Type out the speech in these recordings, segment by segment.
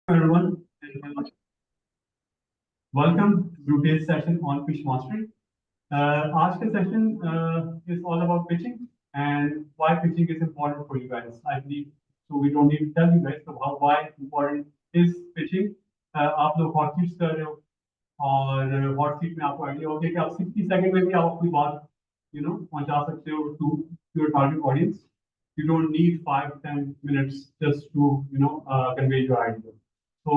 Everyone, and welcome to today's session on pitch mastery. आज का session is all about pitching and why pitching is important for you guys. I believe so. We don't need to tell you guys so why important is pitching. आप लोग hot seats कर रहे हो और hot seat में आपको idea हो गया कि आप 60 सेकंड में भी आप अपनी बात पहुंचा सकते हो to your target audience. You don't need 5-10 minutes just to convey your idea. So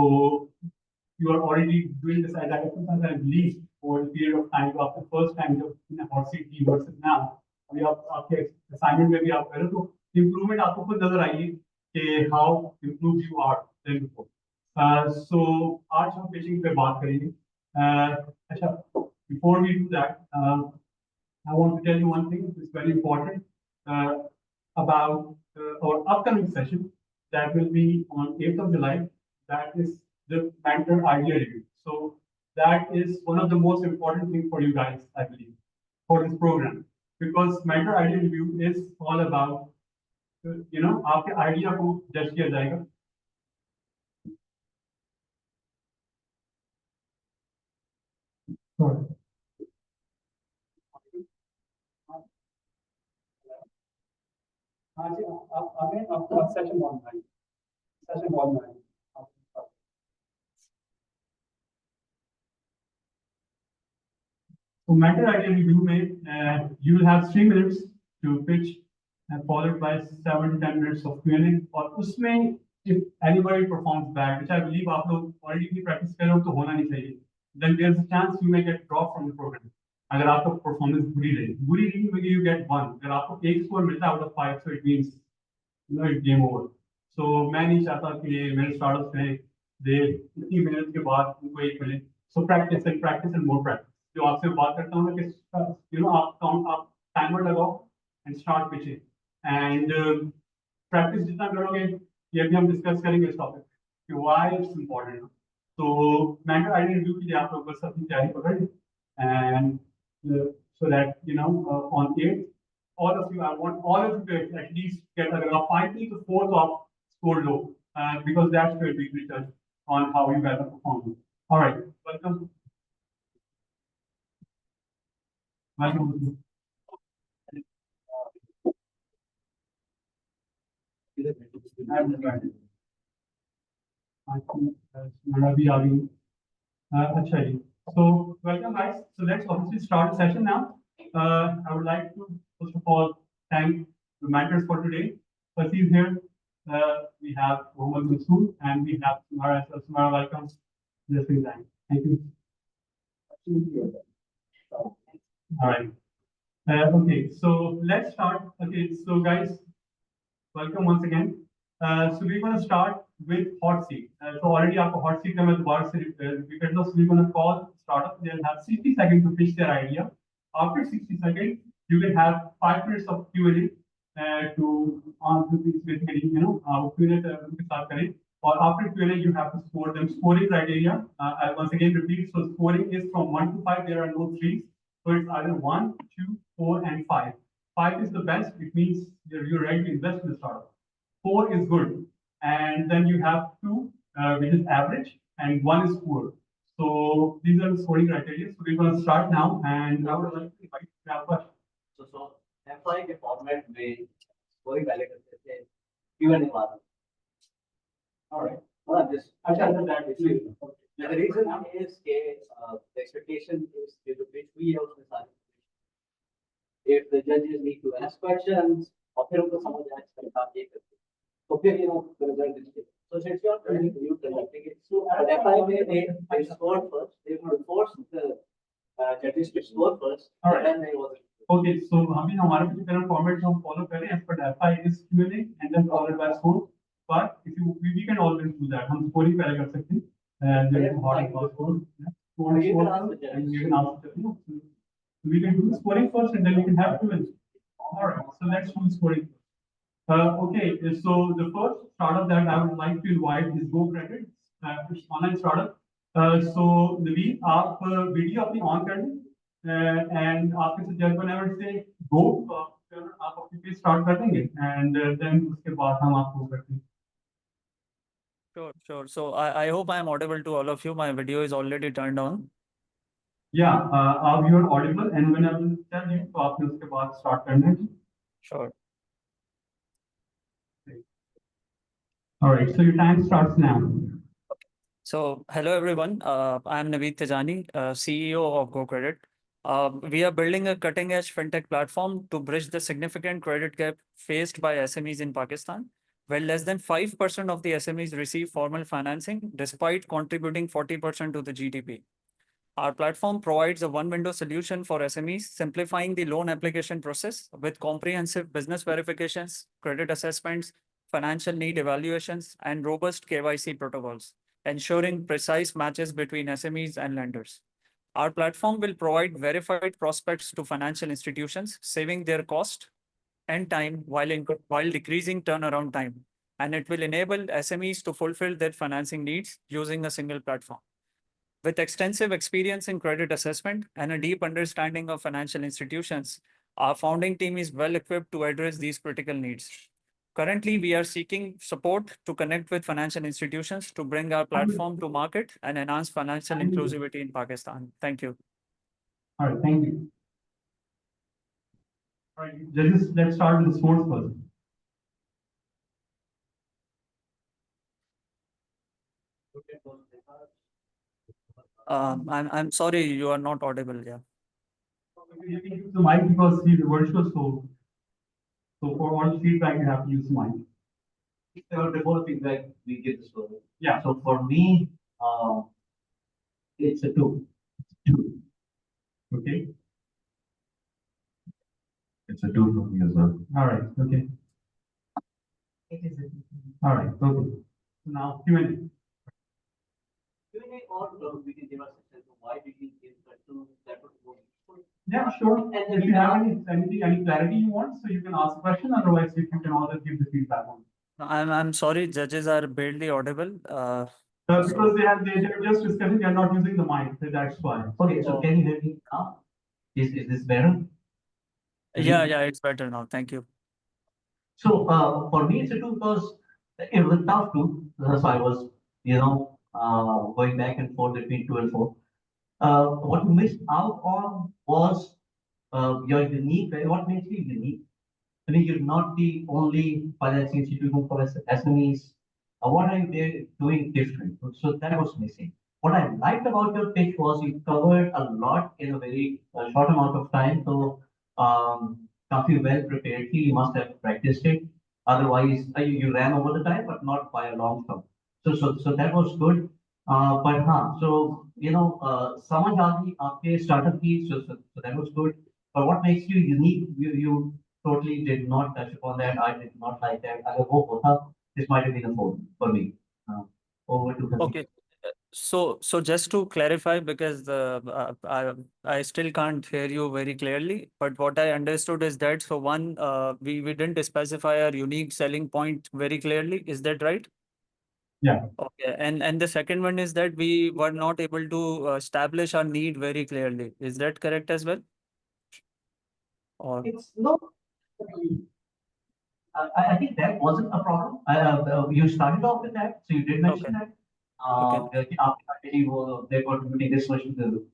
you are already doing this as at least for a period of time. तो आपको first time जब hot seat की versus now अभी आप आपके assignment में भी आप करें तो improvement आपको खुद नजर आएगी कि how improved you are than before. So आज हम pitching पे बात करेंगे. अच्छा, before we do that, I want to tell you one thing which is very important about our upcoming session that will be on 8th of July. That is the mentor idea review. So that is one of the most important things for you guys, I believe, for this program, because mentor idea review is all about, आपके idea को judge किया जाएगा. हाँ जी, आप आगे आपका session ball में So mentor idea review में you will have 3 minutes to pitch and followed by 7 to 10 minutes of Q&A. और उसमें if anybody performs bad, which I believe आप लोग already भी practice कर रहे हो तो होना नहीं चाहिए, then there's a chance you may get dropped from the program. अगर आपका performance बुरी रही maybe you get 1. अगर आपको 1 score मिलता out of 5, so it means it's game over. So मैं नहीं चाहता कि मेरे startups में दे इतनी मेहनत के बाद उनको 1 मिले. So practice and more practice. जो आपसे बात करता हूँ कि आप टाइमर लगाओ and start pitching and practice जितना करोगे ये भी हम डिस्कस करेंगे इस टॉपिक कि why it's important. तो mentor idea review के लिए आप लोग बस अपनी तैयारी करें and so that on 8th all of you, I want all of you to at least get a 5 to 4 to score low because that's where we judge on how you guys are performing. All right, welcome. Welcome. So welcome guys. So let's obviously start the session now. I would like to first of all thank the mentors for today. Fasieh is here. We have Mohammad Mansoor and we have Sumera. Sumera, welcome. Just in time. Thank you. All right. Okay, so let's start. Okay, so guys, welcome once again. So we're going to start with hot seat. So already after hot seat, we're going to call startup. They'll have 60 seconds to pitch their idea. After 60 seconds, you will have 5 minutes of Q&A to answer these basically, Q&A to start करें. Or after Q&A, you have to score them. Scoring criteria, I'll once again repeat. So scoring is from 1 to 5. There are no 3s. So it's either 1, 2, 4, and 5. 5 is the best. It means you're ready to invest in the startup. 4 is good. And then you have 2, which is average, and 1 is poor. So these are the scoring criteria. So we're going to start now. And I would like to invite you to have questions. So FI के format में scoring पहले करते थे Q&A वाला. All right. Well, just that the reason is that the expectation is which we also decide. If the judges need to ask questions, or फिर उनको समझ आए कि आप ये करते हैं, तो फिर the result is clear. So since you are you conducting it, so at FI they scored first. They would force the judges to score first. All right. Then they was. Okay, so अभी हमारा particular format जो हम follow करें as per FI is Q&A and then followed by score. But if we can always do that. हम scoring पहले कर सकते हैं. There is hard and score. And you can ask the judge. We can do the scoring first and then we can have Q&A. All right, so let's do the scoring. Okay, so the first startup that I would like to invite is Go Credit, online startup. So Naveen, आप video अपनी on कर लें and आपके से जब whenever say go, आप अपनी page start कर देंगे and then उसके बाद हम आपको करते हैं. Sure. So I hope I am audible to all of you. My video is already turned on. Yeah, you are audible, and when I will tell you, तो आपने उसके बाद start करना है. Sure. All right, so your time starts now. So hello everyone. I am Naveed Tejani, CEO of GoCredit. We are building a cutting-edge fintech platform to bridge the significant credit gap faced by SMEs in Pakistan, where less than 5% of the SMEs receive formal financing, despite contributing 40% to the GDP. Our platform provides a one-window solution for SMEs, simplifying the loan application process with comprehensive business verifications, credit assessments, financial need evaluations, and robust KYC protocols, ensuring precise matches between SMEs and lenders. Our platform will provide verified prospects to financial institutions, saving their cost and time while decreasing turnaround time. And it will enable SMEs to fulfill their financing needs using a single platform. With extensive experience in credit assessment and a deep understanding of financial institutions, our founding team is well equipped to address these critical needs. Currently, we are seeking support to connect with financial institutions to bring our platform to market and enhance financial inclusivity in Pakistan. Thank you. All right, thank you. All right, judges, let's start with the sports first. I'm sorry, you are not audible. Yeah. You can use the mic because he's virtual, so for all feedback, you have to use the mic. Before feedback, we give the story. Yeah. So for me, it's a 2. Okay. It's a 2 for me as well. All right. Okay. It is a 2. All right. Okay. So now Q&A. Q&A or we can give us a sense of why did we give that 2? That would be more useful. Yeah, sure. If you have any clarity you want, so you can ask a question. Otherwise, if you can also give the feedback on. I'm sorry, judges are barely audible. Because they're just discussing, they're not using the mic. So that's why. Okay, so can you hear me now? Is this better? Yeah, it's better now. Thank you. So for me, it's a 2 because it was a tough 2. So I was, going back and forth between 2 and 4. What you missed out on was your unique. What makes you unique? I mean, you're not the only financing institution for SMEs. What are you doing different? So that was missing. What I liked about your pitch was you covered a lot in a very short amount of time. So, काफी well prepared. You must have practiced it. Otherwise, you ran over the time, but not by a long shot. So that was good. But so समझ आ गई आपके startup की. So that was good. But what makes you unique? You totally did not touch upon that. I did not like that. अगर वो होता, this might have been a 4 for me. Over to Fasieh. Okay. So just to clarify, because I still can't hear you very clearly, but what I understood is that, so one, we didn't specify our unique selling point very clearly. Is that right? Yeah. Okay. And the second one is that we were not able to establish our need very clearly. Is that correct as well? Or It's not. I think that wasn't a problem. You started off with that, so you did mention that. They're contributing this much to the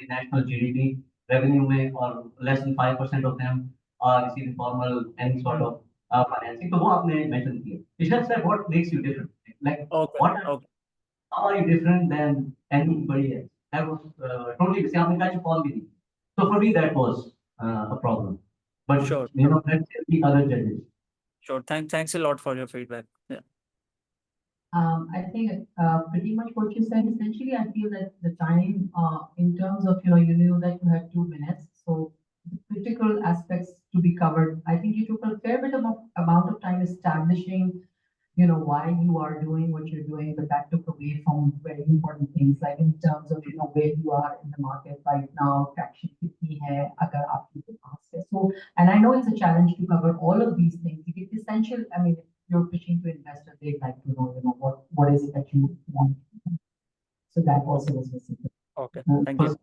national GDP revenue में, or less than 5% of them are receiving formal any sort of financing. तो वो आपने mention किया. It's just that what makes you different. Like how are you different than anybody else? That was totally because आपने कहा fall भी नहीं. So for me that was a problem. But Sure. let's see the other judges. Sure. Thanks a lot for your feedback. Yeah. I think pretty much what you said. Essentially, I feel that the time, in terms of you knew that you had 2 minutes, so the critical aspects to be covered. I think you took a fair bit of amount of time establishing, why you are doing what you're doing, but that took away from very important things, like in terms of where you are in the market right now, traction kitni hai, agar aapki ke paas hai. So, and I know it's a challenge to cover all of these things. It's essential. I mean, you're pitching to investors, they'd like to know, what is it that you want. So that also was missing. Okay, thank you.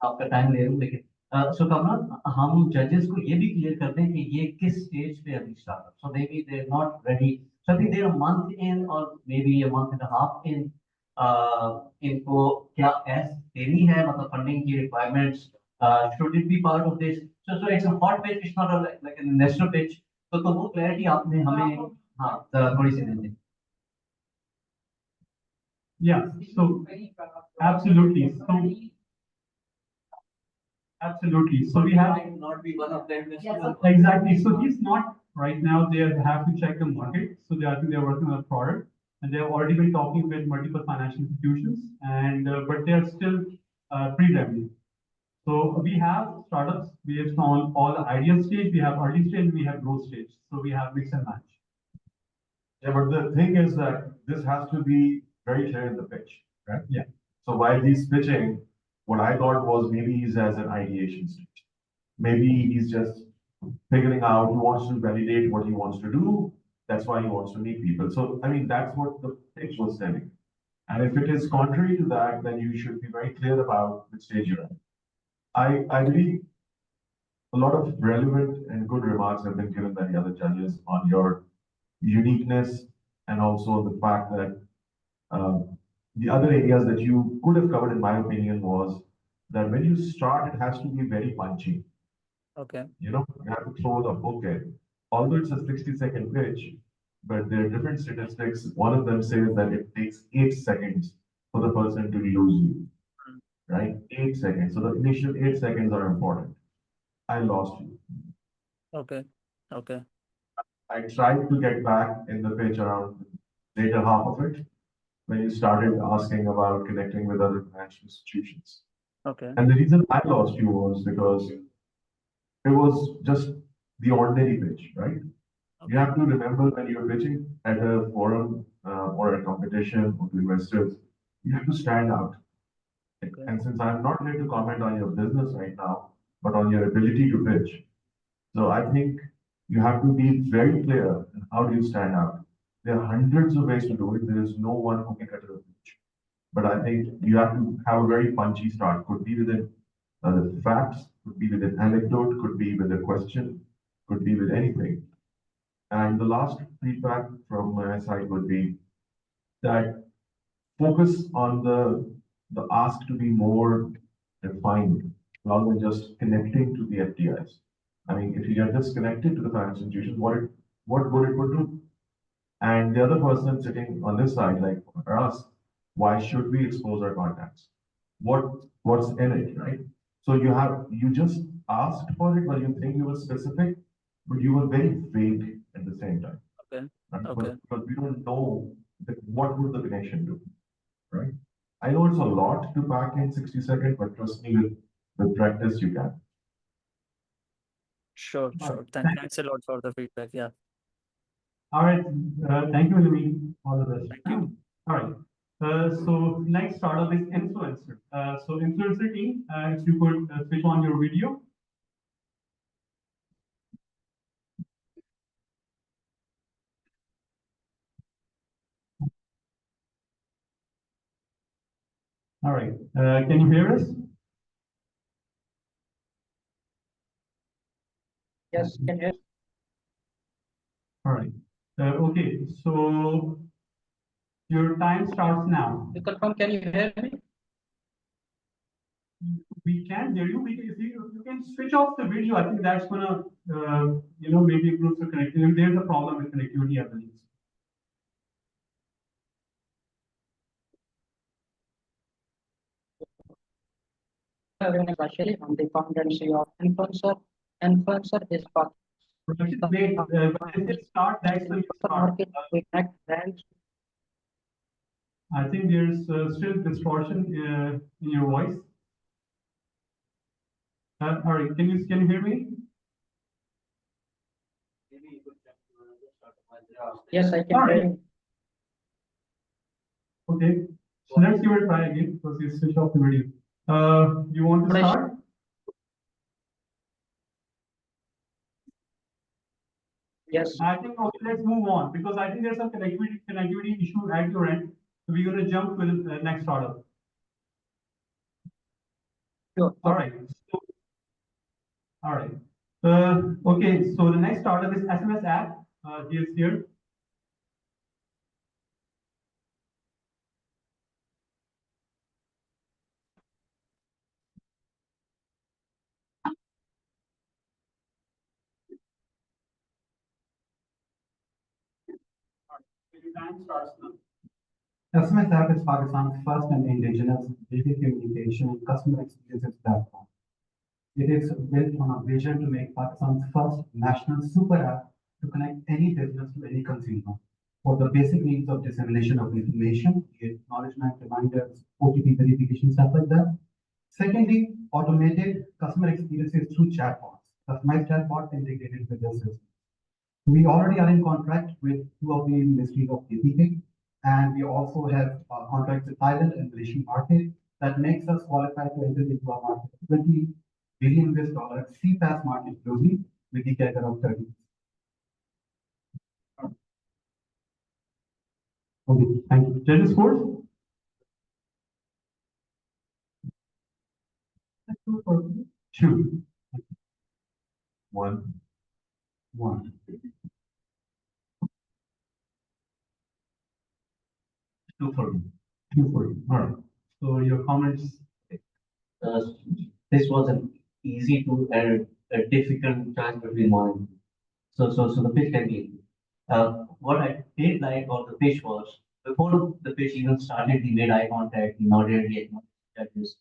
आपका time ले रहा हूँ लेकिन सो कमला हम जजेस को ये भी क्लियर कर दें कि ये किस स्टेज पे अभी startup. So maybe they're not ready So I think they're a month in or maybe a month and a half in. इनको क्या as देनी है मतलब funding की requirements should it be part of this? So it's a hot pitch, it's not a like an industrial pitch. तो वो clarity आपने हमें हाँ थोड़ी सी दे दें. Yeah, so absolutely. Absolutely. So we have Might not be one of them. exactly. So he's not right now. They have to check the market. So I think they're working on a product, and they have already been talking with multiple financial institutions, and but they are still pre-revenue. So we have startups based on all the ideal stage. We have early stage. We have growth stage. So we have mix and match. Yeah, but the thing is that this has to be very clear in the pitch, right? Yeah. So while he's pitching, what I thought was maybe he's as an ideation stage. Maybe he's just figuring out, he wants to validate what he wants to do. That's why he wants to meet people. So, I mean, that's what the pitch was telling. And if it is contrary to that, then you should be very clear about which stage you're at. I believe a lot of relevant and good remarks have been given by the other judges on your uniqueness and also the fact that the other areas that you could have covered, in my opinion, was that when you start, it has to be very punchy. Okay. You know, you have to throw the hook in. Although it's a 60-second pitch, but there are different statistics. One of them says that it takes 8 seconds for the person to lose you, right? 8 seconds. So the initial 8 seconds are important. I lost you. Okay. Okay. I tried to get back in the pitch around the later half of it when you started asking about connecting with other financial institutions. Okay. And the reason I lost you was because it was just the ordinary pitch, right? You have to remember when you're pitching at a forum or a competition or to investors, you have to stand out. Okay. And since I'm not here to comment on your business right now, but on your ability to pitch, so I think you have to be very clear on how do you stand out. There are hundreds of ways to do it. There is no one who can cut a pitch. But I think you have to have a very punchy start. Could be with the facts, could be with an anecdote, could be with a question, could be with anything. And the last feedback from my side would be that focus on the ask to be more refined rather than just connecting to the FDIs. I mean, if you are just connected to the financial institution, what good it would do? And the other person sitting on this side, like for us, why should we expose our contacts? What's in it, right? So you just asked for it, but you think you were specific, but you were very vague at the same time. Okay. Right? Okay. Because we don't know what would the connection do, right? I know it's a lot to pack in 60 seconds, but trust me, with practice, you can. Sure. All Sure. right. Thank you. Thanks a lot for the feedback. Yeah. All right. Thank you, Naveen. All the best. Thank you. All right. So next startup is influencer. So influencer team, if you could switch on your video. All right. Can you hear us? Yes, can you? All right. Okay. So your time starts now. You confirm, can you hear me? We can hear you. If you can switch off the video, I think that's gonna, maybe improve the connectivity. There's a problem with connectivity, I believe. Everyone is Ashili. I'm the founder and CEO of Influencer. Influencer is for Wait, when it start, that's when you start. market. We connect brands. I think there's still distortion in your voice. All right, can you hear me? Maybe you could check the start. Yes, I can All hear right. you. Okay, so let's give it a try again because you switch off the video. You want to Right. start? Yes. I think okay, let's move on because I think there's some connectivity issue at your end. So we're going to jump to the next startup. Sure. All right. So, all right. Okay. So the next startup is SMS app. He is here. time starts now. SMS app is Pakistan's first and indigenous digital communication and customer experiences platform. It is built on a vision to make Pakistan's first national super app to connect any business to any consumer for the basic needs of dissemination of information, be it acknowledgement, reminders, OTP verification, stuff like that. Secondly, automated customer experiences through chatbots, customized chatbots integrated with the system. We already are in contract with two of the ministries of DPK, and we also have contracts with Thailand and Malaysian market that makes us qualified to enter into a market of $20 billion CPaaS market globally with the CAGR of 30. Okay, thank you. Judges scores? Two. One. One. Two for me. Two for you. All right. So your comments? Uh, this was an easy to and a difficult choice between one and two. So the pitch can be easy. What I did like about the pitch was before the pitch even started, he made eye contact, he nodded, he acknowledged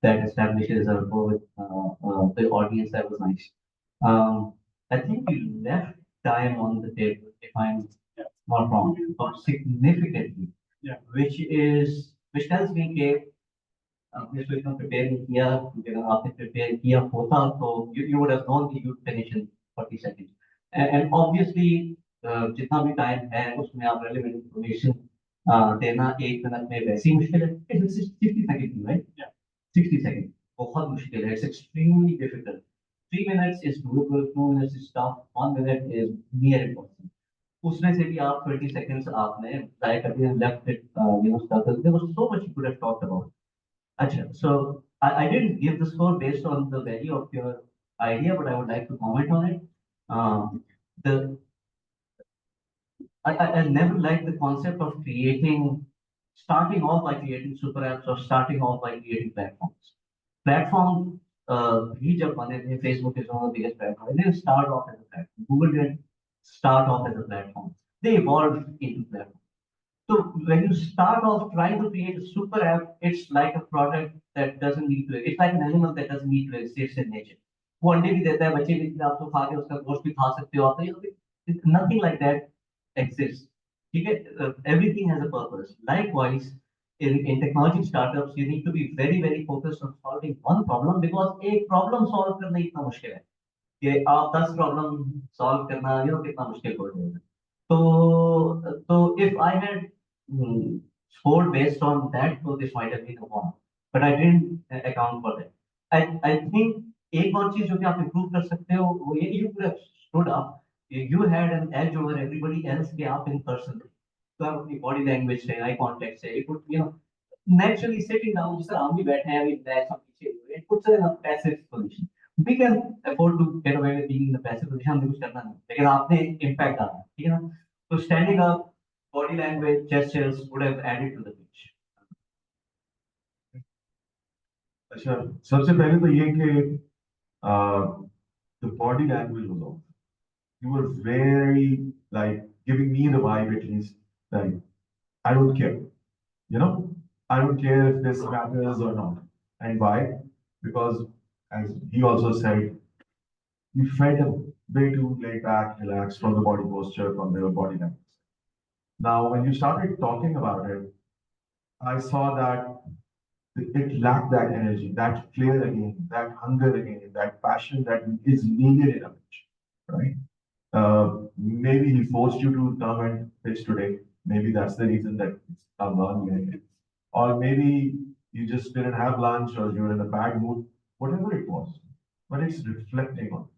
that establishes a rapport with the audience. That was nice. I think we left time on the table, if I'm not wrong, or significantly, Yeah. which tells me that आपने इसको इतना prepare नहीं किया, क्योंकि अगर आपने prepare किया होता तो you would have known that you would finish in 40 seconds. And obviously जितना भी time है उसमें आप relevant information देना 1 मिनट में वैसे ही मुश्किल है. It's 60 seconds, right? Yeah. 60 seconds. बहुत मुश्किल है. It's extremely difficult. 3 minutes is doable, 2 minutes is tough, 1 minute is near impossible. उसमें से भी आप 20 seconds आपने try कर दिया, left it, circle. There was so much you could have talked about. Achha, so I didn't give the score based on the value of your idea, but I would like to comment on it. I never liked the concept of starting off by creating super apps or starting off by creating platforms. Platform, he जब बने थे, Facebook is one of the biggest platforms. They didn't start off as a platform. Google didn't start off as a platform. They evolved into platform. So when you start off trying to create a super app, it's like a product that doesn't need to. It's like an animal that doesn't need to exist in nature. वो अंडे भी देता है, बच्चे भी आप तो खा के उसका गोश्त भी खा सकते हो आप. Nothing like that exists. ठीक है? Everything has a purpose. Likewise, in technology startups, you need to be very very focused on solving one problem, because एक problem solve करना इतना मुश्किल है कि आप 10 problem solve करना कितना मुश्किल हो जाएगा. So if I had scored based on that, so this might have been a one, but I didn't account for that. I think एक और चीज जो कि आप improve कर सकते हो वो ये you could have stood up, you had an edge over everybody else कि आप in person थे, तो आप अपनी body language से, eye contact से, it would naturally sitting down, जिस तरह हम भी बैठे हैं अभी relax हम पीछे हुए, it puts us in a passive position. We can afford to get away with being in the passive position, हमें कुछ करना नहीं, लेकिन आपने impact डाला, ठीक है ना? So standing up, body language, gestures would have added to the pitch. अच्छा, सबसे पहले तो ये कि the body language was off. You were very giving me the vibe at least like I don't care, I don't care if this matters or not. And why? Because as he also said, you felt a way too laid back, relaxed from the body posture, from the body language. Now, when you started talking about it, I saw that it lacked that energy, that flair again, that hunger again, that passion that is needed in a pitch, right? Maybe he forced you to come and pitch today. Maybe that's the reason that it's come on. Or maybe you just didn't have lunch or you were in a bad mood, whatever it was. But it's reflecting on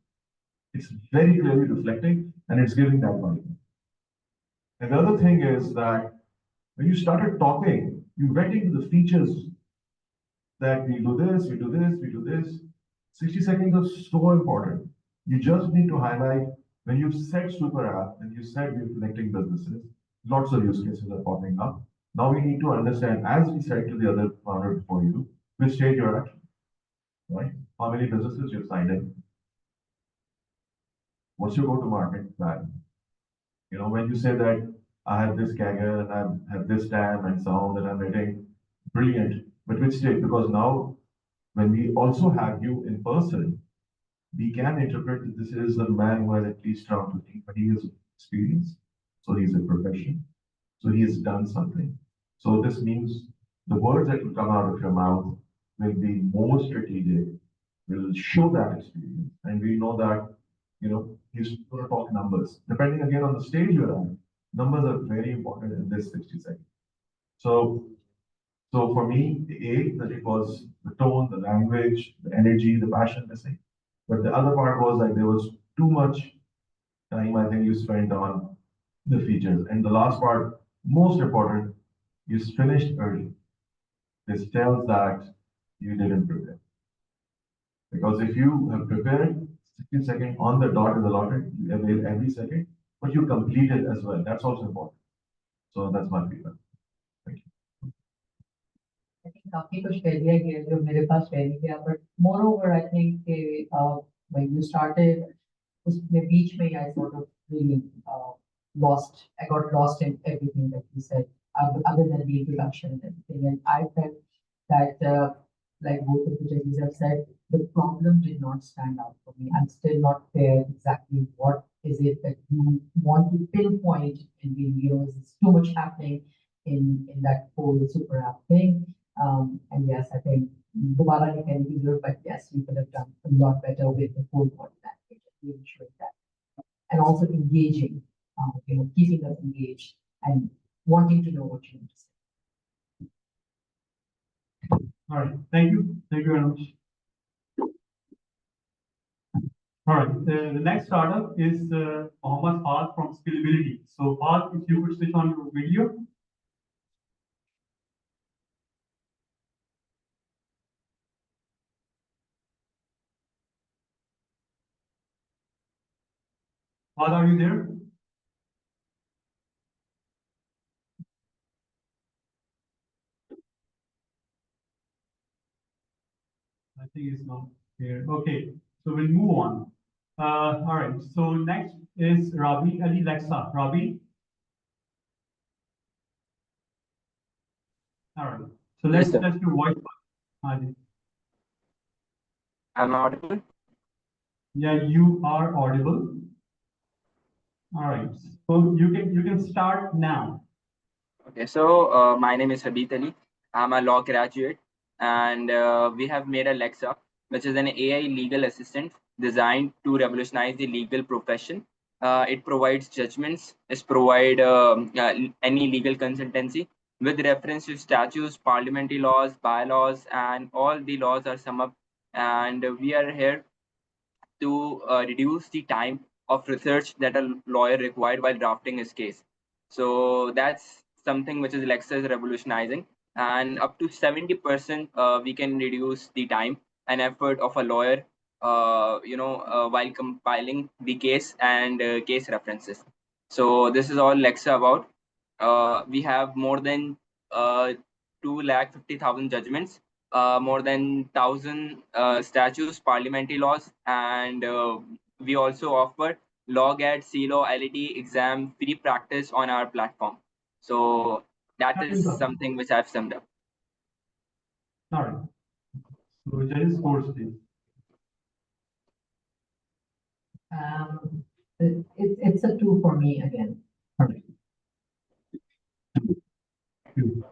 it. It's very clearly reflecting and it's giving that vibe. And the other thing is that when you started talking, you went into the features that we do this, we do this, we do this. 60 seconds is so important. You just need to highlight when you said super app and you said we're connecting businesses, lots of use cases are popping up. Now we need to understand, as we said to the other founder before you, which stage you're at, right? How many businesses you've signed in? What's your go-to-market plan? When you say that I have this CAGR and I have this TAM and sound that I'm hitting. Brilliant. But which state? Because now when we also have you in person, we can interpret that this is a man who has at least around 15, 20 years of experience. So he's a professional. So he has done something. So this means the words that will come out of your mouth will be more strategic, will show that experience. And we know that, he's going to talk numbers. Depending again on the stage you're at, numbers are very important in this 60 seconds. So for me, that it was the tone, the language, the energy, the passion missing. But the other part was like there was too much time I think you spent on the features. And the last part, most important, you finished early. This tells that you didn't prepare. Because if you have prepared 60 seconds on the dot is allotted, you avail every second, but you complete it as well. That's also important. So that's my feedback. Thank you. I think काफी कुछ कह दिया गया जो मेरे पास रह नहीं गया, but moreover I think when you started उसमें बीच में I sort of really I got lost in everything that you said other than the introduction and everything, and I felt that like both of the judges have said, the problem did not stand out for me. I'm still not clear exactly what is it that you want to pinpoint in the videos. There's too much happening in that whole super app thing. And yes, I think Dubara you can be good, but yes, you could have done a lot better with the full body language, really showing that. And also engaging, keeping us engaged and wanting to know what you need to say. All right, thank you. Thank you very much. All right, the next startup is Mohammad Mansoor from Scalability. So, Mansoor, if you could switch on your video. Mansoor, are you there? I think it's not here. Okay, so we'll move on. All right, so next is Rabi Ali Lexa. Rabi? All right, so let's Yes, test your voice. Adi. I'm audible. Yeah, you are audible. All right, so you can start now. Okay, so my name is Habib Ali. I'm a law graduate, and we have made Alexa, which is an AI legal assistant designed to revolutionize the legal profession. It provides judgments, it provides any legal consultancy with reference to statutes, parliamentary laws, bylaws, and all the laws are summed up. And we are here to reduce the time of research that a lawyer required while drafting his case. So that's something which is Alexa is revolutionizing, and up to 70% we can reduce the time and effort of a lawyer, while compiling the case and case references. So this is all Alexa about. We have more than 250,000 judgments, more than 1,000 statutes, parliamentary laws, and we also offer LawGad, CLAW, LET exam free practice on our platform. So that is something which I've summed up. All right. So judges scores, please. It's a 2 for me again. All right. 2.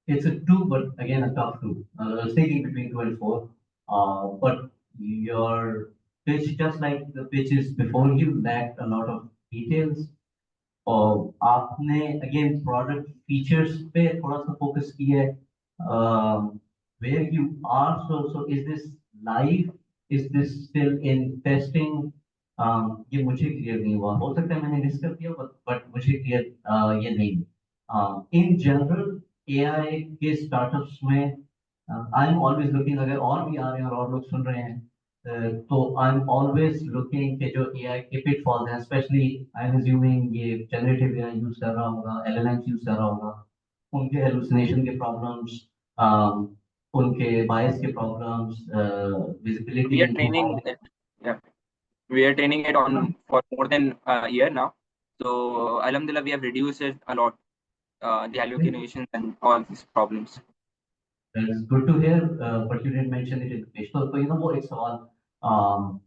It's a 2, but again a tough 2. I was thinking between 2 and 4. But your pitch, just like the pitches before you, lacked a lot of details. आपने again product features पे थोड़ा सा focus किया है. Where you are, so is this live? Is this still in testing? ये मुझे clear नहीं हुआ. हो सकता है मैंने miss कर दिया, but मुझे clear ये नहीं. In general, AI के startups में I'm always looking, अगर और भी आ रहे हैं और लोग सुन रहे हैं, तो I'm always looking कि जो AI के pitfalls हैं, especially I'm assuming ये generative AI use कर रहा होगा, LLMs use कर रहा होगा, उनके hallucination के problems, उनके bias के problems, visibility. We are training it. Yeah. We are training it on for more than a year now. So alhamdulillah, we have reduced it a lot, the hallucinations and all these problems. It's good to hear, but you didn't mention it in the page. So वो एक सवाल,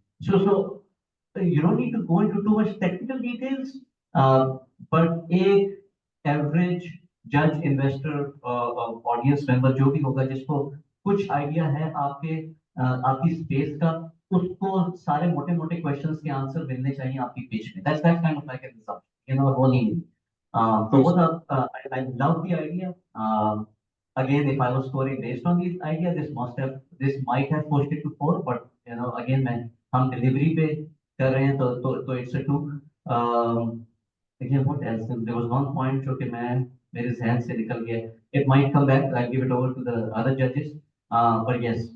so you don't need to go into too much technical details, but एक average judge, investor, audience member जो भी होगा जिसको कुछ idea है आपकी space का, उसको सारे मोटे-मोटे questions के answer मिलने चाहिए आपकी pitch में. That's kind of like an assumption, वो नहीं है. So I love the idea. Again, if I was scoring based on this idea, this might have pushed it to 4, but again, हम delivery पे कर रहे हैं तो it's a 2. Again, what else? There was one point जो कि मेरे ज़हन से निकल गया. It might come back. I'll give it over to the other judges. But yes,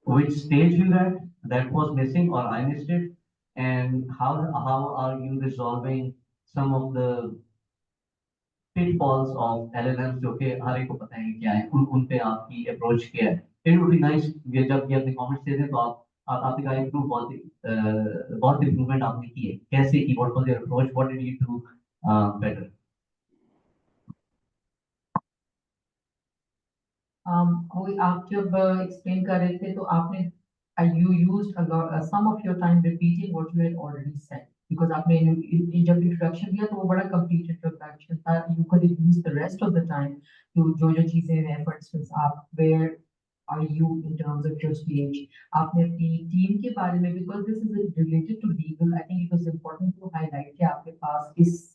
which stage you at? That was missing or I missed it, and how are you resolving some of the pitfalls of LLMs जो कि हर एक को पता है क्या है, उन पे आपकी अप्रोच क्या है. It would be nice जब ये अपने कमेंट्स दे दें तो आपने कहा इम्प्रूव बहुत इम्प्रूवमेंट आपने की है, कैसे की, what was your approach, what did you do better? आप जब explain कर रहे थे तो आपने you used a lot some of your time repeating what you had already said, because आपने जब introduction दिया तो वो बड़ा complete introduction था. You could have used the rest of the time to जो चीजें हैं, for instance where are you in terms of your stage, आपने अपनी team के बारे में, because this is related to legal, I think it was important to highlight कि आपके पास इस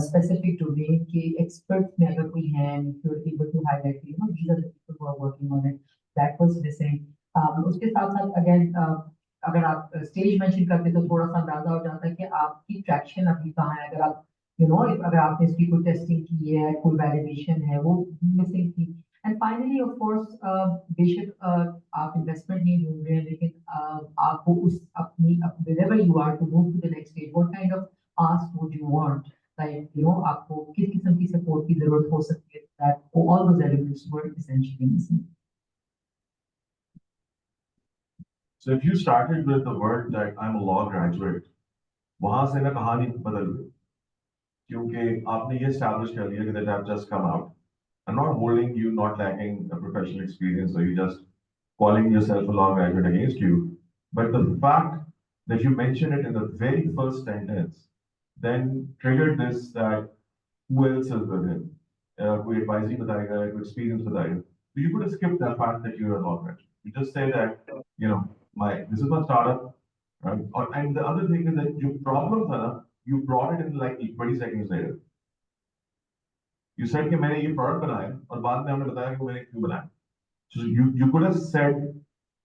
specific domain के experts में अगर कोई है, if you're able to highlight, these are the people who are working on it. That was missing. उसके साथ again अगर आप stage mention करते तो थोड़ा सा अंदाजा हो जाता है कि आपकी traction अभी कहाँ है. अगर आप अगर आपने इसकी कोई testing की है, कोई validation है, वो missing थी. And finally, of course, बेशक आप investment नहीं ढूंढ रहे हैं, लेकिन आपको उस अपनी wherever you are to move to the next stage, what kind of ask would you want? Like, आपको किस किस्म की support की जरूरत हो सकती है, that all those elements were essentially missing. So if you started with the word that I'm a law graduate, वहां से ना कहानी बदल गई, क्योंकि आपने ये establish कर लिया कि that I've just come out. I'm not holding you not lacking a professional experience, or you just calling yourself a law graduate against you. But the fact that you mentioned it in the very first sentence then triggered this that who else is with him? कोई advisory बताएगा, कोई experience बताएगा. So you could have skipped that fact that you're a law graduate. You just say that, this is my startup, right? And the other thing is that your problem था ना, you brought it in like 20 seconds later. You said कि मैंने ये product बनाया और बाद में हमने बताया कि मैंने क्यों बनाया. So you could have said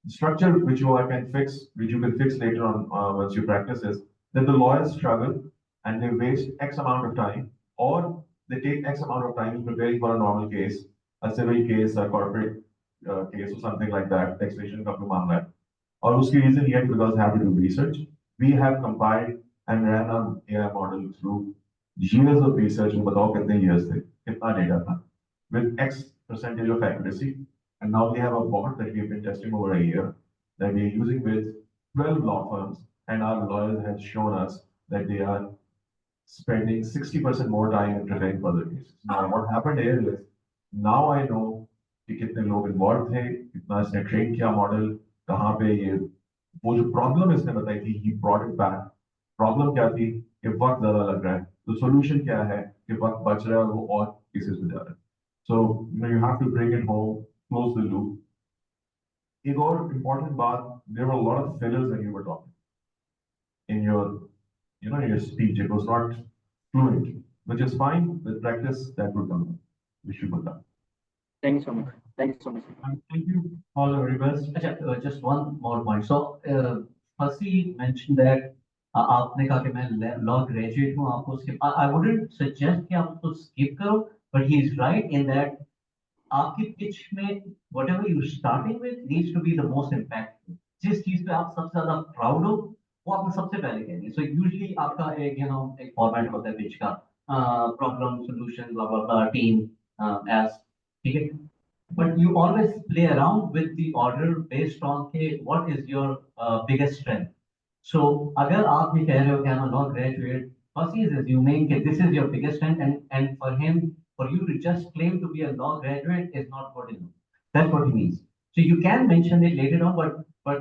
structure which you can fix later on once you practice is that the lawyers struggle and they waste X amount of time, or they take X amount of time in preparing for a normal case, a civil case, a corporate case, or something like that, taxation का कोई मामला है. और उसकी reason yet because they have to do research. We have compiled and ran an AI model through years of research. वो बताओ कितने years थे, कितना data था, with X percentage of accuracy. And now we have a bot that we've been testing over a year that we're using with 12 law firms, and our lawyers have shown us that they are spending 60% more time in preparing for the cases. Now, what happened here is, now I know कि कितने लोग involved थे, कितना इसने train किया model, कहाँ पे ये, वो जो problem इसने बताई थी, he brought it back. Problem क्या थी कि वक्त ज़्यादा लग रहा है, तो solution क्या है कि वक्त बच रहा है और वो और cases में जा रहा है. So, you have to bring it home, close the loop. एक और important बात, there were a lot of fillers when you were talking in your, in your speech. It was not fluent, which is fine. With practice, that would come. Wish you good luck. Thank you so much. Thank you so much. Thank you, all the very best. अच्छा, just one more point. So, Fasieh mentioned that आपने कहा कि मैं law graduate हूँ, आपको skip. I wouldn't suggest कि आप उसको skip करो, but he is right in that आपकी pitch में whatever you're starting with needs to be the most impactful. जिस चीज पे आप सबसे ज्यादा proud हो, वो आपने सबसे पहले कहनी है. So usually आपका एक format होता है pitch का, problem, solution, blah blah blah, team, as, ठीक है. But you always play around with the order based on what is your biggest strength. So अगर आप ये कह रहे हो कि I'm a law graduate, Fasieh is assuming that this is your biggest strength, and for him, for you to just claim to be a law graduate is not good enough. That's what he means. So you can mention it later on, but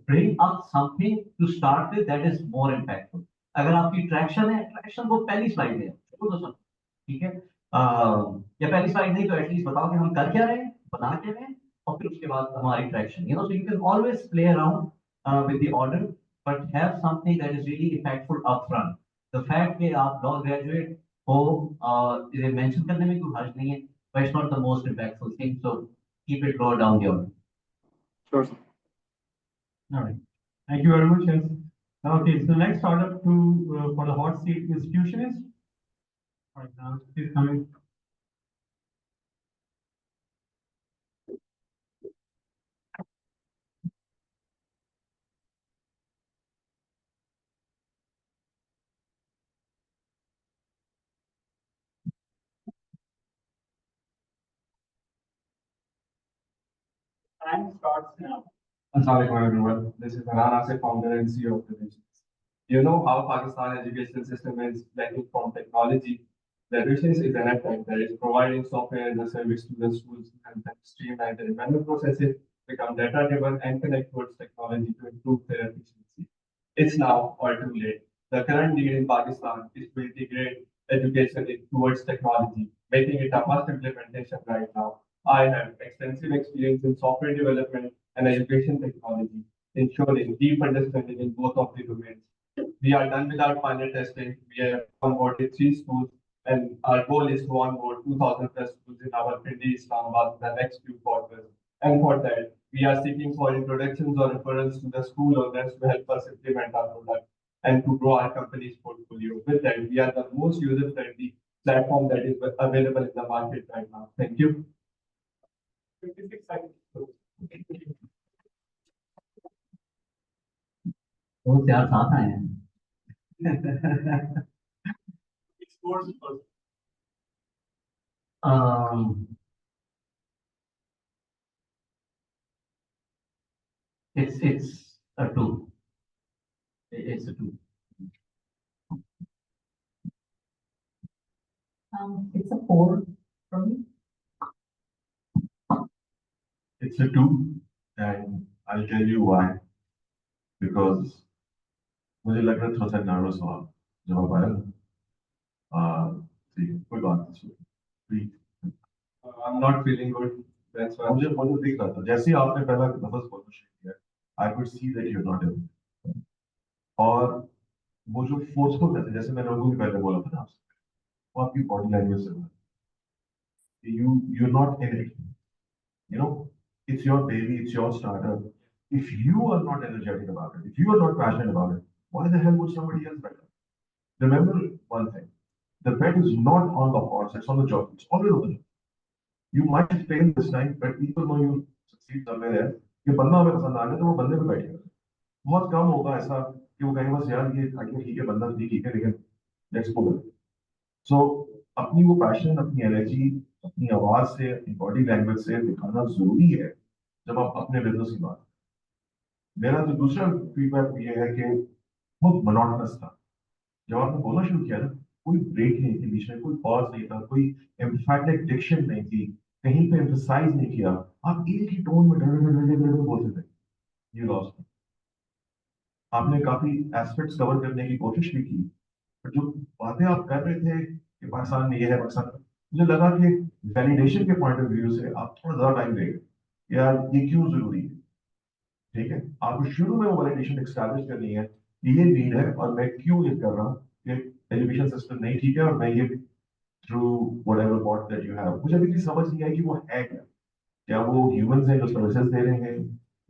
bring up something to start with that is more impactful. अगर आपकी traction है, traction वो पहली slide है, वो तो सब ठीक है। या पहली स्लाइड नहीं तो एटलीस्ट बताओ कि हम कर क्या रहे हैं, बना क्या रहे हैं, और फिर उसके बाद हमारी traction, you know, so you can always play around with the order, but have something that is really impactful upfront. The fact कि आप law graduate हो, इसे mention करने में कोई हर्ज नहीं है, but it's not the most impactful thing, so keep it lower down the order. Sure, sir. All right. Thank you very much. Yes. Okay, so next startup to for the hot seat is Fusionist. All right, now please come in. Time starts now. Assalamualaikum everyone. This is Hanan Asif, founder and CEO of the Visions. You know how Pakistan education system is lacking from technology. The Visions is an app that is providing software as a service to the schools and then streamline the development processes, become data-driven and connect towards technology to improve their efficiency. It's now or too late. The current need in Pakistan is to integrate education towards technology, making it a must implementation right now. I have extensive experience in software development and education technology, ensuring deep understanding in both of the domains. We are done with our pilot testing. We have onboarded 3 schools, and our goal is to onboard 2,000 plus schools in our Pindi Islamabad in the next few quarters. And for that, we are seeking for introductions or referrals to the school owners to help us implement our product and to grow our company's portfolio. With that, we are the most user-friendly platform that is available in the market right now. Thank you. 56 seconds. बहुत यार साथ आए हैं। Scores first. It's a 2. It's a 2. It's a 4 for me. It's a 2, and I'll tell you why. Because मुझे लग रहा है थोड़ा सा नर्वस हुआ जब आप आया ना। see, कोई बात नहीं, breathe. I'm not feeling good. That's why. मुझे दिख रहा था जैसे ही आपने पहला नफस बोलना शुरू किया, I could see that you're not ill. और वो जो फोर्सफुल रहता है, जैसे मैंने उनको भी पहले बोला था ना आपसे, वो आपकी बॉडी लैंग्वेज से बोला, you're not in it. You know, it's your baby, it's your startup. If you are not energetic about it, if you are not passionate about it, why the hell would somebody else bet? Remember one thing: the bet is not on the horse; it's on the job. It's always on the job. You might fail this time, but people know you succeed somewhere else. ये बंदा हमें पसंद आ गया तो वो बंदे पे बैठेगा। बहुत कम होगा ऐसा कि वो कहेंगे बस यार ये आइडिया ठीक है, बंदा ठीक है, लेकिन लेट्स गो। सो अपनी वो पैशन, अपनी एनर्जी, अपनी आवाज से, अपनी बॉडी लैंग्वेज से दिखाना जरूरी है जब आप अपने बिजनेस की बात। मेरा जो दूसरा फीडबैक ये है कि बहुत मोनोटनस था। जब आपने बोलना शुरू किया ना, कोई ब्रेक नहीं थी बीच में, कोई पॉज नहीं था, कोई एम्फैटिक डिक्शन नहीं थी, कहीं पे एम्फसाइज नहीं किया, आप एक ही टोन में बोलते थे। ये लॉस्ट। आपने काफी एस्पेक्ट्स कवर करने की कोशिश भी की, पर जो बातें आप कर रहे थे कि पाकिस्तान में ये है, पाकिस्तान में, मुझे लगा कि वैलिडेशन के पॉइंट ऑफ व्यू से आप थोड़ा ज्यादा टाइम देंगे यार, ये क्यों जरूरी है। ठीक है, आपको शुरू में वो वैलिडेशन एस्टैब्लिश करनी है कि ये नीड है और मैं क्यों ये कर रहा हूँ, कि एजुकेशन सिस्टम नहीं ठीक है और मैं ये through whatever what that you have. मुझे अभी भी समझ नहीं आई कि वो है क्या। क्या वो ह्यूमंस हैं जो सर्विसेज दे रहे हैं,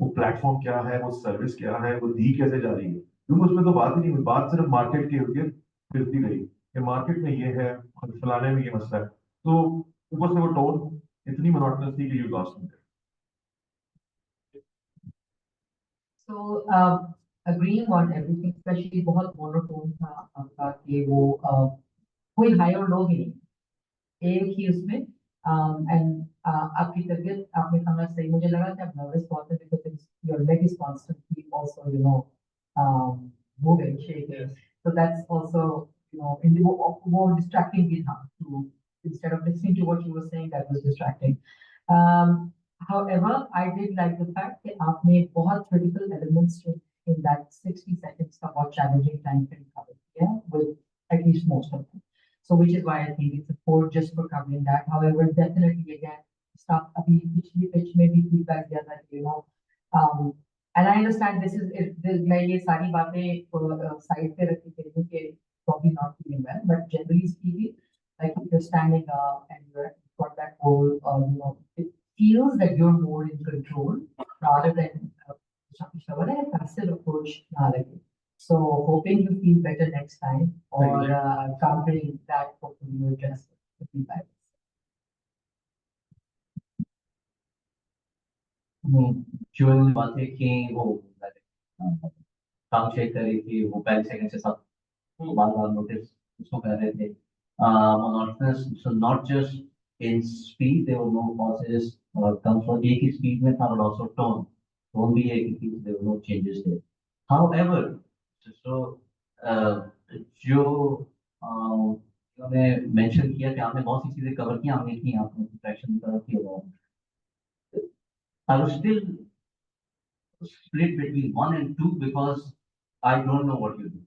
वो प्लेटफॉर्म क्या है, वो सर्विस क्या है, वो दी कैसे जा रही है, क्योंकि उसमें तो बात ही नहीं हुई। बात सिर्फ मार्केट के इर्द गिर्द फिरती रही कि मार्केट में ये है और फलाने में ये मसला है। तो ऊपर से वो टोन इतनी मोनोटनस थी कि you lost me. So, agreeing on everything, especially बहुत monotone था आपका कि वो कोई high और low ही नहीं, एक ही उसमें and आपकी तबीयत आपने कहा सही, मुझे लगा कि आप nervous बहुत है because your leg is constantly also, you know, moving, shaking. So that's also, more distracting bhi tha to, instead of listening to what you were saying, that was distracting. However, I did like the fact that आपने बहुत critical elements in that 60 seconds का बहुत challenging time frame covered, yeah, with at least most of them. So which is why I think it's a 4 just for covering that. However, definitely again, stuff अभी पिछली pitch में भी feedback दिया था, and I understand this is मैं ये सारी बातें side पे रखी करूँ कि probably not feeling well, but generally speaking, like if you're standing up and you've got that whole, it feels that you're more in control rather than a passive approach. So hoping you feel better next time, or countering that, hopefully you adjust the feedback. जो बातें की वो काम share करी थी, वो पहले second से सब बार बार नोटिस उसको कर रहे थे. Monotonous, so not just in speed, there were no pauses or comes from एक ही speed में था, but also tone भी एक ही थी, there were no changes there. However, so जो उन्होंने mention किया कि आपने बहुत सी चीजें कवर की, आपने की आपने इंटरेक्शन कवर किया. I was still split between 1 and 2 because I don't know what you do.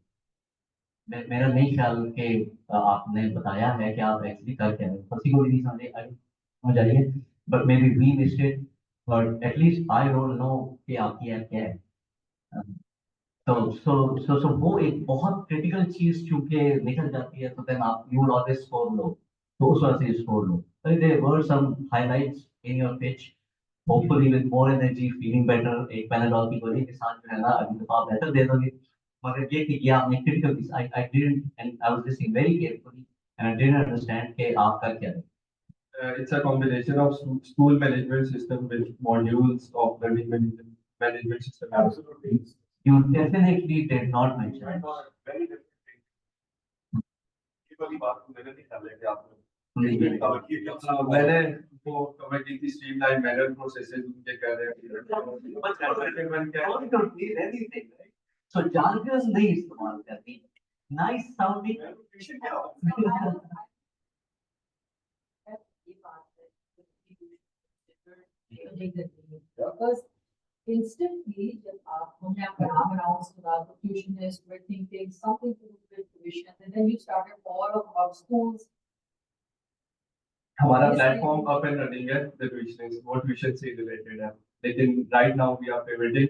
मेरा नहीं ख्याल कि आपने बताया है कि आप एक्चुअली कर क्या रहे हैं. किसी को भी नहीं समझ आइए, but maybe we missed it, but at least I don't know कि आपकी ऐप क्या है. So वो एक बहुत क्रिटिकल चीज चूंकि निकल जाती है, तो then आप you will always score low. तो उस वजह से score low. So there were some highlights in your pitch. Hopefully with more energy, feeling better. एक पैनाडॉल की गोली के साथ जो है ना अभी तो आप बेहतर दे दोगे. मगर ये कि ये आपने critical piece, I didn't, and I was listening very carefully, and I didn't understand कि आप कर क्या रहे. It's a combination of school management system with modules of learning management system. Absolutely. You definitely did not mention it. Very different thing. वाली बात मैंने नहीं कहा है कि आपने मैंने वो कवर की थी स्ट्रीमलाइन मैनुअल प्रोसेसेस उनके कर रहे हैं. Don't need anything, right? So jargons नहीं इस्तेमाल करनी. Nice sounding. Because instantly, when you have announced the tuitionist, we're thinking something to do with tuition, and then you started all about schools. हमारा platform up and running है, the tuition वो tuition से related है, लेकिन right now we are pivoting.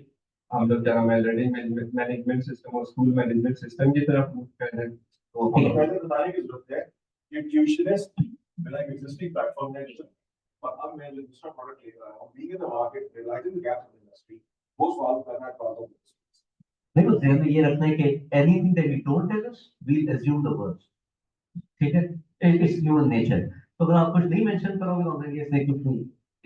हम लोग क्या है लर्निंग मैनेजमेंट सिस्टम और स्कूल मैनेजमेंट सिस्टम की तरफ मूव कर रहे हैं. तो पहले बताने की जरूरत है कि ट्यूशनिस्ट मेरा एक एग्जिस्टिंग प्लेटफॉर्म है, और अब मैं जो दूसरा प्रोडक्ट ले रहा हूं, being in the market, realising the gaps in the industry, वो सॉल्व करना है प्रॉब्लम. देखो ध्यान में ये रखना है कि anything that we don't tell us we assume the words. ठीक है, इट्स ह्यूमन नेचर. तो अगर आप कुछ नहीं मेंशन करोगे तो ऑलरेडी इसने कुछ नहीं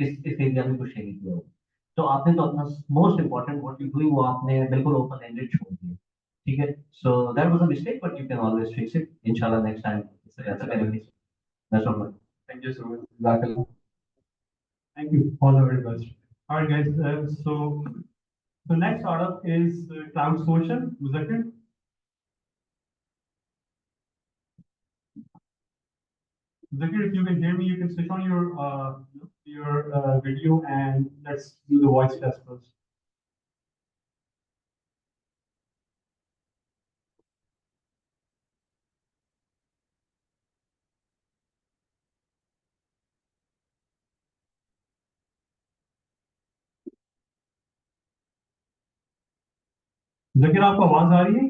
इस एरिया में कुछ नहीं किया होगा. तो आपने तो अपना most important what you doing वो आपने बिल्कुल ओपन एंडेड छोड़ दिया. ठीक है, so that was a mistake, but you can always fix it इंशाल्लाह नेक्स्ट टाइम. ऐसा करेंगे. That's all. Thank you so much. Thank you. All the very best. All right, guys. So the next startup is Cloud Social. Muzakir. Muzakir, if you can hear me, you can switch on your video and let's do the voice test first. Muzakir, आपको आवाज आ रही है?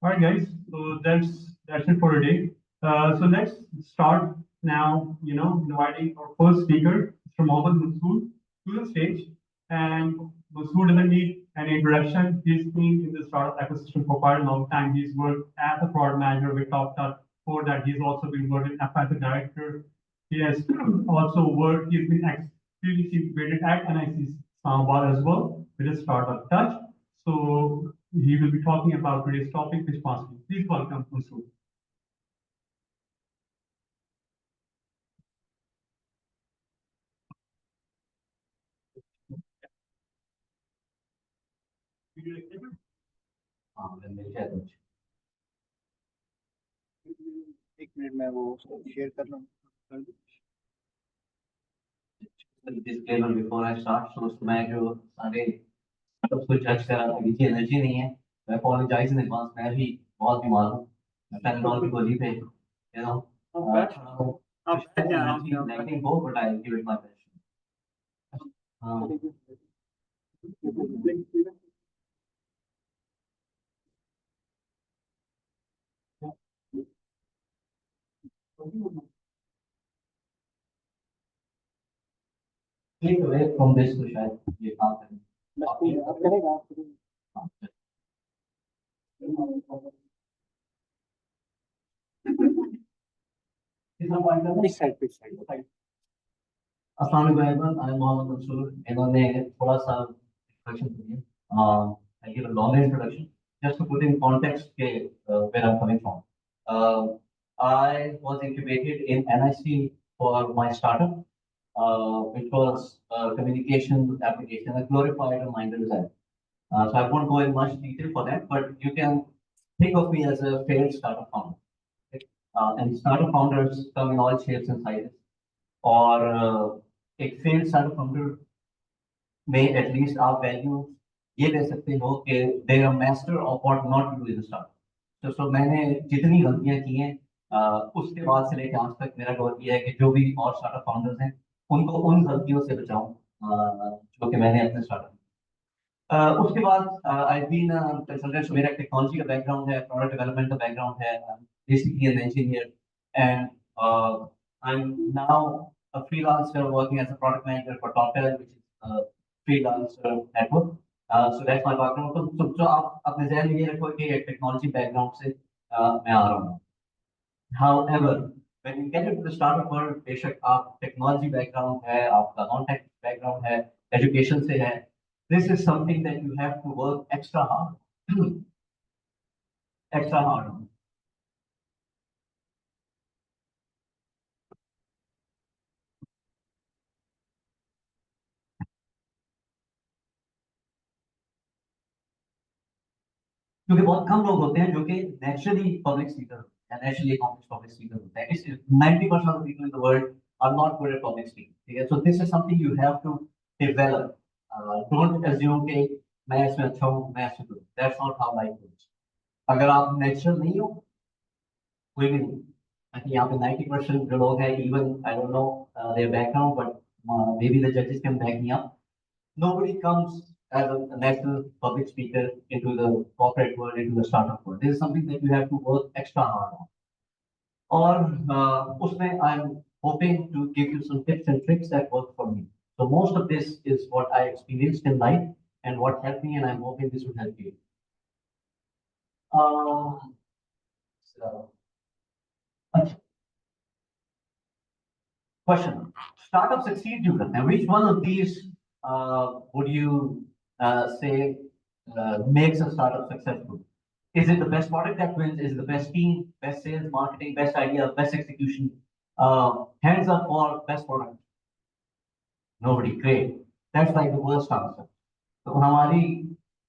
All right, guys. So that's it for today. So let's start now. Inviting our first speaker, Mr. Mohammad Mansoor, to the stage. And Mansoor doesn't need any introduction. He's been in the startup ecosystem for quite a long time. He's worked as a product manager with TopTouch. For that, he's also been working as a director. He has also worked. He's been previously integrated at NIC Islamabad as well with his startup Touch. So he will be talking about today's topic, responsibility. Please welcome Mansoor. video equipment. मिल जाए कुछ। एक minute में वो share कर रहा हूँ कर दूं? Disclaimer before I start, so उसमें जो सारे सब कुछ जज करा था कि एनर्जी नहीं है, मैं apologize in advance, मैं भी बहुत बीमार हूँ, मैं Tylenol की गोली पे, you know, खड़ा हूँ, तो शायद एनर्जी lacking हो, but I'll give it my best. हाँ, click away from this तो शायद ये काम करें। आप करेगा हाँ, कितना पॉइंट करना है? इस साइड अस्सलाम वालेकुम, आई एम मोहम्मद मंसूर। इन्होंने थोड़ा सा इंट्रोडक्शन दिया। I give a long introduction just to put in context where I'm coming from. I was incubated in NIC for my startup, which was a communication application, a glorified reminder design. So I won't go in much detail for that, but you can think of me as a failed startup founder. Okay? And startup founders come in all shapes and sizes. और एक failed startup founder में at least आप value ये ले सकते हो कि they are master of what not to do in startup. तो मैंने जितनी गलतियां की हैं उसके बाद से लेकर आज तक मेरा गोल ये है कि जो भी और स्टार्टअप फाउंडर्स हैं उनको उन गलतियों से बचाऊं जो कि मैंने अपने स्टार्टअप उसके बाद आई बीन कंसल्टेंट। So मेरा टेक्नोलॉजी का बैकग्राउंड है, प्रोडक्ट डेवलपमेंट का बैकग्राउंड है, basically an engineer and I'm now a freelancer working as a product manager for Toptel, which is a freelancer network. So that's my background. So आप अपने ज़हन में ये रखो कि एक टेक्नोलॉजी बैकग्राउंड से मैं आ रहा हूँ। However, when you get into the startup world, बेशक आप टेक्नोलॉजी बैकग्राउंड है, आपका नॉन टेक बैकग्राउंड है, एजुकेशन से है, this is something that you have to work extra hard, extra hard on. क्योंकि बहुत कम लोग होते हैं जो कि नेचुरली पब्लिक स्पीकर होते हैं, नेचुरली अकॉम्प्लिश्ड पब्लिक स्पीकर होते हैं। इस 90% of people in the world are not good at public speaking, ठीक है? So this is something you have to develop. Don't assume कि मैं इसमें अच्छा हूँ, मैं ऐसे करूँ। That's not how life works. अगर आप नेचुरल नहीं हो, कोई भी नहीं। I think यहाँ पे 90% जो लोग हैं, even I don't know their background, but maybe the judges can back me up. Nobody comes as a national public speaker into the corporate world, into the startup world. This is something that you have to work extra hard on. और उसमें I'm hoping to give you some tips and tricks that work for me. So most of this is what I experienced in life and what helped me, and I'm hoping this would help you. अच्छा, question: startup succeed you करते हैं? Which one of these would you say makes a startup successful? Is it the best product that wins? Is it the best team, best sales, marketing, best idea, best execution? Hands up for best product. Nobody. Great. That's like the worst answer. तो हमारी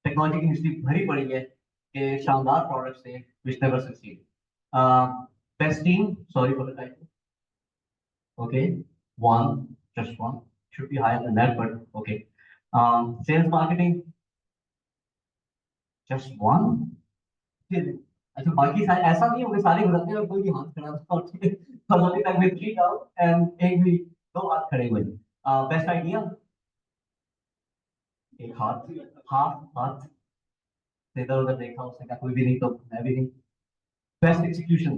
technology की history भरी पड़ी है कि शानदार products थे which never succeed. Best team, sorry for the title. Okay, one, just one. Should be higher than that, but okay. Sales marketing, just one. अच्छा, बाकी सारे ऐसा नहीं होगा, सारे गलत हैं और कोई भी हाथ खड़ा था। only like with 3 down and एक भी 2 हाथ खड़े हुए। बेस्ट आइडिया, एक हाथ हाथ हाथ इधर उधर देखा, उसने कहा कोई भी नहीं तो मैं भी नहीं। Best execution,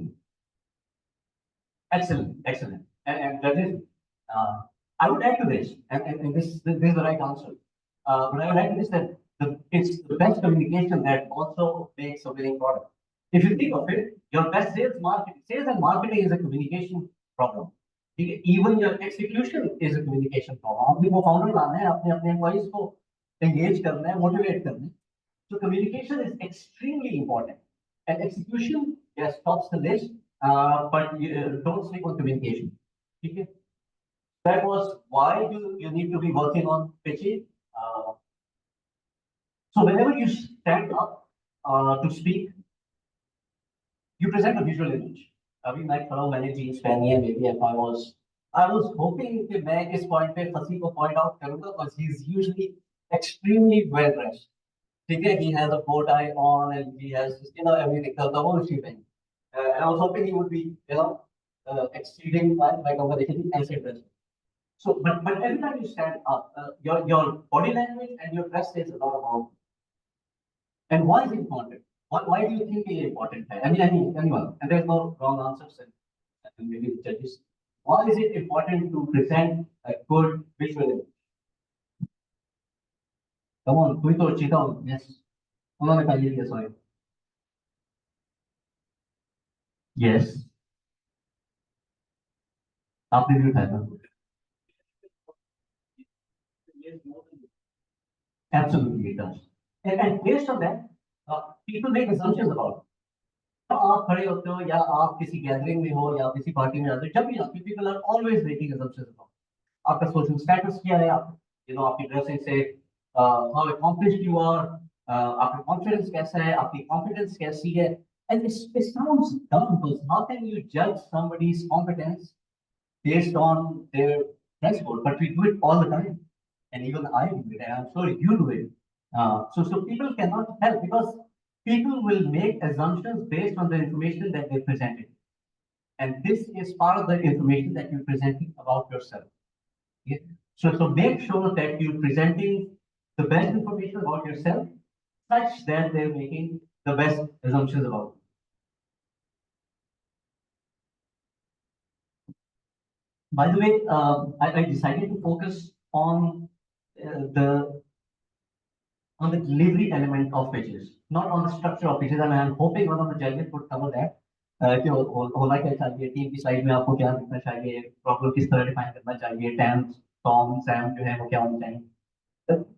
excellent. And that is, I would add to this, and this is the right answer. But I would add to this that it's the best communication that also makes a winning product. If you think of it, your best sales and marketing is a communication problem. Even your execution is a communication problem. आपने वो founder लाना है, अपने employees को engage करना है, motivate करना है. So communication is extremely important, and execution, yes, tops the list. But don't sleep on communication. Okay? That was why you need to be working on pitching. So whenever you stand up to speak, you present a visual image. अभी मैं खड़ा हूँ, मैंने jeans पहनी है, maybe if I was hoping कि मैं इस point पे फसी को point out करूँगा, because he's usually extremely well dressed. ठीक है, he has a bow tie on and he has, everything, the whole shebang. And I was hoping he would be, exceeding my conversation as a dress. So, but every time you stand up, your body language and your dress says a lot about. And why is it important? Why do you think it is important? Anyone, and there's no wrong answers, and maybe the judges. Why is it important to present a good visual image? Come on, कोई तो चीता हो, yes. उन्होंने कहा ये sorry. Yes. आपने भी उठाया था. Absolutely, it does. And based on that, people make assumptions about it. तो आप खड़े होते हो या आप किसी गैदरिंग में हो या किसी पार्टी में जाते हो, जब भी जाते हो, people are always making assumptions about it. आपका social status क्या है, आप आपकी ड्रेसिंग से how accomplished you are, आपका confidence कैसा है, आपकी competence कैसी है. And it sounds dumb, because how can you judge somebody's competence based on their dress code? But we do it all the time. And even I do it, and I'm sure you do it. So people cannot help, because people will make assumptions based on the information that they presented. And this is part of the information that you're presenting about yourself. Yeah? So make sure that you're presenting the best information about yourself, such that they're making the best assumptions about you. By the way, I decided to focus on the delivery element of pitches, not on the structure of pitches. And I'm hoping one of the judges would cover that. कि होना क्या चाहिए, team की slide में आपको क्या दिखना चाहिए, प्रॉब्लम किस तरह डिफाइन करना चाहिए, टैम्स, टॉम, सैम जो है वो क्या होना चाहिए.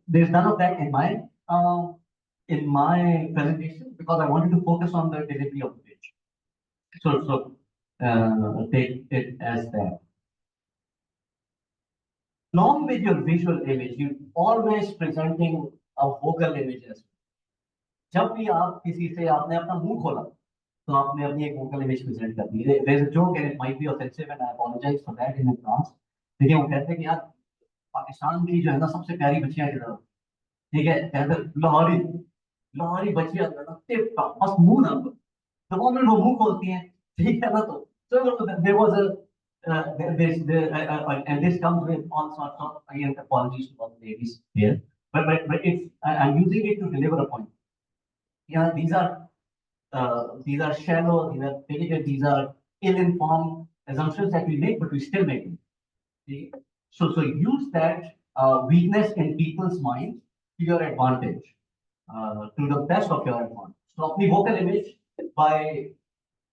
There's none of that in my presentation, because I wanted to focus on the delivery of the pitch. So take it as that. Along with your visual image, you're always presenting a vocal image as well. जब भी आप किसी से आपने अपना मुंह खोला, तो आपने अपनी एक vocal image present कर दी. There's a joke and it might be offensive and I apologize for that in advance. लेकिन वो कहते हैं कि यार पाकिस्तान की जो है ना सबसे प्यारी बच्चियां की तरह, ठीक है, कहते हैं लाहौरी बच्चियां टिप टॉप, बस मुंह ना, the moment वो मुंह खोलती हैं, ठीक है ना, तो so there was a and this comes with all sorts of, again, apologies to all the ladies here, but it's I'm using it to deliver a point. Yeah, these are shallow, these are bigoted, these are ill-informed assumptions that we make, but we still make them. Okay? So use that weakness in people's minds to your advantage, to the best of your advantage. So अपनी vocal image by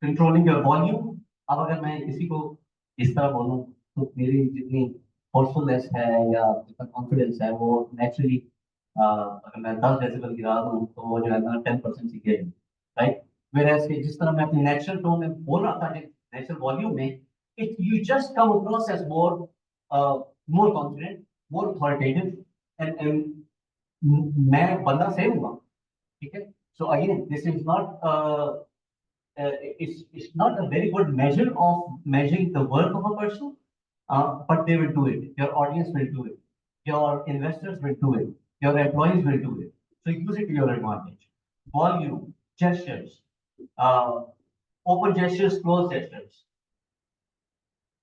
controlling your volume. अब अगर मैं किसी को इस तरह बोलूं, तो मेरी जितनी forcefulness है या जितना confidence है, वो naturally अगर मैं 10 डेसिबल गिरा दूं, तो वो जो है ना 10% से गिरेगा, right? Whereas कि जिस तरह मैं अपनी natural tone में बोल रहा था, natural volume में, you just come across as more confident, more authoritative, and मैं बंदा सेम हुआ, ठीक है? So again, this is not it's not a very good measure of measuring the worth of a person, but they will do it. Your audience will do it. Your investors will do it. Your employees will do it. So use it to your advantage. Volume, gestures, open gestures, closed gestures.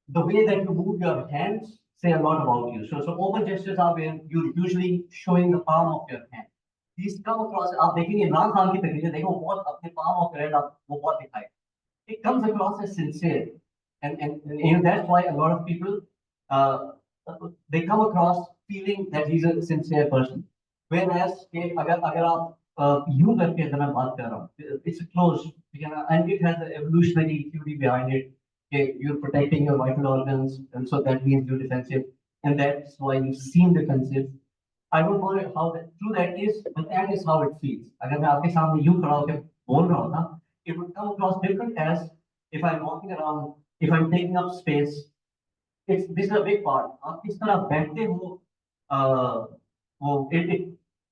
The way that you move your hands say a lot about you. So open gestures are where you're usually showing the palm of your hand. These come across, आप देखेंगे इमरान खान की तकरीरें देखो, बहुत अपने palm of your hand वो बहुत दिखाए. It comes across as sincere, and that's why a lot of people they come across feeling that he's a sincere person. Whereas अगर आप यूं करके अगर मैं बात कर रहा हूँ, it's a close, and it has an evolutionary theory behind it. Okay, you're protecting your vital organs, and so that means you're defensive, and that's why you seem defensive. I don't know how true that is, but that is how it feels. अगर मैं आपके सामने यूं खड़ा होकर बोल रहा हूँ ना, it would come across different as if I'm walking around, if I'm taking up space. This is a big part. आप किस तरह बैठते हो,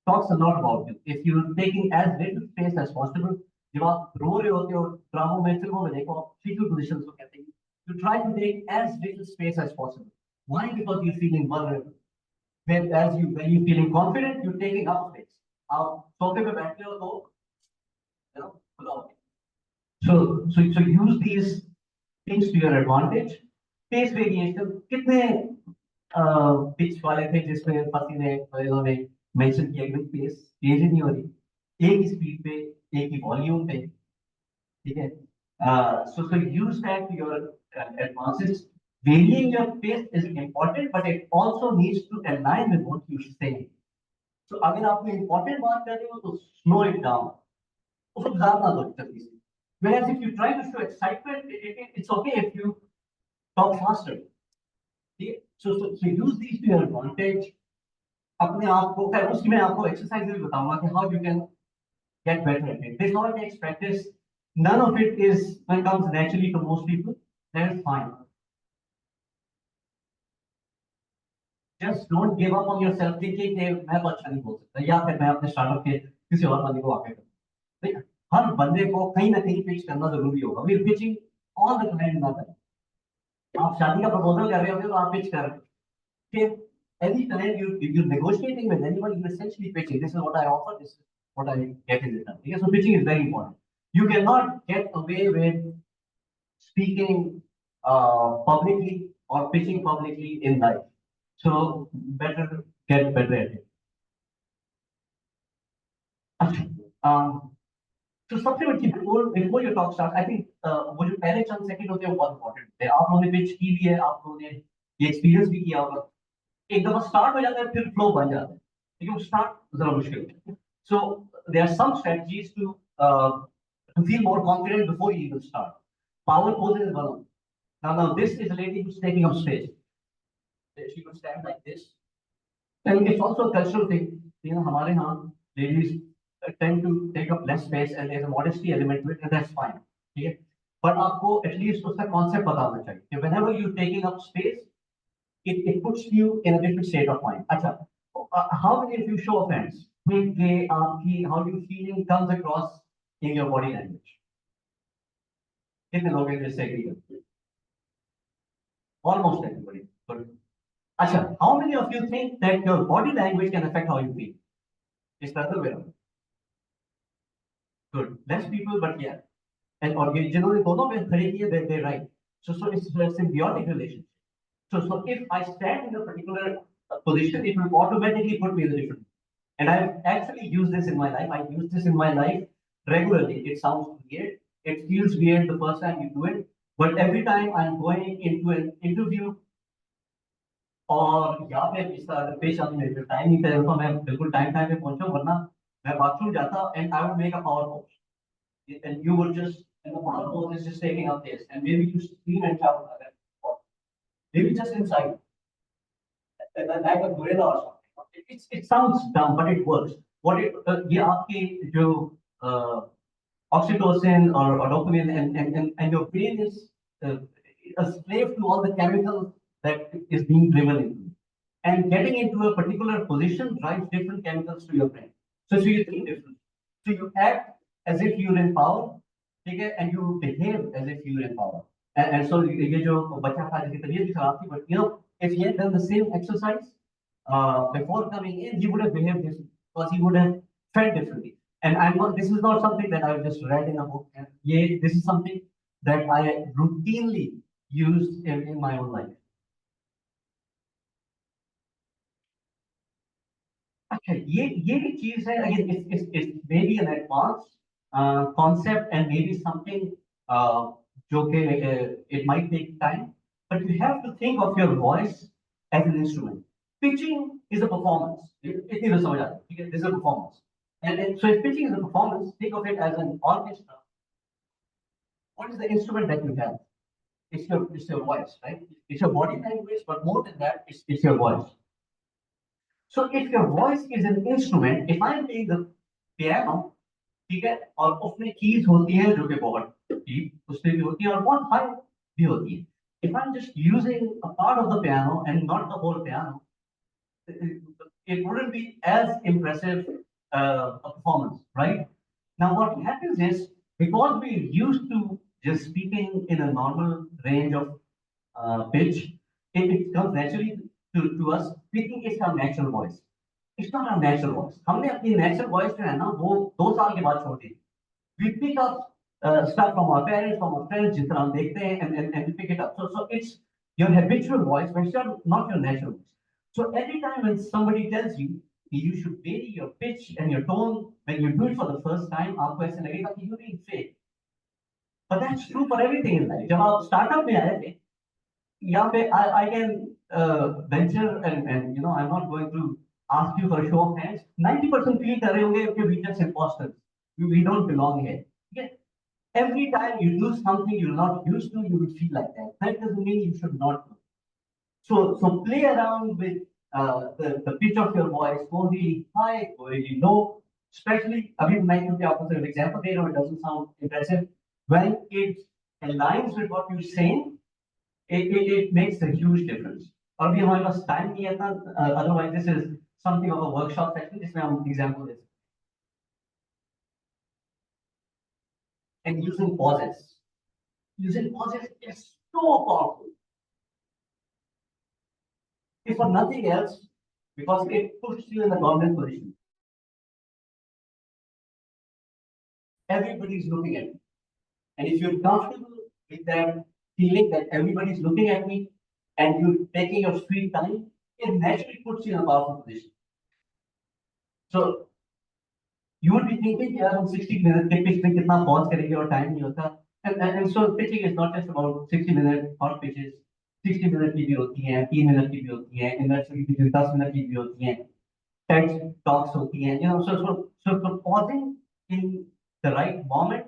talks a lot about you. If you're taking as little space as possible, जब आप रो रहे होते हो ड्रामों में फिल्मों में देखो fetal positions को कहते हैं, you try to take as little space as possible. Why? Because you're feeling vulnerable. When you're feeling confident, you're taking up space. आप सोफे पे बैठते हो तो you know, खुला so use these things to your advantage. Pace variation कितने pitch वाले थे जिसमें फसी ने इन्होंने मेंशन किया कि पेस चेंज नहीं हो रही, एक ही स्पीड पे एक ही वॉल्यूम पे, ठीक है? So use that to your advantage. Varying your pace is important, but it also needs to align with what you're saying. So अगर आप कोई important बात कर रहे हो तो slow it down. उसको ज़्यादा दो जल्दी से. Whereas if you try to show excitement, it's okay if you talk faster. So use these to your advantage. अपने आप को खैर उसकी मैं आपको exercise भी बताऊंगा कि how you can get better at it. This all takes practice. None of it comes naturally to most people. That is fine. Just don't give up on yourself thinking कि मैं तो अच्छा नहीं बोल सकता या फिर मैं अपने स्टार्टअप के किसी और बंदे को आके करूँ. हर बंदे को कहीं ना कहीं पिच करना जरूरी होगा. We are pitching all the time in our life. आप शादी का प्रपोजल कर रहे होगे तो आप पिच कर रहे हो. Any time you're negotiating with anyone, you're essentially pitching. This is what I offer. This is what I get in return. Okay, so pitching is very important. You cannot get away with speaking publicly or pitching publicly in life. So better get better at it. So supplementary before your talk starts, I think वो जो पहले चंद second होते हैं वो बहुत important है. आप लोगों ने pitch की भी है, आप लोगों ने ये experience भी किया होगा. एक दफा स्टार्ट हो जाता है फिर फ्लो बन जाता है, लेकिन वो स्टार्ट जरा मुश्किल है. So there are some strategies to feel more confident before you even start. Power pose is one of them. Now this is a lady who's taking up stage. She could stand like this, and it's also a cultural thing. You know, हमारे यहाँ ladies tend to take up less space, and there's a modesty element to it, and that's fine. ठीक है? But आपको at least उसका concept पता होना चाहिए कि whenever you're taking up space, it puts you in a different state of mind. अच्छा, how many of you show of hands कि आपकी how you feeling comes across in your body language? कितने लोग हैं जिससे agree करते हैं? Almost everybody. Good. अच्छा, how many of you think that your body language can affect how you feel? Is that the way? Good. Less people, but yeah. And और ये जिन्होंने दोनों में खड़े किए, they're right. So it's a symbiotic relationship. So if I stand in a particular position, it will automatically put me in a different. And I've actually used this in my life. I use this in my life regularly. It sounds weird. It feels weird the first time you do it. But every time I'm going into an interview, और या फिर इस तरह पेश आने में time नहीं था, मैं बिल्कुल टाइम पे पहुंचा, वरना मैं बाथरूम जाता and I would make a power pose. And you would just, and the power pose is just taking up this. And maybe you scream and shout like that. Maybe just inside, like a gorilla or something. It sounds dumb, but it works. What it ये आपके जो oxytocin or dopamine and your brain is a slave to all the chemicals that is being driven into it. And getting into a particular position drives different chemicals to your brain. So you think different. So you act as if you're in power, okay, and you behave as if you're in power. And so ये जो बच्चा था जिसकी तबीयत भी खराब थी, but you know, if he had done the same exercise before coming in, he would have behaved differently because he would have felt differently. And I'm not. This is not something that I've just read in a book. And this is something that I routinely use in my own life. अच्छा, ये चीज है, again, it's maybe an advanced concept and maybe something जो कि it might take time, but you have to think of your voice as an instrument. Pitching is a performance. इतनी तो समझ आती है, ठीक है? This is a performance. And so if pitching is a performance, think of it as an orchestra. What is the instrument that you have? It's your voice, right? It's your body language, but more than that, it's your voice. So if your voice is an instrument, if I'm playing the piano, ठीक है, और उसमें keys होती हैं जो कि बहुत deep उसमें भी होती हैं और बहुत high भी होती हैं. If I'm just using a part of the piano and not the whole piano, it wouldn't be as impressive a performance, right? Now, what happens is because we're used to just speaking in a normal range of pitch, it comes naturally to us. We think it's our natural voice. It's not our natural voice. हमने अपनी natural voice जो है ना वो 2 साल के बाद छोड़ दी. We pick up stuff from our parents, from our friends, जिस तरह हम देखते हैं, and we pick it up. So it's your habitual voice, but it's not your natural voice. So every time when somebody tells you you should vary your pitch and your tone when you do it for the first time, आपको ऐसे लगेगा कि you're being fake. But that's true for everything in life. जब आप startup में आए थे, यहाँ पे I can venture and I'm not going to ask you for a show of hands. 90% feel कर रहे होंगे कि we just imposters. We don't belong here. Okay? Every time you do something you're not used to, you will feel like that. That doesn't mean you should not do. So play around with the pitch of your voice. Go really high, go really low. Especially, अभी मैं क्योंकि आपको सिर्फ example दे रहा हूँ, it doesn't sound impressive. When it aligns with what you're saying, it makes a huge difference. और भी हमारे पास time नहीं है था. Otherwise, this is something of a workshop session जिसमें हम example दे सकते हैं. And using pauses. Using pauses is so powerful. If for nothing else, because it puts you in the dominant position. Everybody's looking at you. And if you're comfortable with that feeling that everybody's looking at me and you're taking your sweet time, it naturally puts you in a powerful position. So you would be thinking, yeah, 60 minutes, pitch में कितना pause करेंगे और time नहीं होता. And so pitching is not just about 60-minute hot pitches. 60 minute की भी होती हैं, 3 minute की भी होती हैं, इन्वेस्टर की भी 10 minute की भी होती हैं, TED talks होती हैं. So pausing in the right moment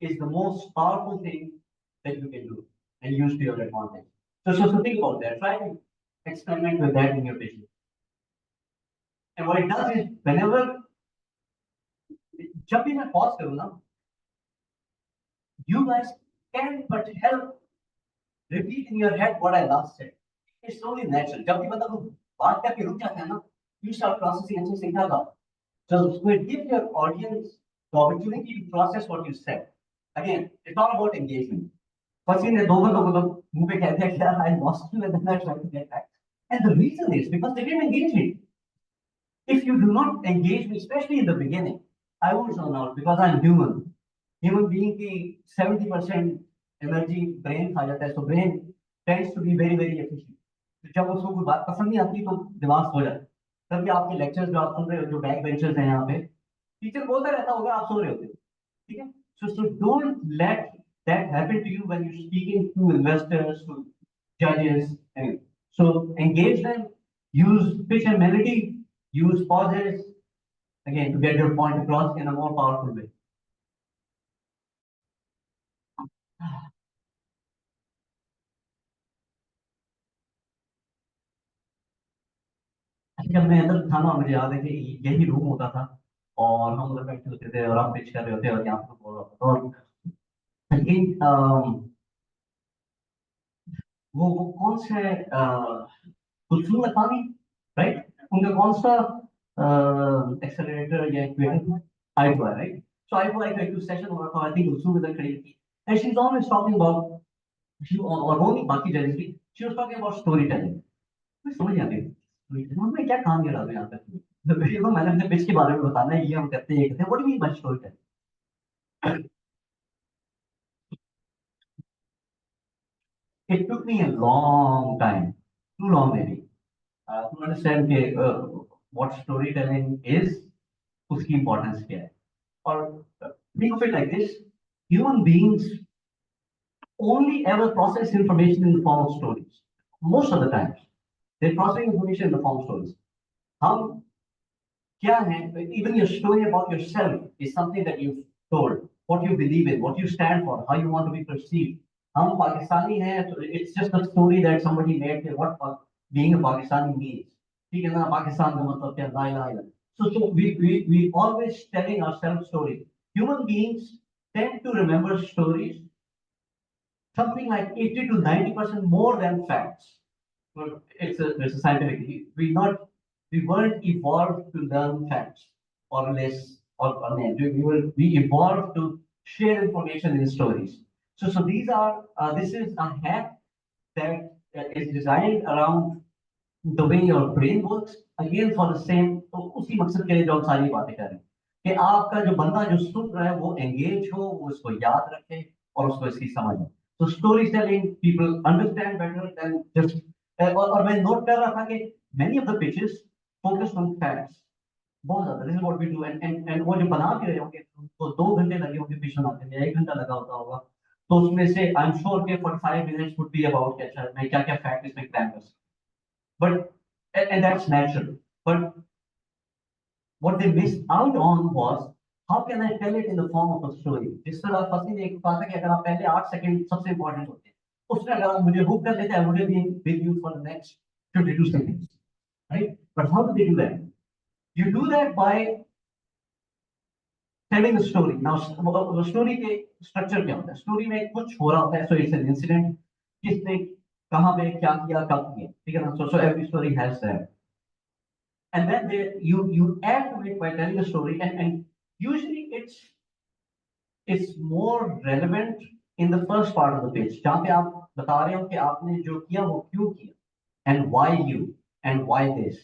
is the most powerful thing that you can do and use to your advantage. So think about that. Try to experiment with that in your pitching. And what it does is whenever जब भी मैं pause करूँ ना, you guys can but help repeat in your head what I last said. It's only natural. जब भी मतलब बात करके रुक जाते हैं ना, you start processing and saying, so give your audience the opportunity to process what you said. Again, it's all about engagement. Fasieh ने दो मुंह पे कह दिया कि I lost you and then I tried to get back. And the reason is because they didn't engage me. If you do not engage me, especially in the beginning, I won't zone out because I'm human. Human being की 70% energy brain खा जाता है, so brain tends to be very very efficient. तो जब उसको कोई बात पसंद नहीं आती तो दिमाग सो जाता है. तभी आपके लेक्चर्स जो आप सुन रहे हो, जो बैक बेंचर्स हैं यहाँ पे, टीचर बोलता रहता होगा, आप सो रहे होते हो, ठीक है? So don't let that happen to you when you're speaking to investors, to judges. And so engage them, use pitch and melody, use pauses, again, to get your point across in a more powerful way. जब मैं अंदर था ना, मुझे याद है कि यही रूम होता था और हम उधर बैठे होते थे और आप पिच कर रहे होते और यहाँ पे बोल रहा था. और लेकिन वो कौन से कुलसुम लखानी, राइट, उनका कौन सा एक्सेलरेटर या equator I2, right? So I2 session हो रहा था, I think कुलसुम इधर खड़ी थी, and she's always talking about, और वो नहीं बाकी जजेस भी, she was talking about storytelling. मैं समझ नहीं आती मैं क्या काम कर रहा हूँ यहाँ पे. मैंने अपने पिच के बारे में बताना है, ये हम करते हैं, what do you mean by storytelling? It took me a long time, too long maybe, to understand what storytelling is, उसकी importance क्या है. Or think of it like this: human beings only ever process information in the form of stories. Most of the times, they process information in the form of stories. हम क्या है? Even your story about yourself is something that you've told. What you believe in, what you stand for, how you want to be perceived. हम पाकिस्तानी हैं, so it's just a story that somebody made. What being a Pakistani means. ठीक है ना? पाकिस्तान का मतलब क्या? ला इलाहा इल्लल्लाह. So we always telling ourselves stories. Human beings tend to remember stories something like 80 to 90% more than facts. Well, it's a scientific. We not We weren't evolved to learn facts or less or names. We evolved to share information in stories. So these are this is a hack that is designed around the way your brain works again for the same तो उसी मकसद के लिए जो हम सारी बातें कर रहे हैं कि आपका जो बंदा जो सुन रहा है वो एंगेज हो वो उसको याद रखे और उसको इसकी समझ हो तो story telling people understand better than just और मैं नोट कर रहा था कि many of the pitches focus on facts बहुत ज्यादा this is what we do and वो जो बना भी रहे होंगे तो 2 घंटे लगे होंगे पिच बनाने में 1 घंटा लगा होता होगा तो उसमें से आई एम श्योर के 45 minutes would be about कि अच्छा मैं क्या क्या फैक्ट इसमें क्रैम कर सकता but and that's natural. But what they missed out on was how can I tell it in the form of a story? जिस तरह फसी ने एक कहा था कि अगर आप पहले 8 सेकंड सबसे इम्पोर्टेंट होते हैं उसमें अगर आप मुझे हुक कर लेते हैं I would have been with you for the next 52 seconds, right? But how do they do that? You do that by telling the story. Now, the story के structure क्या होता है? Story में कुछ हो रहा होता है, so it's an incident. किसने कहाँ पे क्या किया कब किया ठीक है ना so every story has that and then you add to it by telling a story and usually it's more relevant in the first part of the page जहाँ पे आप बता रहे हो कि आपने जो किया वो क्यों किया and why you and why this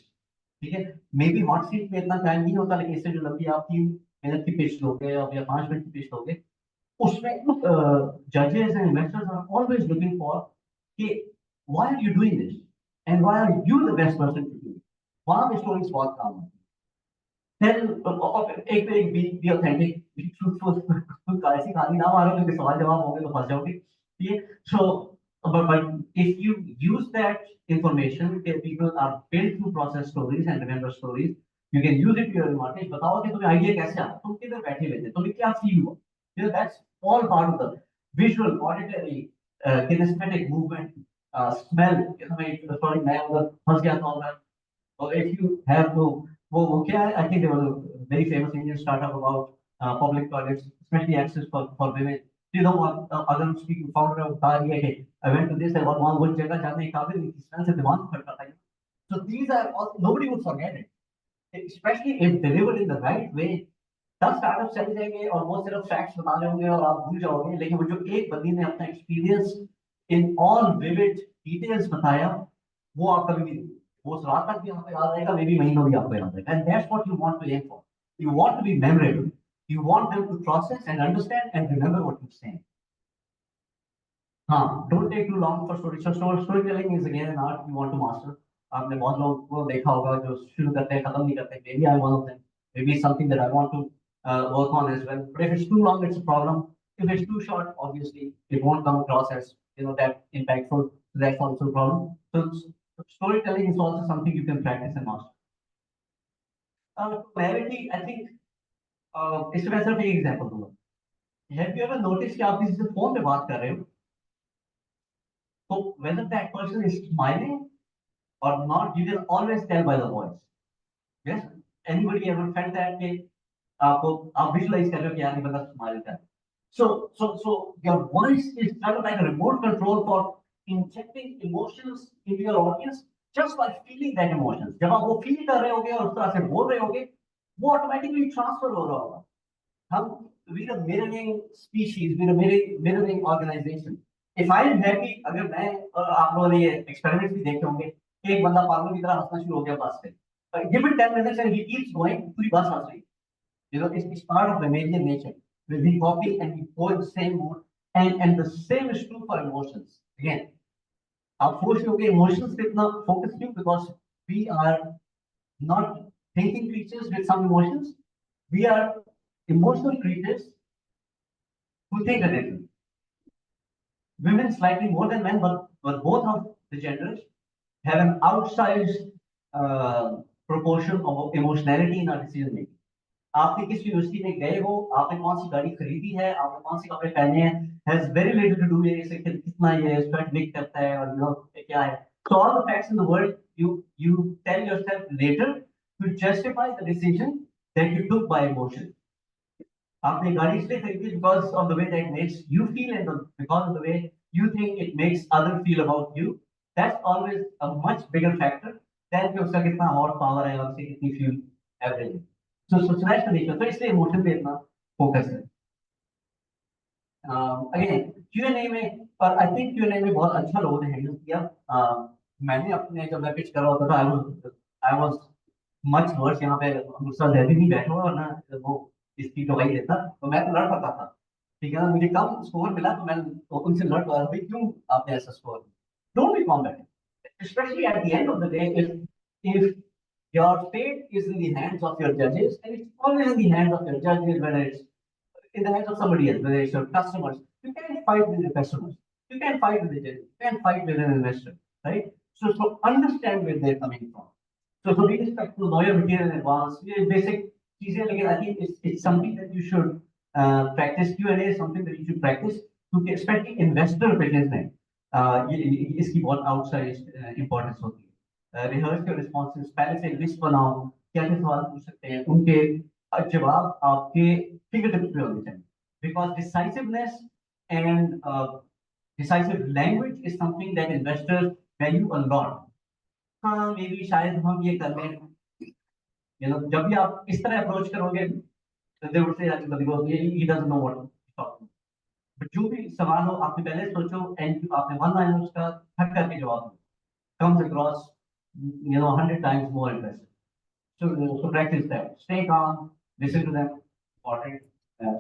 ठीक है maybe hot seat में इतना टाइम नहीं होता लेकिन इससे जो लंबी आप 3 मिनट की पिच लोगे या 5 मिनट की पिच लोगे उसमें judges and investors are always looking for कि why are you doing this and why are you the best person to do it वहां पे स्टोरीज बहुत काम होती है एक be authentic be truthful ऐसी कहानी ना मारो क्योंकि सवाल जवाब होंगे तो फंस जाओगे ठीक है so but if you use that information people are built to process stories and remember stories you can use it to your advantage बताओ कि तुम्हें आइडिया कैसे आया तुम किधर बैठे हुए थे तुम्हें क्या फील हुआ that's all part of the visual auditory kinesthetic movement smell sorry मैं उधर फंस गया था उधर or if you have to वो क्या है I think there was a very famous Indian startup about public toilets especially access for women you know अगर उसकी founder है बता रही है कि I went to this और वहाँ वो जगह जाने के काबिल नहीं थी smell से दिमाग फटता था so these are all, nobody would forget it especially if delivered in the right way 10 startup चले जाएंगे और वो सिर्फ फैक्ट्स बता रहे होंगे और आप भूल जाओगे लेकिन वो जो एक बंदी ने अपना experience in all vivid details बताया वो आप कभी नहीं वो उस रात तक भी आपको याद रहेगा मे बी महीनों भी आपको याद रहेगा and that's what you want to aim for you want to be memorable you want them to process and understand and remember what you saying हाँ don't take too long for story telling is again an art you want to master आपने बहुत लोगों को देखा होगा जो शुरू करते हैं खत्म नहीं करते maybe I one of them maybe something that I want to work on as well. But if it's too long, it's a problem. If it's too short, obviously, it won't come across as that impactful. So that's also a problem. So storytelling is also something you can practice and master. Clarity, I think, इससे मैं सिर्फ एक example दूंगा. Have you ever noticed कि आप किसी से phone पे बात कर रहे हो? So whether that person is smiling or not, you can always tell by the voice. Yes. Anybody ever felt that कि आपको आप visualize कर रहे हो कि यार ये बंदा स्माइल कर so your voice is kind of like a remote control for injecting emotions into your audience just by feeling that emotions जब आप वो feel कर रहे होगे और उस तरह से बोल रहे होगे वो automatically transfer हो रहा होगा हम we the mirroring species we the mirroring organization if I am happy अगर मैं और आप लोगों ने ये experiments भी देखे होंगे एक बंदा पागल की तरह हंसना शुरू हो गया बस पे give it 10 minutes and he keeps going पूरी बस हंस रही it's part of the mammalian nature we copy and we go in the same mood and the same is true for emotions again आप सोच रहे हो कि emotions पे इतना focus क्यों because we are not thinking creatures with some emotions we are emotional creatures who think differently women slightly more than men but both of the genders have an outsized proportion of emotionality in our decision making. आपने किस university में गए हो आपने कौन सी गाड़ी खरीदी है आपने कौन से कपड़े पहने हैं has very little to do with कितना ये स्वेट लीक करता है और क्या है so all the facts in the world you tell yourself later to justify the decision that you took by emotion आपने गाड़ी इसलिए खरीदी because of the way that makes you feel and because of the way you think it makes others feel about you that's always a much bigger factor tell कि उसका कितना horse power है और उसकी कितनी फ्यूल एवरेज है। So that's the nature, तो इसलिए इमोशन पे इतना फोकस है। अगेन Q&A में, पर आई थिंक Q&A में बहुत अच्छा लोगों ने हैंडल किया। मैंने अपने जब मैं पिच कर रहा होता था आई वाज मच वर्स। यहाँ पे दूसरा जैदी नहीं बैठा हुआ, वरना वो इसकी गवाही देता तो मैं तो लड़ पड़ता था। ठीक है ना, मुझे कम स्कोर मिला तो मैं उनसे लड़ पड़ा, भाई क्यों आपने ऐसा score. Don't be combative, especially at the end of the day, if your fate is in the hands of your judges, and it's always in the hands of your judges, whether it's in the hands of somebody else, whether it's your customers. You can't fight with your customers. You can't fight with the judge. You can't fight with an investor, right? So understand where they're coming from. So be respectful, know your material in advance. Yeah, basic चीजें, लेकिन I think it's something that you should practice. Q&A is something that you should practice, क्योंकि especially investor opinions में इसकी बहुत outsized importance होती है। Rehearse your responses, पहले से list बनाओ, क्या क्या सवाल पूछ सकते हैं, उनके जवाब आपके fingertips पे होने चाहिए, because decisiveness and decisive language is something that investors value a lot. हाँ, मे बी शायद हम ये कर लें, जब भी आप इस तरह अप्रोच करोगे, they would say that because he doesn't know what he's talking about. But जो भी सवाल हो, आपने पहले सोचो and आपने one line उसका हट करके जवाब दो, comes across 100 times more impressive. So practice that. Stay calm, listen to them. Important.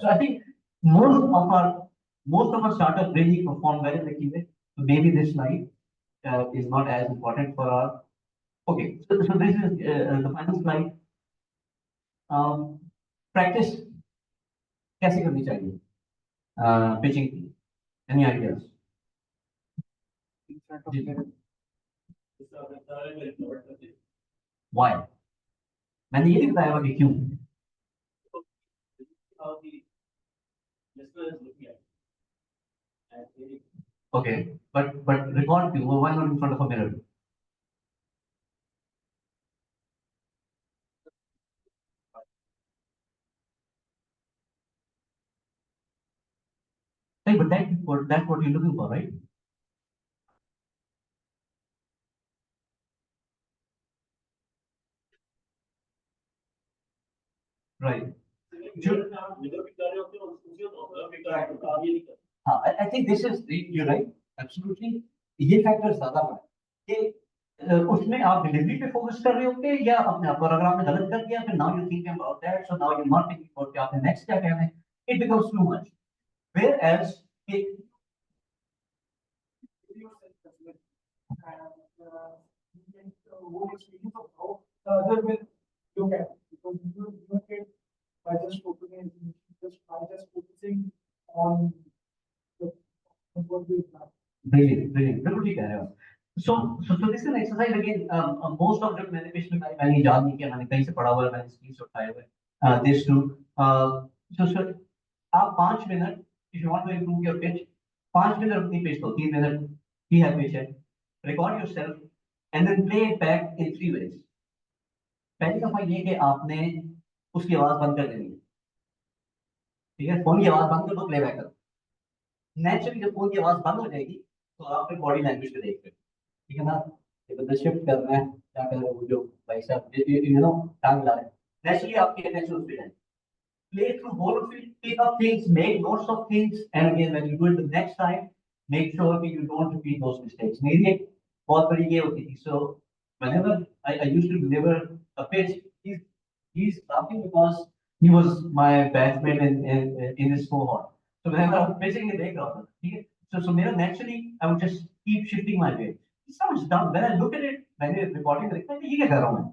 So I think most of our startups really perform well in the Q&A. So maybe this slide is not as important for our. Okay, so this is the final slide. Practice कैसे करनी चाहिए pitching की? Any ideas? Why? मैंने ये नहीं बताया कि क्यों. Okay, but record view. Why not in front of a mirror? Hey, but that's what you're looking for, right? Right. I think this is, you're right, absolutely. ये factor ज्यादा बड़ा है कि उसमें आप डिलीवरी पे फोकस कर रहे होगे या अपने आप, और अगर आपने गलत कर दिया फिर now you think about that, so now you not thinking about कि आपने नेक्स्ट क्या कहना है, it becomes too much, whereas by just focusing on what we have. Brilliant, बिल्कुल ठीक कह रहे हो। So this is an exercise again. Most of the मैंने पिछले मैंने याद नहीं किया, मैंने कहीं से पढ़ा हुआ है, मैंने स्क्रीनशॉट उठाए हुए हैं। This too. So आप 5 minute, if you want to improve your pitch, 5 minute अपनी pitch दो, 3 मिनट ही है pitch है, record yourself and then play it back in 3 ways. पहली दफा ये कि आपने उसकी आवाज बंद कर देनी है, ठीक है, फोन की आवाज बंद कर दो, प्लेबैक करो। नेचुरली जब फोन की आवाज बंद हो जाएगी तो आप फिर बॉडी लैंग्वेज पे देख रहे हो, ठीक है ना, ये बंदा शिफ्ट कर रहा है, क्या कर रहे हो, जो भाई साहब टांग ला रहे हैं, नेचुरली आपकी अटेंशन उस पे जाएगी। Play through whole of it, pick up things, make notes of things, and again when you do it the next time, make sure that you don't repeat those mistakes. मेरी एक बहुत बड़ी ये होती थी, so whenever I used to deliver a pitch, he's laughing because he was my batchmate in this cohort. So whenever I was pitching in the background, so naturally I would just keep shifting my weight. It sounds dumb when I look at it, when you're recording the recording, ये क्या कर रहा हूँ मैं,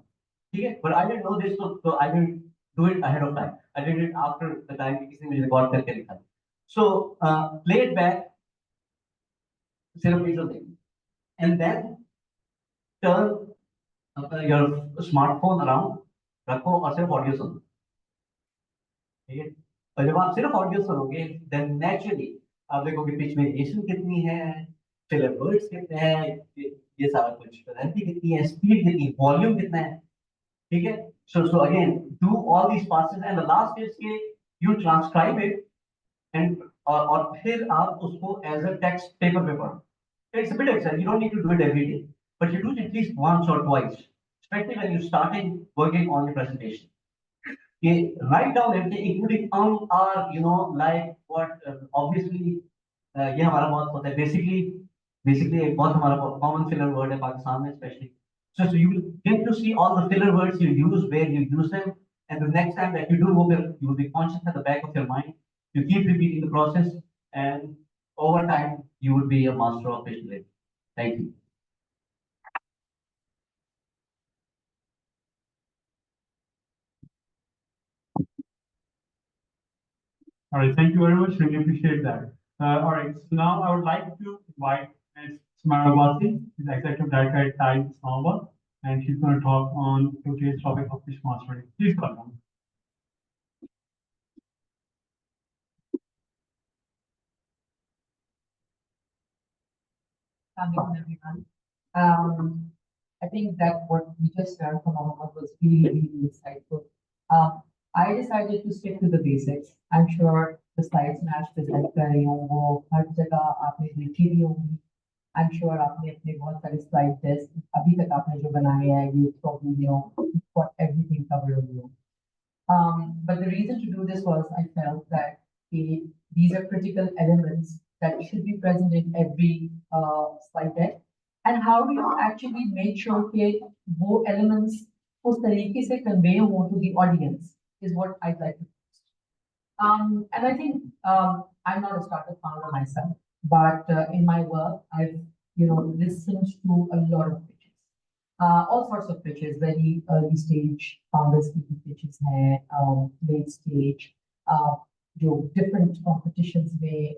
but I didn't know this, so I didn't do it ahead of time. I did it after the time कि किसी ने मुझे रिकॉर्ड करके लिखा। So play it back, सिर्फ visual thing, and then turn your smartphone around, रखो और सिर्फ ऑडियो सुनो, ठीक है। और जब आप सिर्फ ऑडियो सुनोगे, then naturally आप देखोगे पिच वेरिएशन कितनी है, फिलर वर्ड्स कितने हैं, ये सारा कुछ, फ्रीक्वेंसी कितनी है, स्पीड कितनी है, वॉल्यूम कितना है, ठीक है। So again, do all these passes and the last is कि you transcribe it and और फिर आप उसको as a text paper पे पढ़ो। It's a bit exciting. You don't need to do it every day, but you do it at least once or twice. especially when you started working on your presentation. Okay, write down everything, including or like what obviously ये हमारा बहुत होता है basically एक बहुत हमारा common filler word है पाकिस्तान में especially. So you will get to see all the filler words you use, where you use them, and the next time that you do, you will be conscious at the back of your mind. You keep repeating the process, and over time you will be a master of pitch delivery. Thank you. All right, thank you very much. Really appreciate that. All right, so now I would like to invite Ms. Sumera Abbasi, she's Executive Director at NIC Islamabad, and she's going to talk on today's topic of fish mastering. Please welcome. Everyone. I think that what we just learned from Mohammed was really insightful. I decided to stick to the basics. I'm sure the slides match present कर रही हूँ वो हर जगह आपने देखी भी होंगी. I'm sure आपने अपने बहुत सारे slide test अभी तक आपने जो बनाए हैं you probably got everything covered on you. But the reason to do this was I felt that these are critical elements that should be present in every slide deck. And how do you actually make sure that those elements उस तरीके से convey हो to the audience is what I'd like to post. And I think I'm not a startup founder myself, but in my work, I've listened to a lot of pitches, all sorts of pitches, very early stage founder speaking pitches, late stage, different competitions may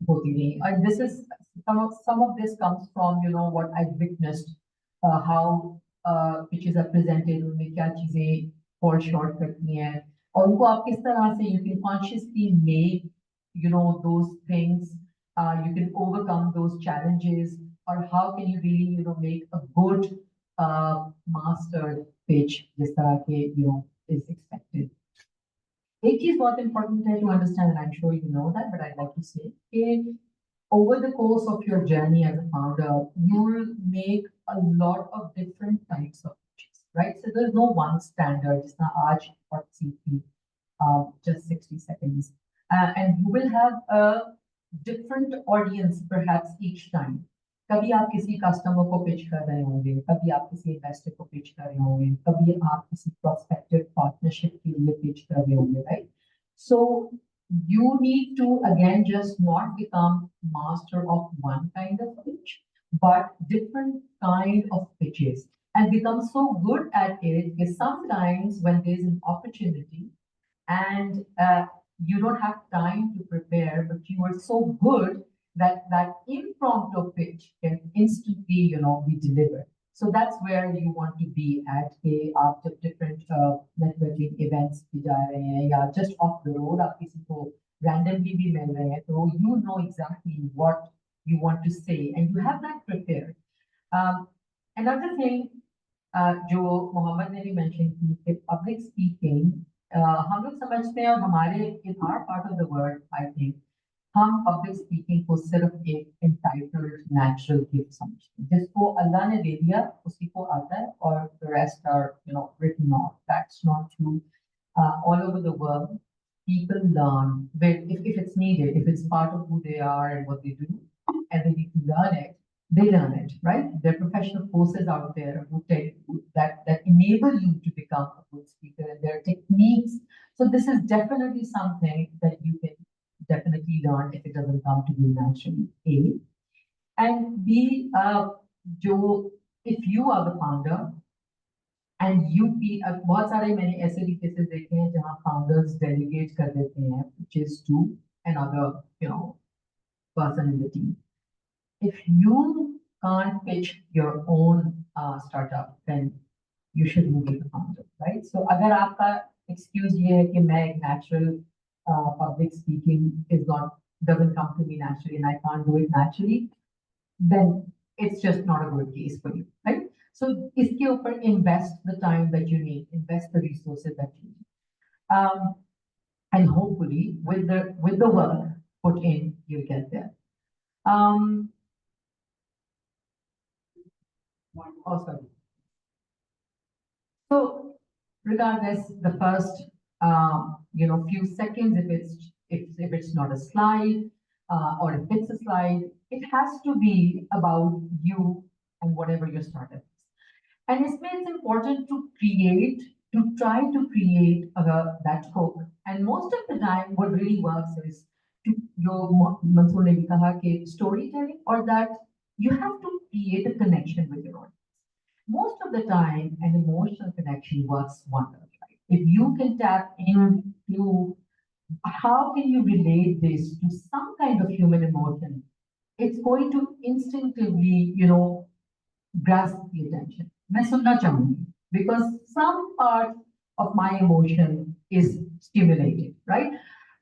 and this is some of this comes from what I've witnessed, how pitches are presented, उनमें क्या चीजें fall short करती हैं, और उनको आप किस तरह से you can consciously make those things, you can overcome those challenges, or how can you really make a good mastered pitch जिस तरह के is expected. एक चीज बहुत important है to understand, and I'm sure you know that, but I'd like to say, over the course of your journey as a founder, you will make a lot of different types of pitches, right? So there's no one standard. It's not aaj or CP, just 60 seconds. And you will have a different audience perhaps each time. कभी आप किसी customer को pitch कर रहे होंगे, कभी आप किसी इन्वेस्टर को पिच कर रहे होंगे, कभी आप किसी प्रोस्पेक्टिव पार्टनरशिप के लिए पिच कर रहे होंगे, right? So you need to again just not become master of one kind of pitch, but different kind of pitches, and become so good at it that sometimes when there's an opportunity and you don't have time to prepare, but you are so good that impromptu pitch can instantly, be delivered. So that's where you want to be at after different networking events भी जा रहे हैं, या just off the road आप किसी को randomly भी मिल रहे हैं, तो you know exactly what you want to say and you have that prepared. Another thing जो मोहम्मद ने भी mention की कि public speaking हम लोग समझते हैं, और हमारे in our part of the world I think हम पब्लिक स्पीकिंग को सिर्फ एक एंटाइटल्ड नेचुरल गिफ्ट समझते हैं, जिसको अल्लाह ने दे दिया उसी को आता है, और the rest are written off. That's not true. All over the world people learn, but if it's needed, if it's part of who they are and what they do, and they need to learn it, they learn it, right? There are professional courses out there who that enable you to become a good speaker, and there are techniques. So this is definitely something that you can definitely learn if it doesn't come to you naturally. A. And B, if you are the founder and you be बहुत सारे मैंने ऐसे भी cases देखे हैं जहाँ founders delegate कर देते हैं, which is to another person in the team. If you can't pitch your own startup, then you shouldn't be the founder, right? So अगर आपका excuse ये है कि मैं एक natural public speaking doesn't come to me naturally and I can't do it naturally, then it's just not a good case for you, right? So iske upar invest the time that you need, invest the resources that you need, and hopefully with the work put in, you'll get there. Oh, sorry. So regardless, the first, few seconds, if it's not a slide, or if it's a slide, it has to be about you and whatever your startup is. And it's important to try to create that hook. And most of the time, what really works is Mansoor ne bhi kaha कि storytelling, or that you have to create a connection with your audience. Most of the time, an emotional connection works wonders, right? If you can tap into how can you relate this to some kind of human emotion, it's going to instinctively, grasp the attention. मैं सुनना चाहूंगी because some part of my emotion is stimulated, right?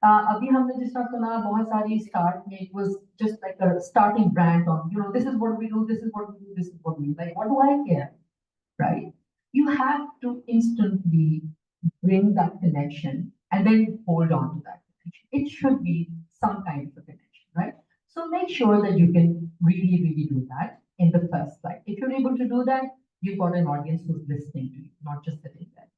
अभी हमने जिस तरह सुना बहुत सारी start में it was just like a starting brand on, this is what we do, this is what we do, this is what we do. Like, what do I care, right? You have to instantly bring that connection and then hold on to that connection. It should be some kind of a connection, right? So make sure that you can really, really do that in the first slide. If you're able to do that, you've got an audience who's listening to you, not just sitting there.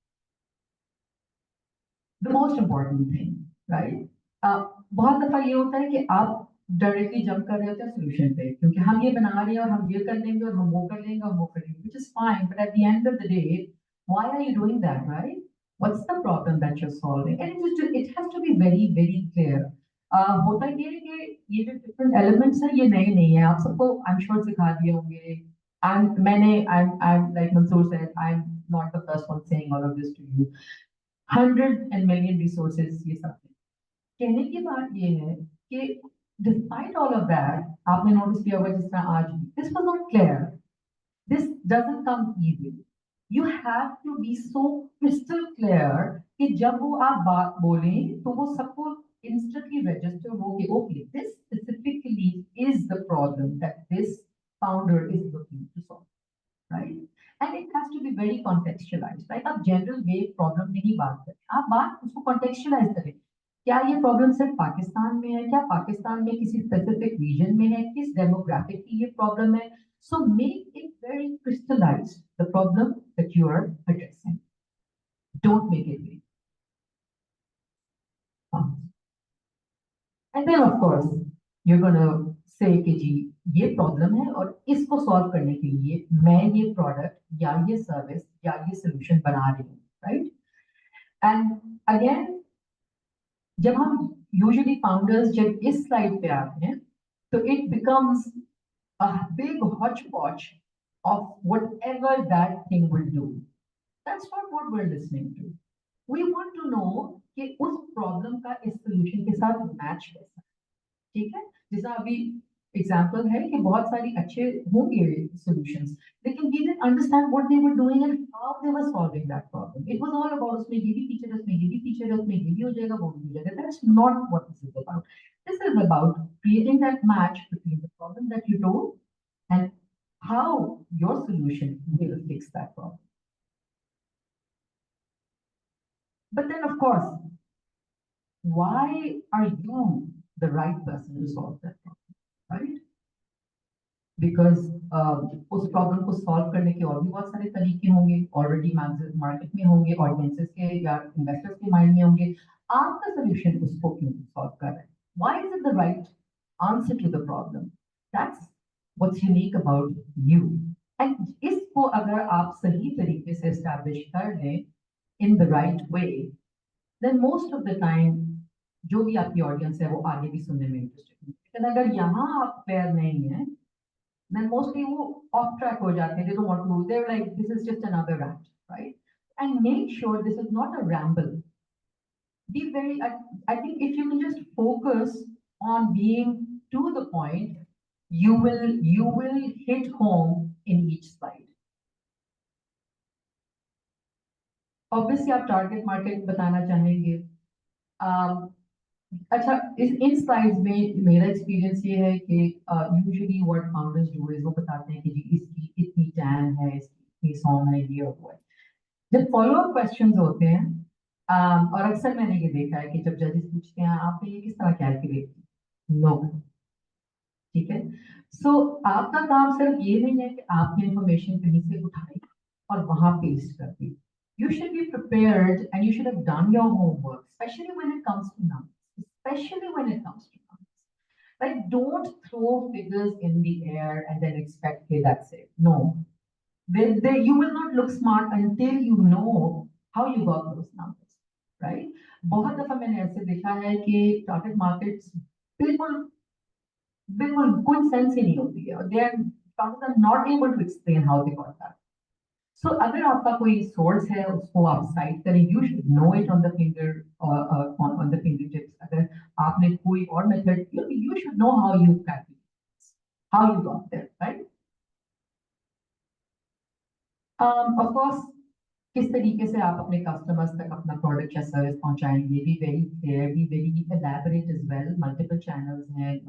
The most important thing, right? बहुत दफा ये होता है कि आप directly jump कर रहे होते हैं सोल्यूशन पे क्योंकि हम ये बना रहे हैं और हम ये कर लेंगे और हम वो कर लेंगे और वो कर लेंगे, which is fine, but at the end of the day, why are you doing that, right? What's the problem that you're solving? And it has to be very, very clear. होता ये है कि ये जो different elements हैं ये नए नहीं है, आप सबको I'm sure सिखा दिए होंगे. And I'm like Mansoor said, I'm not the first one saying all of this to you. 100 and million resources ये सब कहने की बात ये है कि despite all of that, आपने notice किया होगा जिस तरह आज this was not clear. This doesn't come easy. You have to be so crystal clear कि जब वो आप बात बोलें तो वो सबको instantly register हो कि okay, this specifically is the problem that this founder is looking to solve, right? And it has to be very contextualized, right? आप general wave problem नहीं बात करें, आप बात उसको contextualize करें. क्या ये प्रॉब्लम सिर्फ पाकिस्तान में है, क्या पाकिस्तान में किसी स्पेसिफिक रीजन में है, किस डेमोग्राफिक की ये प्रॉब्लम है? So make it very crystallized, the problem that you are addressing. Don't make it vague. And then of course you're gonna say कि जी ये प्रॉब्लम है और इसको सॉल्व करने के लिए मैं ये प्रोडक्ट या ये सर्विस या ये सोल्यूशन बना रही हूँ, right? And again, जब हम usually founders जब इस slide पे आते हैं तो it becomes a big hodgepodge of whatever that thing will do. That's not what we're listening to. We want to know कि उस problem का इस solution के साथ match कैसा है, ठीक है? जैसा अभी example है कि बहुत सारी अच्छे होंगे solutions, लेकिन we didn't understand what they were doing and how they were solving that problem. It was all about उसमें ये भी feature है, उसमें ये भी feature है, उसमें ये भी हो जाएगा, वो भी हो जाएगा. That's not what this is about. This is about creating that match between the problem that you do and how your solution will fix that problem. But then, of course, why are you the right person to solve that problem, right? Because उस problem को solve करने के और भी बहुत सारे तरीके होंगे, already market में होंगे, audiences के या investors के mind में होंगे. आपका solution उसको क्यों solve कर रहा है? Why is it the right answer to the problem? That's what's unique about you. And इसको अगर आप सही तरीके से establish कर लें in the right way, then most of the time जो भी आपकी audience है वो आगे भी सुनने में interested है. लेकिन अगर यहाँ आप fair नहीं है, then mostly वो off track हो जाते हैं. They don't want to. They're like, this is just another rant, right? And make sure this is not a ramble. Be very. I think if you can just focus on being to the point, you will hit home in each slide. Obviously, आप target market बताना चाहेंगे. अच्छा, इन slides में मेरा experience ये है कि usually what founders do is वो बताते हैं कि जी इसकी इतनी टैन है, इसकी इतनी सॉन्ग है, ये हुआ है. जब फॉलो अप क्वेश्चंस होते हैं और अक्सर मैंने ये देखा है कि जब जजेस पूछते हैं आपने ये किस तरह कैलकुलेट की, नो, ठीक है. सो आपका काम सिर्फ ये नहीं है कि आपने इंफॉर्मेशन कहीं से उठाई और वहां पेस्ट कर दी. should be prepared and you should have done your homework, especially when it comes to numbers. Especially when it comes to numbers. Like, don't throw figures in the air and then expect, hey, that's it. No. You will not look smart until you know how you got those numbers, right? बहुत दफा मैंने ऐसे देखा है कि target markets बिल्कुल कोई sense ही नहीं होती है और they are not able to explain how they got that. So अगर आपका कोई source है उसको आप cite करें, you should know it on the finger on the fingertips. अगर आपने कोई और method, you should know how you calculate, how you got there, right? Of course, किस तरीके से आप अपने customers तक अपना product या service पहुंचाएंगे, be very clear, be very elaborate as well. Multiple channels हैं,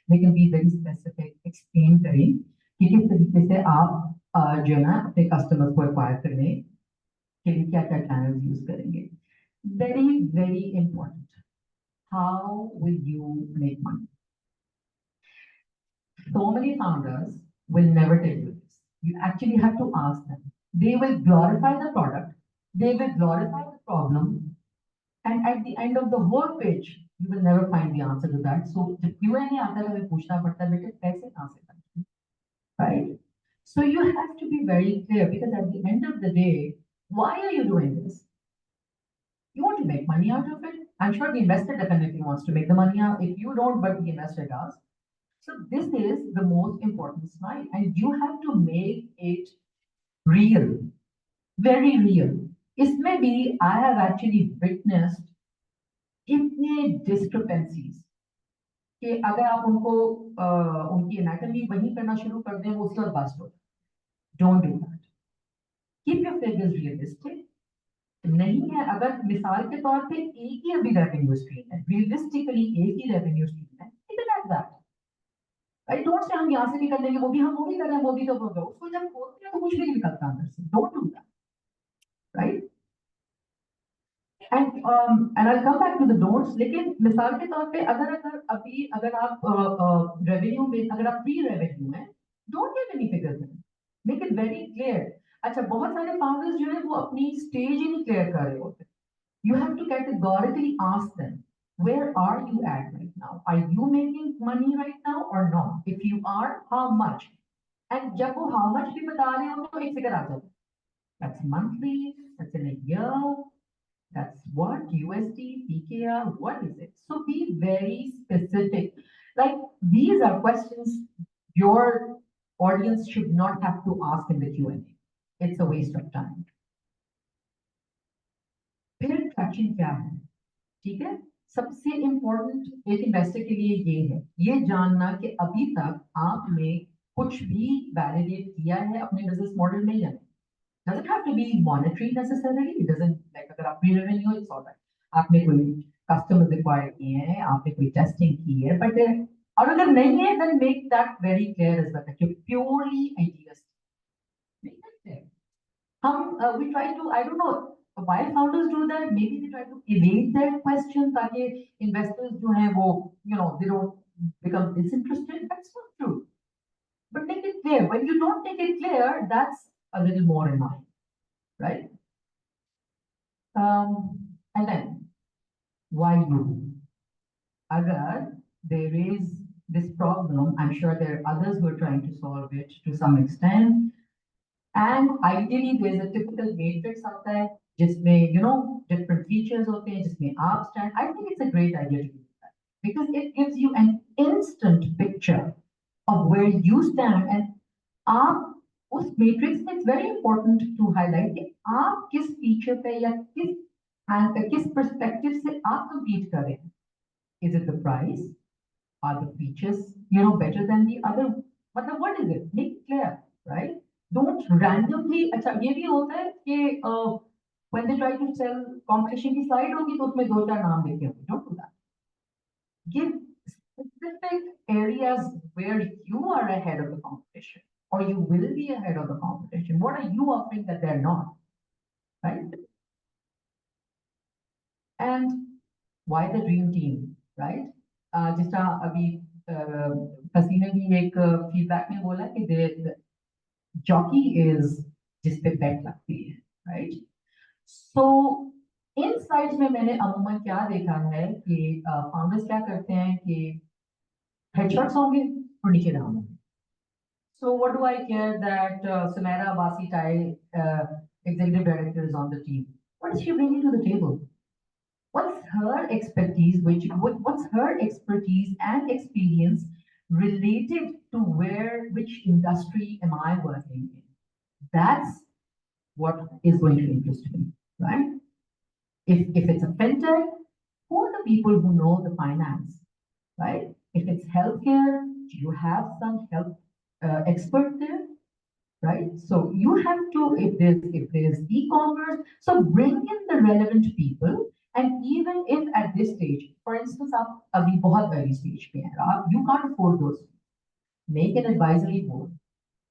they can be very specific. Explain करें कि किस तरीके से आप जो है ना अपने customers को acquire करने के लिए क्या-क्या channels use करेंगे. Very, very important. How will you make money? So many founders will never tell you this. You actually have to ask them. They will glorify the product, they will glorify the problem, and at the end of the whole page, you will never find the answer to that. So the Q&A आता है हमें पूछना पड़ता है बेटे पैसे कहाँ से बने, right? So you have to be very clear because at the end of the day, why are you doing this? You want to make money out of it. I'm sure the investor definitely wants to make the money out. If you don't, but the investor does. So this is the most important slide, and you have to make it real, very real. इसमें भी I have actually witnessed इतने discrepancies कि अगर आप उनको उनकी anatomy वही करना शुरू कर दें वो उसके बाद bust हो जाए. Don't do that. Keep your figures realistic. नहीं है अगर मिसाल के तौर पे एक ही अभी revenue stream है, realistically एक ही revenue stream है, keep it like that. I don't say हम यहाँ से भी कर लेंगे वो भी हम वो भी कर रहे हैं वो भी तो होगा उसको जब बोलते हैं तो कुछ भी नहीं निकलता अंदर से. Don't do that, right? And I'll come back to the don'ts. लेकिन मिसाल के तौर पे अगर आप revenue में अगर आप pre-revenue में don't give any figures in. Make it very clear. अच्छा बहुत सारे founders जो है वो अपनी stage ही नहीं clear कर रहे होते. You have to categorically ask them, where are you at right now? Are you making money right now or not? If you are, how much? And जब वो how much भी बता रहे हो तो एक figure आ जाता है. That's monthly, that's in a year, that's what? USD, PKR, what is it? So be very specific. Like these are questions your audience should not have to ask in the Q&A. It's a waste of time. फिर traction क्या है, ठीक है? सबसे important एक investor के लिए ये जानना कि अभी तक आपने कुछ भी वैलिडेट किया है अपने बिजनेस मॉडल में या नहीं. Doesn't have to be monetary necessarily. It doesn't like अगर आप pre-revenue it's all right. आपने कोई customers acquire किए हैं, आपने कोई testing की है, but और अगर नहीं है then make that very clear as well that you're purely ideas. Make that clear. We try to, I don't know why founders do that. Maybe they try to evade their question ताकि investors जो हैं वो they don't become disinterested. That's not true. But make it clear. When you don't make it clear, that's a little more annoying, right? And then, why you? Agar there is this problem, I'm sure there are others who are trying to solve it to some extent. And ideally, there's a typical matrix out there, जिसमें different features होते हैं, जिसमें आप stand. I think it's a great idea to do that because it gives you an instant picture of where you stand, and आप उस matrix में it's very important to highlight कि आप किस feature पे या किस perspective से आप compete कर रहे हैं. Is it the price? Are the features better than the other? मतलब what is it? Make it clear, right? Don't randomly. अच्छा ये भी होता है कि when they try to sell competition की slide होगी तो उसमें 2-4 नाम लिखे होंगे. Don't do that. Give specific areas where you are ahead of the competition or you will be ahead of the competition. What are you offering that they're not, right? And why the dream team, right? जिस तरह अभी फसी ने भी एक feedback में बोला कि the jockey is जिस पे bet लगती है, right? So इन slides में मैंने अमूमन क्या देखा है कि founders क्या करते हैं कि headshots होंगे और नीचे नाम होंगे. So what do I care that Sumera Abbasi executive director is on the team? What is she bringing to the table? What's her expertise? What's her expertise and experience related to which industry am I working in? That's what is going to interest me, right? If it's a fintech, who are the people who know the finance, right? If it's healthcare, do you have some health expert there, right? So you have to, if there's e-commerce, so bring in the relevant people. And even if at this stage, for instance, आप अभी बहुत early stage पे हैं, you can't afford those. Make an advisory board.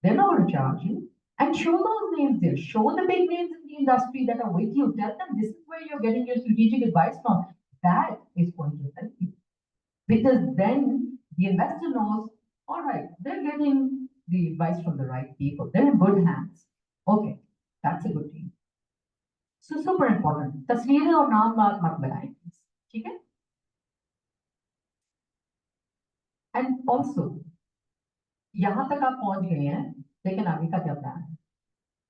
They're not going to charge you. And show those names there. Show the big names in the industry that are with you. Tell them this is where you're getting your strategic advice from. That is going to help you. Because then the investor knows, all right, they're getting the advice from the right people. They're in good hands. Okay, that's a good thing. So super important. तस्वीरें और नाम मत बनाएं, ठीक है? And also, यहाँ तक आप पहुंच गए हैं, लेकिन आगे का क्या प्लान है?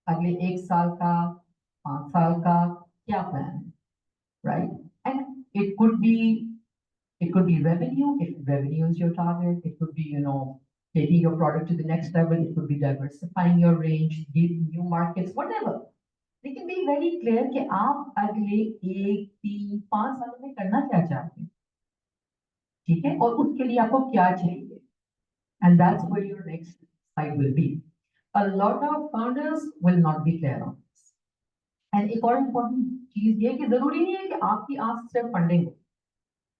अगले 1 साल का, 5 साल का क्या प्लान है, right? And it could be revenue. If revenue is your target, it could be taking your product to the next level. It could be diversifying your range, new markets, whatever. They can be very clear कि आप अगले 1, 3, 5 सालों में करना क्या चाहते हैं, ठीक है? और उसके लिए आपको क्या चाहिए? And that's where your next slide will be. A lot of founders will not be clear on this. And एक और important चीज ये कि जरूरी नहीं है कि आपकी आस्क सिर्फ फंडिंग हो.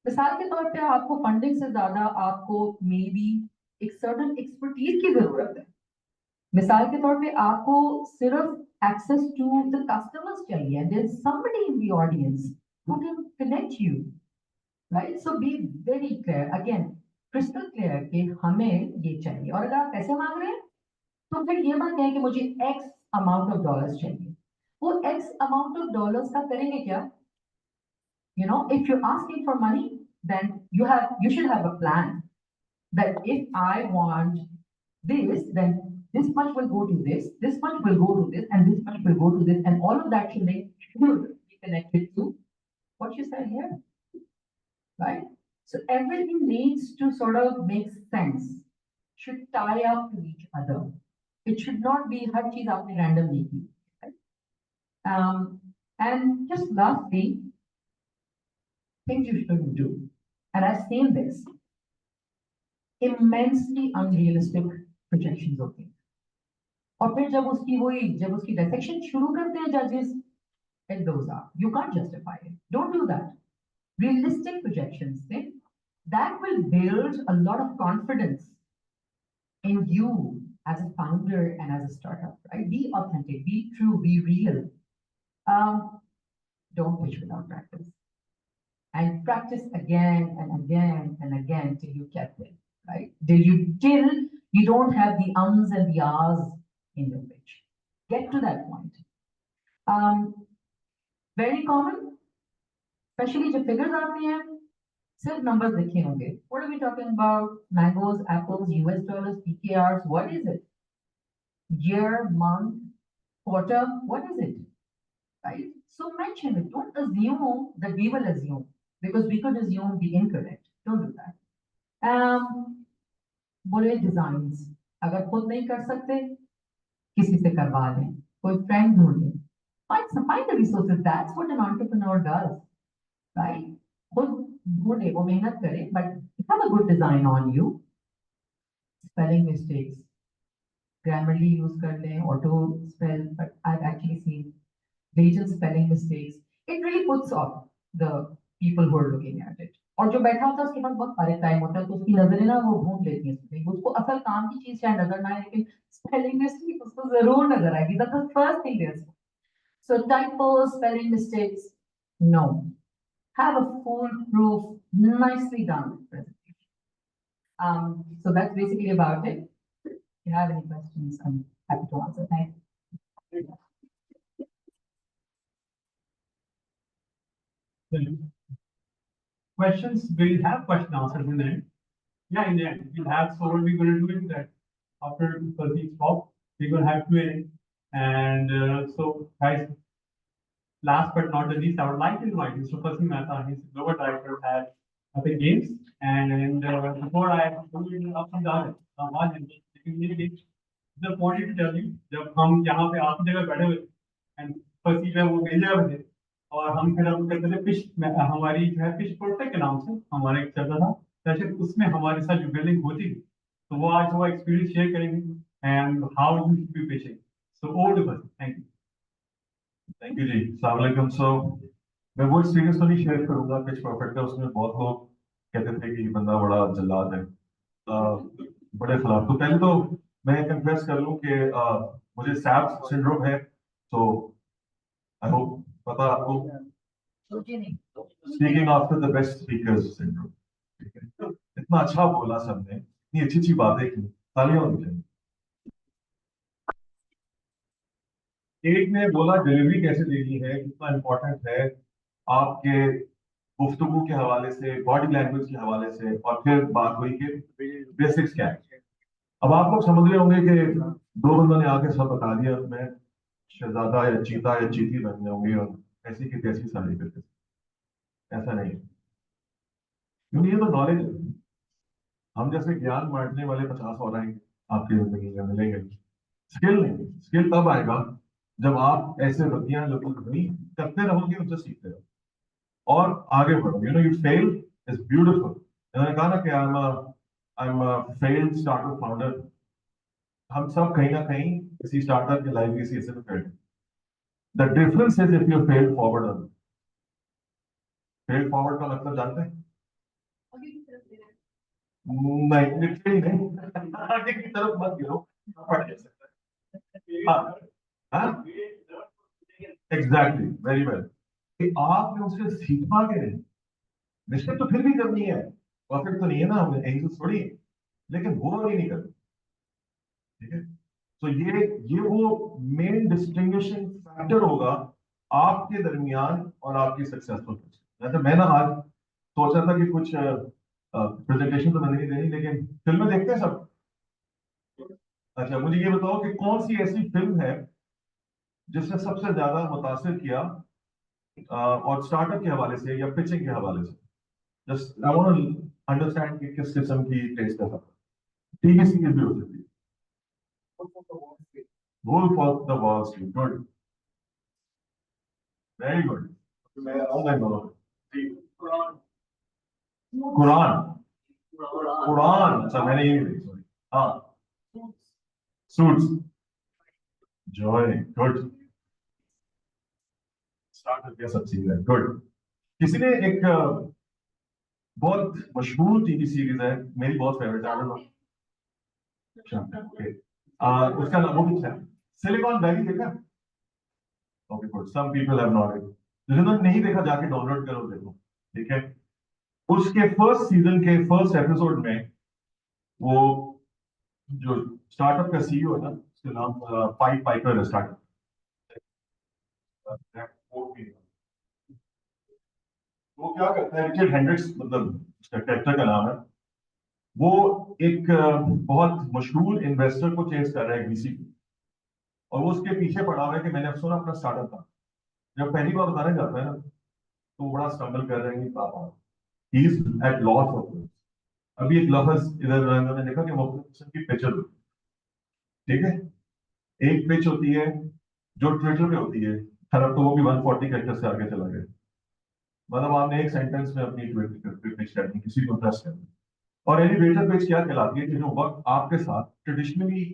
मिसाल के तौर पे आपको फंडिंग से ज्यादा आपको मे बी एक सर्टन एक्सपर्टीज की जरूरत है. मिसाल के तौर पे आपको सिर्फ access to the customers चाहिए, and there's somebody in the audience who can connect you, right? So be very clear, again, crystal clear कि हमें ये चाहिए. और अगर आप पैसे मांग रहे हैं तो फिर ये बात है कि मुझे X amount of dollars चाहिए. वो X amount of dollars का करेंगे क्या? If you're asking for money, then you should have a plan that if I want this, then this much will go to this much will go to this, and this much will go to this, and all of that should be connected to what you said here, right? So everything needs to sort of make sense, should tie up to each other. It should not be हर चीज आपने randomly की, right? And just lastly, things you shouldn't do, and I've seen this, immensely unrealistic projections of things. और फिर जब उसकी dissection शुरू करते हैं judges, and those are, you can't justify it. Don't do that. Realistic projections, that will build a lot of confidence in you as a founder and as a startup, right? Be authentic, be true, be real. Don't pitch without practice. And practice again and again and again till you get it, right? Till you don't have the ums and the ahs in your pitch. Get to that point. Very common, especially जब figures आते हैं, सिर्फ numbers लिखे होंगे. What are we talking about? Mangoes, apples, US dollars, PKRs, what is it? Year, month, quarter, what is it? Right? So mention it. Don't assume that we will assume, because we could assume the incorrect. Don't do that. बुरे designs. अगर खुद नहीं कर सकते, किसी से करवा लें, कोई friend ढूंढ लें. Find the resources. That's what an entrepreneur does, right? खुद ढूंढे, वो मेहनत करे, but have a good design on you. Spelling mistakes, Grammarly use कर लें, auto spell, but I've actually seen blatant spelling mistakes. It really puts off the people who are looking at it. और जो बैठा होता है उसके पास बहुत सारे टाइम होता है, तो उसकी नजरें ना वो ढूंढ लेती हैं, उसको असल काम की चीज शायद नजर ना आए, लेकिन स्पेलिंग मिस्टेक उसको जरूर नजर आएगी. That's the first thing there is. So typos, spelling mistakes, no. Have a foolproof, nicely done presentation. So that's basically about it. If you have any questions, I'm happy to answer. Thank you. Questions, we'll have question answers in the end. Yeah, in the end, we'll have, so what we're gonna do is that after the talk, we're gonna have Q&A. And so guys, last but not the least, I would like to invite Mr. Fasieh Mehta, he's the global director at Epic Games. And before I go into up and down, just wanted to tell you, जब हम यहाँ पे आपकी जगह बैठे हुए and फसी जो है वो मेरी जगह पे थे और हम फिर हम करते थे पिच में हमारी जो है पिच परफेक्ट के नाम से हमारा एक चलता था ताकि उसमें हमारे साथ जो बिल्डिंग होती थी तो वो आज वो एक्सपीरियंस शेयर करेंगे and how you should be pitching so over to Fasi thank you thank you जी, अस्सलाम वालेकुम। सो मैं वो एक्सपीरियंस तो नहीं शेयर करूंगा पिच परफेक्ट है, उसमें बहुत लोग कहते थे कि ये बंदा बड़ा जल्लाद है, बड़े खिलाफ। तो पहले तो मैं कन्फेस कर लूं कि मुझे सैप सिंड्रोम है, तो आई होप पता आपको, speaking after the best speakers syndrome. इतना अच्छा बोला सबने, इतनी अच्छी अच्छी बातें की, तालियां होनी चाहिए। एक ने बोला डिलीवरी कैसे देनी है, कितना इंपॉर्टेंट है आपके गुफ्तगू के हवाले से, बॉडी लैंग्वेज के हवाले से, और फिर बात हुई कि बेसिक्स क्या है। अब आप लोग समझ रहे होंगे कि दो बंदों ने आके सब बता दिया, मैं शहजादा या चीता या चीती बन जाऊंगी और ऐसी की तैसी सारी करके, ऐसा नहीं, क्योंकि ये तो नॉलेज है। हम जैसे ज्ञान बांटने वाले 50 और आएंगे आपकी जिंदगी में, मिलेंगे। स्किल नहीं, स्किल तब आएगा जब आप ऐसे रतियां लगी करते रहोगे और जस्ट सीखते रहो और आगे बढ़ोगे। You fail is beautiful. मैंने कहा ना कि I am failed startup founder. हम सब कहीं ना कहीं किसी स्टार्टअप की लाइफ किसी हिस्से में failed. The difference is if you fail forward. Fail forward का मतलब जानते हैं? नहीं, लिटरली नहीं, आगे की तरफ मत गिरो, फट जा सकता है। हाँ, एग्जैक्टली, वेरी वेल। आपने उससे सीखा कि नहीं, मिस्टेक तो फिर भी करनी है, परफेक्ट तो नहीं है ना, हमें एंगल्स थोड़ी, लेकिन वो नहीं करनी, ठीक है। तो ये वो मेन डिस्टिंग्विशिंग फैक्टर होगा आपके दरमियान और आपकी सक्सेसफुल। जैसे मैं ना आज सोचा था कि कुछ प्रेजेंटेशन तो मैंने नहीं देनी, लेकिन फिल्में देखते हैं सब। अच्छा, मुझे ये बताओ कि कौन सी ऐसी फिल्म है जिसने सबसे ज्यादा मुतासिर किया और स्टार्टअप के हवाले से या पिचिंग के हवाले से? Just I want to understand कि किस किस्म की टेस्ट है। टीवी सीरीज भी हो सकती है। Wolf of the wall street, good, very good. मैं ऑनलाइन बोलूँ कुरान, कुरान, अच्छा मैंने ये नहीं देखी, सॉरी। हाँ, सूट्स, जॉय, गुड। स्टार्टअप या सब चीज है, गुड। किसी ने एक बहुत मशहूर टीवी सीरीज है, मेरी बहुत फेवरेट है, okay. उसका नाम वो कुछ है, सिलिकॉन वैली, देखा? Okay, good, some people have not. जिन्होंने नहीं देखा जाके डाउनलोड करो, देखो, ठीक है। उसके फर्स्ट सीजन के फर्स्ट एपिसोड में वो जो स्टार्टअप का सीईओ है ना, उसका नाम पाइप पाइपर है, स्टार्टअप वो क्या करता है, रिचर्ड हेंड्रिक्स मतलब उसका कैरेक्टर का नाम है। वो एक बहुत मशहूर इन्वेस्टर को चेस कर रहा है, वीसी, और वो उसके पीछे पड़ा हुआ है कि मैंने सुना अपना स्टार्टअप था। जब पहली बार बताने जाता है ना, तो वो बड़ा स्टम्बल कर रहे हैं कि पापा he is at loss of words. अभी एक लफ्ज इधर मैंने देखा कि मुख्तलिफ किस्म की पिचेस होती है, ठीक है। एक पिच होती है जो ट्विटर पे होती है, खराब तो वो भी 140 कैरेक्टर से आगे चला गया, मतलब आपने एक सेंटेंस में अपनी ट्विटर पिच करनी, किसी को इंटरेस्ट करनी। और एलिवेटर पिच क्या कहलाती है कि जो वक्त आपके साथ ट्रेडिशनली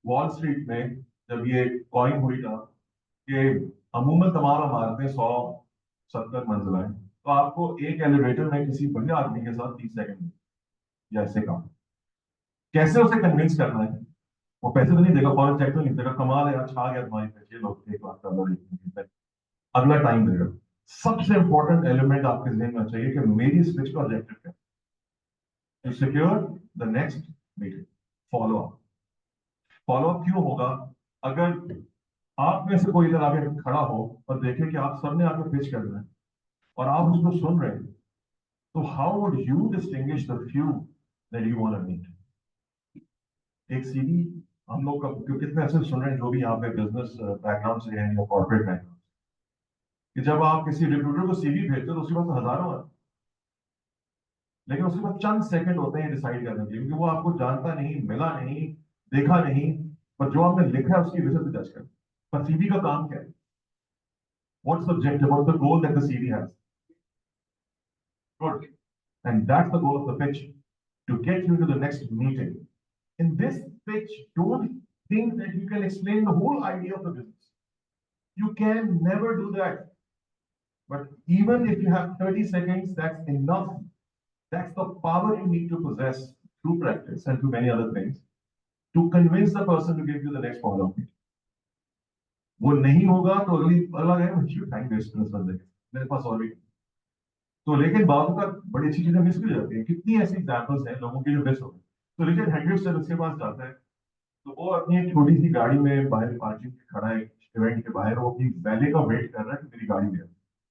वॉल स्ट्रीट में जब ये कॉइन हुई था कि अमूमन तमाम इमारतें 170 मंजिला है, तो आपको एक एलिवेटर में किसी बड़े आदमी के साथ 30 सेकंड या ऐसे काम, कैसे उसे कन्विंस करना है। वो पैसे तो नहीं देगा, फॉरन चेक तो नहीं देगा, कमाल है यार, छा गया तुम्हारी पैसे, लोग 1 लाख, अगला टाइम देगा। सबसे इंपॉर्टेंट एलिमेंट आपके जहन में चाहिए कि मेरी स्विच का ऑब्जेक्टिव क्या है, to secure the next meeting. Follow up, follow up क्यों होगा? अगर आप में से कोई इधर आके खड़ा हो और देखे कि आप सबने आके पिच कर रहे हैं और आप उसको सुन रहे हैं, तो how would you distinguish the few that you want to meet? एक सीवी हम लोग का, क्योंकि कितने ऐसे सुन रहे हैं जो भी यहाँ पे बिजनेस बैकग्राउंड से हैं या कॉर्पोरेट बैकग्राउंड, कि जब आप किसी रिक्रूटर को सीवी भेजते हो तो उसके पास तो हजारों है, लेकिन उसके पास चंद सेकंड होते हैं डिसाइड करने के लिए, क्योंकि वो आपको जानता नहीं, मिला नहीं, देखा नहीं, पर जो आपने लिखा है उसकी वजह से जज कर। पर सीवी का काम क्या है? What's the objective? What's the goal that the CV has? Good. And that's the goal of the pitch, to get you to the next meeting. In this pitch, don't think that you can explain the whole idea of the business. You can never do that. But even if you have 30 seconds, that's enough. That's the power you need to possess through practice and through many other things to convince the person to give you the next follow-up meeting. वो नहीं होगा तो अगला है time waste करना समझ लेगा, मेरे पास और भी। तो लेकिन बाबू का बड़ी अच्छी चीजें मिस भी हो जाती है। कितनी ऐसी एग्जाम्पल्स हैं लोगों की जो मिस हो गए। तो लेकिन हेडगेट सर उसके पास जाता है, तो वो अपनी एक छोटी सी गाड़ी में बाहर पार्किंग खड़ा है इवेंट के बाहर, वो अपनी वैले का वेट कर रहा है कि मेरी गाड़ी ले।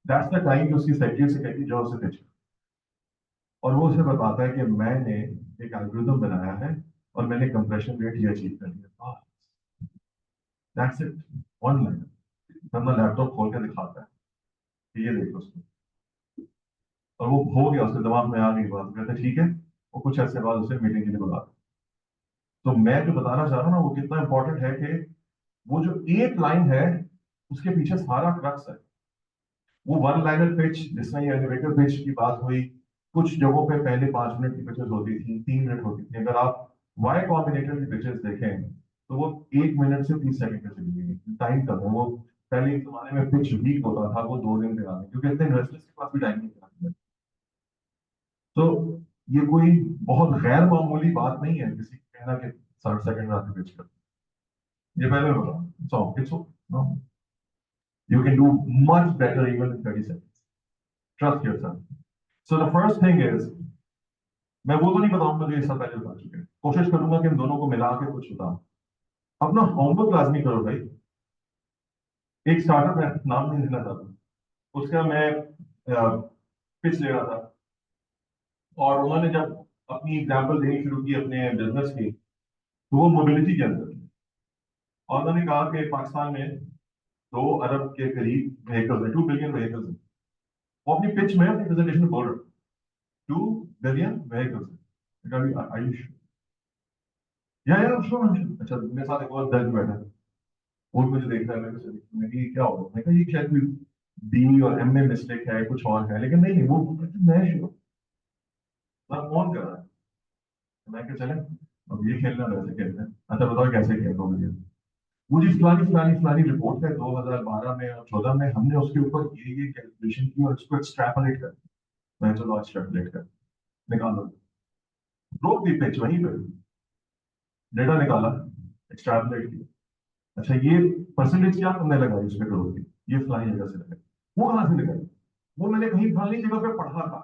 दैट्स द टाइम कि उसकी सेक्रेटरी से कहती जाओ उसे पिच, और वो उसे बताता है कि मैंने एक एल्गोरिथम बनाया है और मैंने कंप्रेशन रेट ये अचीव कर लिया। That's it, one line. अपना लैपटॉप खोल के दिखाता है कि ये देखो उसको, और वो हो गया, उसके दिमाग में आ गई बात, कहते ठीक है। वो कुछ ऐसे बाद उसे मीटिंग के लिए बुला। तो मैं जो बताना चाह रहा हूँ ना, वो कितना इंपॉर्टेंट है कि वो जो एक लाइन है उसके पीछे सारा क्रक्स है। वो वन लाइनर पिच, जिसमें ये एलिवेटर पिच की बात हुई, कुछ जगहों पे पहले 5 मिनट की पिचेस होती थी, 3 मिनट होती थी। अगर आप वाई कॉम्बिनेटर की पिचेस देखें तो वो 1 मिनट से 30 सेकंड में चली गई, टाइम कम है। वो पहले एक जमाने में पिच वीक होता था, वो 2 दिन पे आ गए, क्योंकि इतने इन्वेस्टर्स के पास भी टाइम नहीं था। तो ये कोई बहुत गैर मामूली बात नहीं है किसी कहना कि 60 सेकंड में आके पिच कर। ये पहले बोला, so it's no, you can do much better even in 30 seconds. Trust yourself. So the first thing is, मैं वो तो नहीं बताऊंगा जो ये सब पहले बता चुके हैं, कोशिश करूंगा कि इन दोनों को मिला के कुछ बताऊं। अपना होमवर्क लाजमी करो भाई। एक स्टार्टअप है, नाम नहीं लेना चाहता, उसका मैं पिच ले रहा था, और उन्होंने जब अपनी एग्जाम्पल देनी शुरू की अपने बिजनेस की, तो वो मोबिलिटी के अंदर थी। और उन्होंने कहा कि पाकिस्तान में 2 अरब के करीब व्हीकल्स है, 2 बिलियन व्हीकल्स है। वो अपनी पिच में, अपनी प्रेजेंटेशन में बोल रहे 2 बिलियन व्हीकल्स है। आयुष या श्योर, अच्छा मेरे साथ एक और दर्ज बैठा है, वो मुझे देख रहा है, मैं ये क्या होगा, मैं कहा ये शायद कोई डी और एम में मिस्टेक है, कुछ और है, लेकिन नहीं, वो मैं श्योर, मैं फोन कर रहा है। मैं क्या चले अब ये खेलना वैसे खेलते हैं, अच्छा बताओ कैसे खेल रहा हूँ। वो जी फलानी फलानी फलानी रिपोर्ट है 2012 में और 14 में, हमने उसके ऊपर ये कैलकुलेशन की और उसको एक्सट्रैपोलेट कर, मैं चलो एक्सट्रैपोलेट कर निकालो, रोक दी पिच वहीं पे, डेटा निकाला, एक्सट्रैपोलेट किया। अच्छा ये परसेंटेज क्या तुमने लगाई उसमें करोड़ की, ये फलानी जगह से लगाई। वो कहां से लगाई? वो मैंने कहीं फलानी जगह पे पढ़ा था।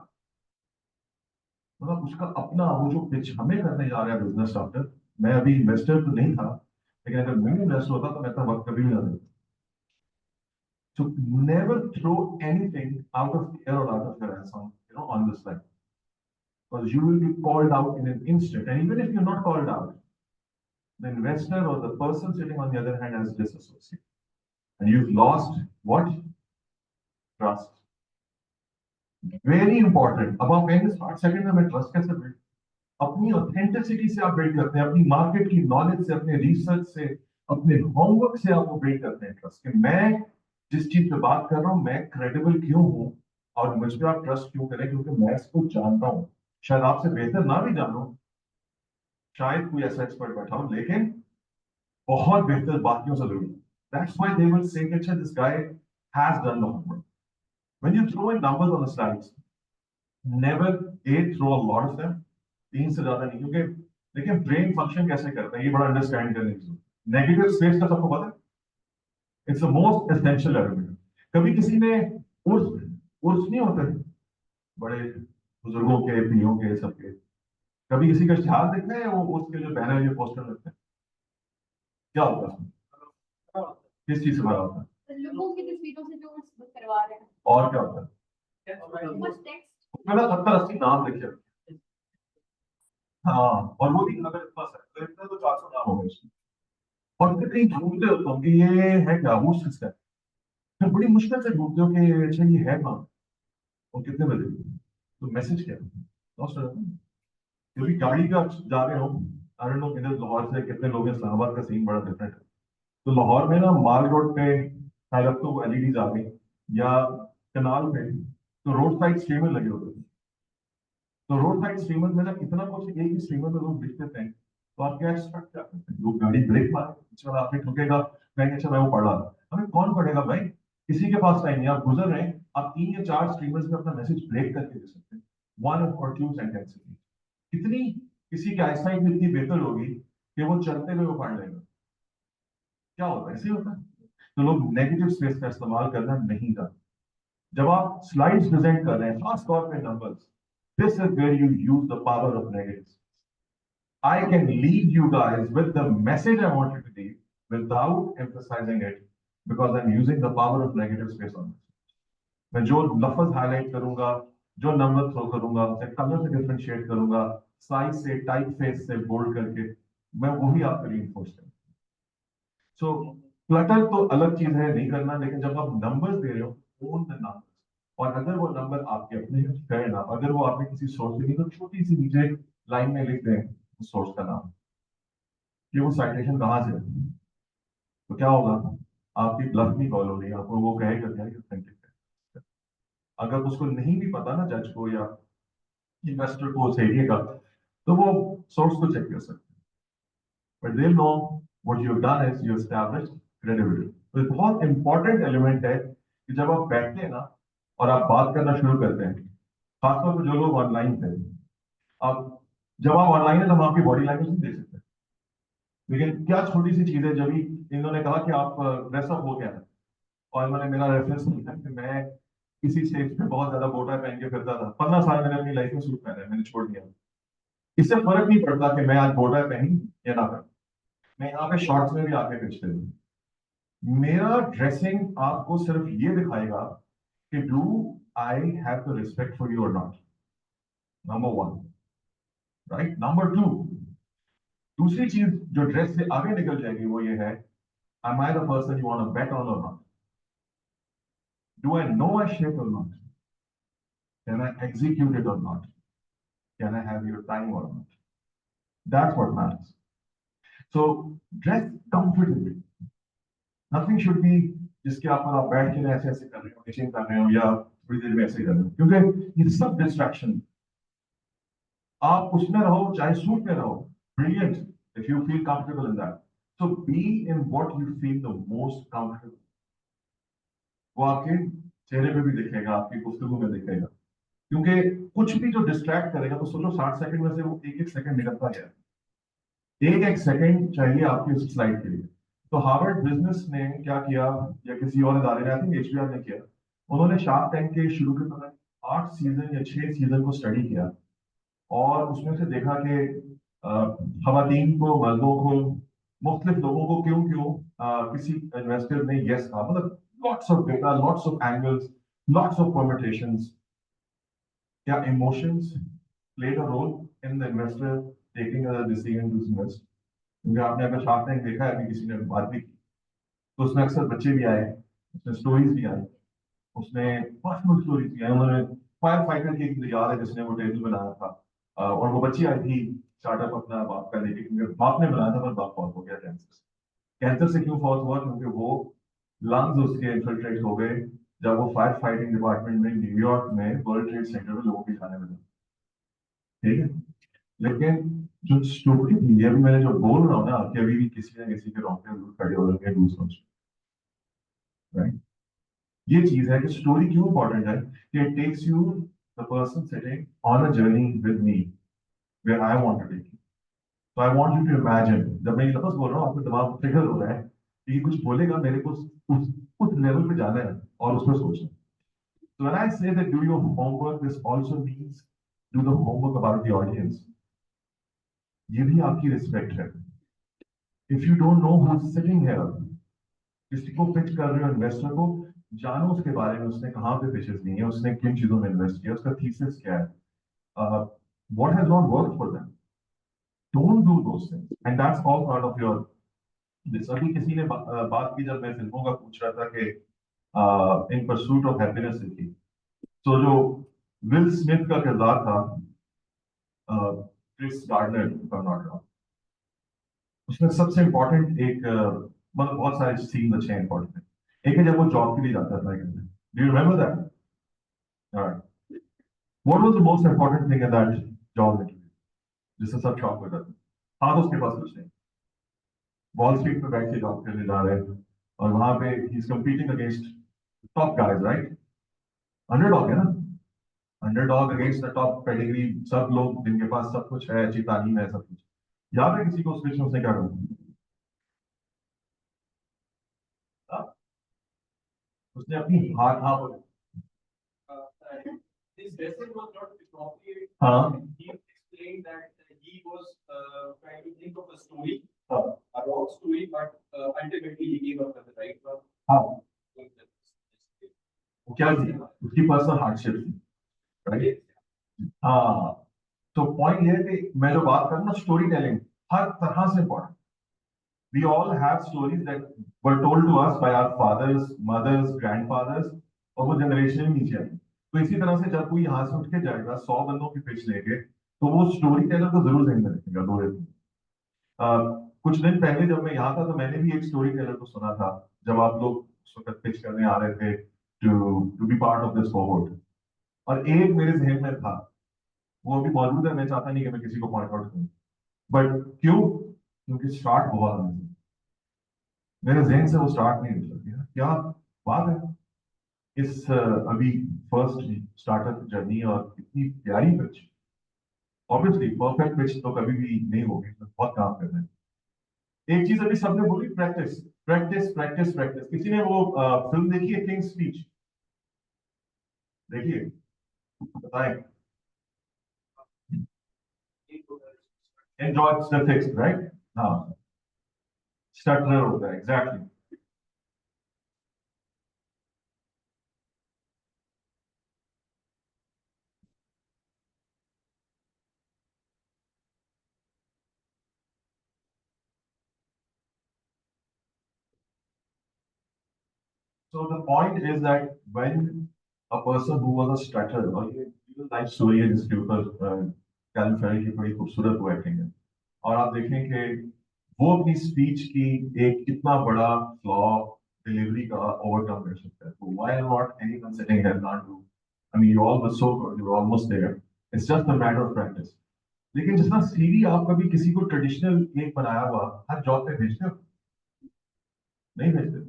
मतलब उसका अपना वो जो पिच हमें करने जा रहा है बिजनेस स्टार्टर, मैं अभी इन्वेस्टर तो नहीं था, लेकिन अगर मैं इन्वेस्टर होता तो मैं इतना वक्त कभी नहीं लगता। So never throw anything out of fear or out of your ass on, on this line, because you will be called out in an instant. And even if you're not called out, the investor or the person sitting on the other hand has disassociated, and you've lost what? Trust. Very important. अब आप कहेंगे 60 second में मैं trust कैसे build? अपनी authenticity से आप build करते हैं, अपनी मार्केट की नॉलेज से, अपने रिसर्च से, अपने होमवर्क से आप वो बिल्ड करते हैं ट्रस्ट, कि मैं जिस चीज पे बात कर रहा हूं मैं क्रेडिबल क्यों हूं, और मुझ पर आप ट्रस्ट क्यों करें, क्योंकि मैं इसको जानता हूं। शायद आपसे बेहतर ना भी जानो, शायद कोई ऐसा एक्सपर्ट बैठा हो, लेकिन बहुत बेहतर बाकियों से जरूर। That's why they will say, अच्छा this guy has done the homework. When you throw in numbers on the slides, never throw a lot of them, 3 से ज्यादा नहीं, क्योंकि देखिए ब्रेन फंक्शन कैसे करता है ये बड़ा अंडरस्टैंड करने की जरूरत। नेगेटिव स्पेस का सबको पता है, it's the most essential element. कभी किसी ने उर्स उर्स नहीं होते बड़े बुजुर्गों के, पीओ के, सबके, कभी किसी का इश्तिहार देखते हैं, वो उसके जो बैनर या पोस्टर लगते हैं, क्या होता है, किस चीज से भरा होता है, लोगों की तस्वीरों से जो करवा रहे हैं, और क्या होता है, उसमें ना 70-80 नाम लिखे। हाँ, और वो भी अगर बस है तो इतना तो 400 नाम हो गए उसमें। और फिर कहीं ढूंढते हो तुम कि ये है क्या, वो किसका है, फिर बड़ी मुश्किल से ढूंढते हो कि अच्छा ये है कहाँ और कितने बजे, तो मैसेज क्या लॉस्ट हो जाता है। क्योंकि गाड़ी का जा रहे हो, आई डोंट नो इधर लाहौर से कितने लोग हैं, इस्लामाबाद का सीन बड़ा डिफरेंट है। तो लाहौर में ना माल रोड पे शायद अब तो एलईडीज आ गई, या कनाल पे तो रोड साइड स्ट्रीमर लगे होते थे। तो रोड साइड स्ट्रीमर में ना इतना कुछ, एक ही स्ट्रीमर में लोग दिखते थे, तो आप क्या एक्सपेक्ट करते हैं, लोग गाड़ी ब्रेक मारे, पीछे वाला आपने ठुकेगा, कहेंगे अच्छा मैं वो पढ़ रहा था, हमें कौन पढ़ेगा भाई, किसी के पास टाइम नहीं, आप गुजर रहे हैं, आप 3 या 4 स्ट्रीमर्स में अपना मैसेज ब्रेक करके दे सकते हैं, 1 और 2 सेंटेंसेस। कितनी किसी की आईसाइट इतनी बेहतर होगी कि वो चलते हुए वो पढ़ लेगा। क्या होता है, ऐसे ही होता है। तो लोग नेगेटिव स्पेस का इस्तेमाल करना नहीं करते। जब आप स्लाइड्स प्रेजेंट कर रहे हैं, खास तौर पे numbers, this is where you use the power of negative. I can leave you guys with the message I want you to leave without emphasizing it because I'm using the power of negative space on it. मैं जो लफ्ज highlight करूंगा, जो number throw करूंगा, उसे colour से differentiate करूंगा, size से, टाइप फेस से, बोल्ड करके, मैं वही आपको रीइंफोर्स करूंगा। सो क्लटर तो अलग चीज है, नहीं करना, लेकिन जब आप नंबर्स दे रहे हो, ओन द नंबर्स। और अगर वो नंबर आपके अपने हैं, फेयर ना, अगर वो आपने किसी सोर्स से नहीं, तो छोटी सी नीचे लाइन में लिख दें उस सोर्स का नाम, कि वो साइटेशन कहाँ से है। तो क्या होगा, आपकी ब्लफ नहीं कॉल होगी, आपको वो कहेगा क्या ये ऑथेंटिक है। अगर उसको नहीं भी पता ना, जज को या इन्वेस्टर को उस एरिया का, तो वो सोर्स को चेक कर सकते हैं। But they know what you have done is you established credibility. तो बहुत इंपॉर्टेंट एलिमेंट है कि जब आप बैठते हैं ना और आप बात करना शुरू करते हैं, खासतौर पर जो लोग ऑनलाइन थे, आप जब आप ऑनलाइन है तो हम आपकी बॉडी लैंग्वेज नहीं देख सकते, लेकिन क्या छोटी सी चीज है, जब भी इन्होंने कहा कि आप ड्रेसअप हो गया है, और इन्होंने मेरा रेफरेंस किया कि मैं किसी स्टेज पे बहुत ज्यादा बोटा पहन के फिरता था, 15 साल मैंने अपनी लाइफ में सूट पहना है, मैंने छोड़ दिया। इससे फर्क नहीं पड़ता कि मैं आज बोटा पहनी या ना पहनी, मैं यहाँ पे शॉर्ट्स में भी आके पिछले हूँ। मेरा ड्रेसिंग आपको सिर्फ ये दिखाएगा कि do I have the respect for you और नॉट, नंबर 1, राइट। नंबर 2, दूसरी चीज जो ड्रेस से आगे निकल जाएगी वो ये है, am I the person you want to bet on or not? Do I know my shit or not? Can I execute it or not? Can I have your time or not? That's what matters. So dress comfortably. Nothing should be जिसके ऊपर आप बैठ के ऐसे ऐसे कर रहे हो, नीचे कर रहे हो, या थोड़ी देर में ऐसे कर रहे हो, क्योंकि ये सब डिस्ट्रैक्शन। आप उसमें रहो चाहे सूट में रहो, brilliant if you feel comfortable in that. So be in what you feel the most comfortable. वो आपके चेहरे पे भी दिखेगा, आपकी गुफ्तगू में दिखेगा, क्योंकि कुछ भी जो डिस्ट्रैक्ट करेगा, तो सोचो 60 सेकंड में से वो एक एक सेकंड निकलता है, एक एक सेकंड चाहिए आपकी उस स्लाइड के लिए। तो हार्वर्ड बिजनेस ने क्या किया, या किसी और इदारे ने, आई थिंक एचबीआर ने किया, उन्होंने शार्क टैंक के शुरू के समय 8 सीजन या 6 सीजन को स्टडी किया, और उसमें से देखा कि खवातीन को, मर्दों को, मुख्तलिफ लोगों को क्यों क्यों किसी इन्वेस्टर ने यस कहा, मतलब lots of data, lots of angles, lots of permutations. क्या emotions played a role in the investor taking a decision to invest? क्योंकि आपने अगर शार्क टैंक देखा है, अभी किसी ने बात भी की, तो उसमें अक्सर बच्चे भी आए, उसमें स्टोरीज भी आई, उसमें पर्सनल स्टोरीज भी आई। उन्होंने फायर फाइटर की एक याद है जिसने वो टेबल बनाया था, और वो बच्ची आई थी स्टार्टअप अपना बाप का लेके, क्योंकि बाप ने बनाया था पर बाप फॉल हो गया कैंसर से। कैंसर से क्यों फॉल हुआ, क्योंकि वो लंग्स उसके इन्फिल्ट्रेट हो गए जब वो फायर फाइटिंग डिपार्टमेंट में न्यूयॉर्क में वर्ल्ड ट्रेड सेंटर में लोगों की जाने में। ठीक है, लेकिन जो स्टोरी थी, अभी मैंने जो बोल रहा हूँ ना, कि अभी भी किसी न किसी के रोंगटे जरूर खड़े हो रहे हैं, राइट। ये चीज है कि स्टोरी क्यों इंपॉर्टेंट है, कि it takes you the person sitting on a journey with me where I want to take you. तो I want you to imagine, जब मैं ये लफ्ज बोल रहा हूँ आपके दिमाग में ट्रिगर हो रहा है कि ये कुछ बोलेगा, मेरे को उस लेवल पे जाना है और उसमें सोचना। So when I say that do your homework, this also means do the homework about the audience. ये भी आपकी रिस्पेक्ट है। If you don't know who's sitting here, किसी को पिच कर रहे हो इन्वेस्टर को, जानो उसके बारे में, उसने कहाँ पे पिचेस ली हैं, उसने किन चीजों में इन्वेस्ट किया, उसका थीसिस क्या है, what has not worked for them. Don't do those things, and that's all part of your this. अभी किसी ने बात की जब मैं फिल्मों का पूछ रहा था कि इन परसूट ऑफ हैप्पीनेस की, तो जो विल स्मिथ का किरदार था क्रिस गार्डनर, उसमें सबसे इम्पोर्टेंट एक मतलब बहुत सारे सीन अच्छे हैं इम्पोर्टेंट। एक है जब वो जॉब के लिए जाता था, do you remember that? What was the most important thing in that job interview जिससे सब शॉक हो जाते? हाँ, तो उसके पास कुछ नहीं, वॉल स्ट्रीट पे बैठ के जॉब करने जा रहे हैं और वहां पे he is competing against top guys, right? Underdog है ना, underdog against the top pedigree, सब लोग जिनके पास सब कुछ है, अच्छी तालीम है, सब कुछ। याद है किसी को उस बीच में उसने क्या कहा? उसने अपनी हाथ His dressing was not appropriate. He explained that he was trying to think of a story, a wrong story, but ultimately he gave up with the right one. क्या थी उसकी पर्सनल हार्डशिप थी, राइट? हाँ, तो point ये है कि मैं जो बात करूँ ना, स्टोरी टेलिंग हर तरह से important. We all have stories that were told to us by our fathers, mothers, grandfathers, और वो जनरेशन ही नीचे आई। तो इसी तरह से जब कोई यहाँ से उठ के जाएगा 100 बंदों की पिच लेके, तो वो स्टोरी टेलर को जरूर ध्यान में रखेगा। दो कुछ दिन पहले जब मैं यहाँ था तो मैंने भी एक स्टोरी टेलर को सुना था, जब आप लोग उस वक्त पिच करने आ रहे थे to be part of this cohort, और एक मेरे जहन में था, वो अभी मौजूद है, मैं चाहता नहीं कि मैं किसी को पॉइंट आउट करूं, बट क्यों? क्योंकि स्टार्ट बहुत अमेजिंग, मेरे जहन से वो स्टार्ट नहीं निकल गया। क्या बात है इस अभी फर्स्ट स्टार्टअप जर्नी, और इतनी प्यारी पिच। ऑब्वियसली परफेक्ट पिच तो कभी भी नहीं होगी, तो बहुत काम करना है। एक चीज अभी सबने बोली, प्रैक्टिस प्रैक्टिस प्रैक्टिस प्रैक्टिस। किसी ने वो फिल्म देखी है किंग स्पीच? देखिए, बताएं। Enjoy statistics, right? हाँ, स्टटरर होता है, exactly. So the point is that when a person who was a stutterer, और ये real life story है जिसके ऊपर कैल्विन फेरी की बड़ी खूबसूरत वो एक्टिंग है, और आप देखें कि वो अपनी स्पीच की एक इतना बड़ा फ्लॉ डिलीवरी का ओवरकम कर सकता है। तो why not anyone sitting here can't do? I mean, you all were so good, you were almost there. It's just a matter of practice. लेकिन जितना सीवी आप कभी किसी को ट्रेडिशनल एक बनाया हुआ हर जॉब पे भेजते हो? नहीं भेजते।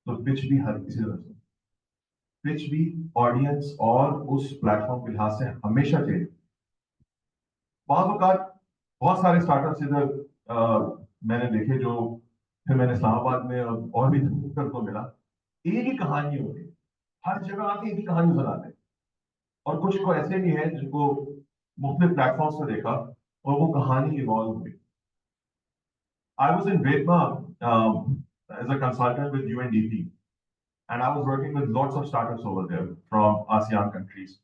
तो पिच भी हर किसी तरह से, पिच भी ऑडियंस और उस प्लेटफॉर्म के लिहाज से हमेशा चाहिए। बहुत सारे स्टार्टअप्स इधर मैंने देखे, जो फिर मैंने इस्लामाबाद में और भी को मिला, एक ही कहानी होती है, हर जगह आके एक ही कहानी बनाते हैं। और कुछ को ऐसे भी है जिनको मुख्तलिफ प्लेटफॉर्म्स पे देखा और वो कहानी इवॉल्व हुई। I was in Vietnam as a consultant with UNDP, and I was working with lots of startups over there from ASEAN countries.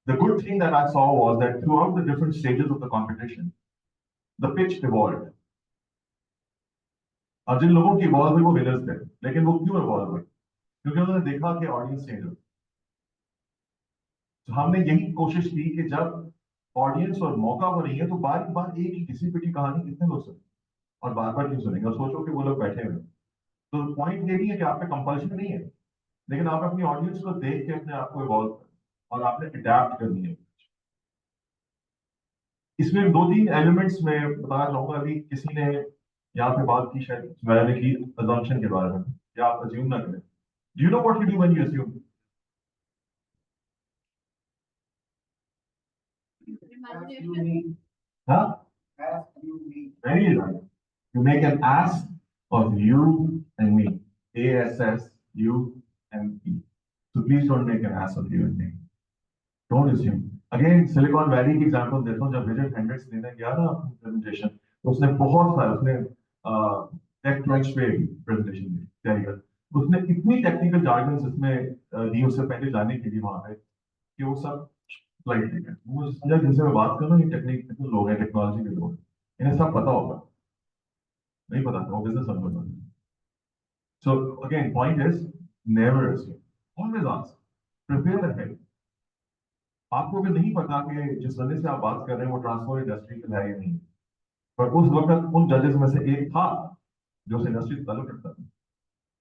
The good thing that I saw was that throughout the different stages of the competition, the pitch evolved. और जिन लोगों की evolve हुई वो winners थे, लेकिन वो क्यों evolve हुए? क्योंकि उन्होंने देखा कि ऑडियंस चेंज हो। तो हमने यही कोशिश की कि जब ऑडियंस और मौका वो नहीं है, तो बार बार एक ही किसी पिटी कहानी कितने लोग सुने, और बार बार क्यों सुनेंगे? और सोचो कि वो लोग बैठे हुए। तो पॉइंट ये नहीं है कि आप पे कंपल्शन नहीं है, लेकिन आप अपनी ऑडियंस को देख के अपने आप को इवॉल्व करें और आपने अडेप्ट करनी है। इसमें दो तीन एलिमेंट्स में बताना चाहूंगा। अभी किसी ने यहाँ पे बात की, शायद मैंने की अजम्पशन के बारे में, या आप अज्यूम ना करें। Do you know what you do when you assume? हाँ, very right. You make an ass of you and me. ASS, you and me. So please don't make an ass of you and me. Don't assume. Again, Silicon Valley की example देता हूँ। जब विजय Hendricks देने गया ना अपनी presentation, तो उसने बहुत सारे, उसने टेक क्रंच पे प्रेजेंटेशन दी, उसने इतनी टेक्निकल जार्गन्स इसमें दी उससे पहले जाने के लिए वहां पे कि वो सब फ्लाइट ठीक है, वो समझा जिनसे मैं बात कर रहा हूँ, ये टेक्निकल लोग हैं, टेक्नोलॉजी के लोग हैं, इन्हें सब पता होगा। नहीं पता था, वो बिजनेस समझ। So again point is never assume, always ask, prepare ahead। आपको अगर नहीं पता कि जिस बंदे से आप बात कर रहे हैं वो ट्रांसपोर्ट इंडस्ट्री का है या नहीं, पर उस वक्त उन जजेस में से एक था जो उस इंडस्ट्री से ताल्लुक रखता था,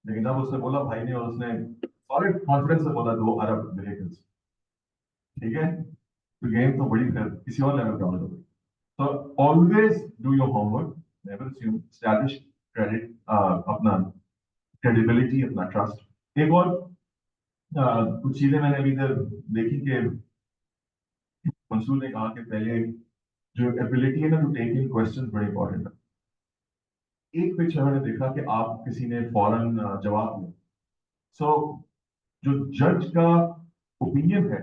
लेकिन जब उसने बोला भाई ने, और उसने सॉलिड कॉन्फिडेंस से बोला 2 अरब व्हीकल्स, ठीक है, तो गेम तो बड़ी फिर किसी और लेवल पे हो गई। तो always do your homework, never assume, establish credit, अपना क्रेडिबिलिटी, अपना ट्रस्ट। एक और कुछ चीजें मैंने अभी इधर देखी कि मंसूर ने कहा कि पहले जो एबिलिटी है ना टू टेक इन क्वेश्चन बड़ी इंपॉर्टेंट है। एक पिच मैंने देखा कि आप किसी ने फौरन जवाब दिया, सो जो जज का ओपिनियन है,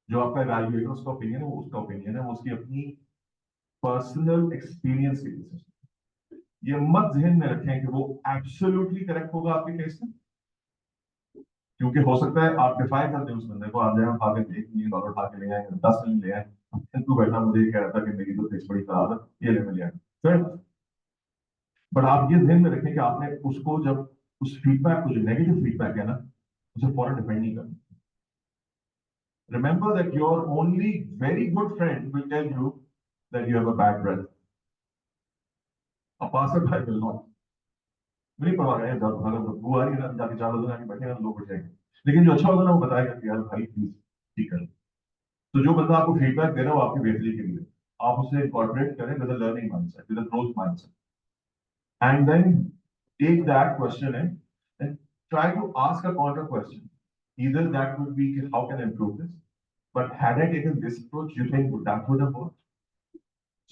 जो आपका इवैल्यूएटर उसका ओपिनियन है, वो उसका ओपिनियन है, वो उसकी अपनी पर्सनल एक्सपीरियंस के बेसिस पे। ये मत जहन में रखें कि वो एब्सोल्युटली करेक्ट होगा आपके केस में, क्योंकि हो सकता है आप डिफाई कर दें उस बंदे को, आप जहाँ उठा के $1 मिलियन उठा के ले आए, 10 मिलियन ले आए, तू बैठा मुझे कह रहा था कि मेरी तो फेस बड़ी खराब है, ये ले मैं ले आया। बट आप ये ध्यान में रखें कि आपने उसको जब उस फीडबैक को, जो नेगेटिव फीडबैक है ना, उसे फौरन डिफेंड नहीं करना। Remember that your only very good friend will tell you that you have a bad breath, a passerby will not. मेरी परवाह है, जब अगर बदबू आ रही है ना, जाके 4 लोग आके बैठे ना, लोग उठ जाएंगे, लेकिन जो अच्छा होगा ना वो बताएगा कि यार भाई प्लीज ठीक कर। तो जो बंदा आपको फीडबैक दे रहा है वो आपकी बेहतरी के लिए, आप उसे इंकॉर्पोरेट करें with a learning mindset, with a growth mindset, and then take that question and try to ask a counter question. Either that would be, how can I improve this? But had I taken this approach, you think that would have worked?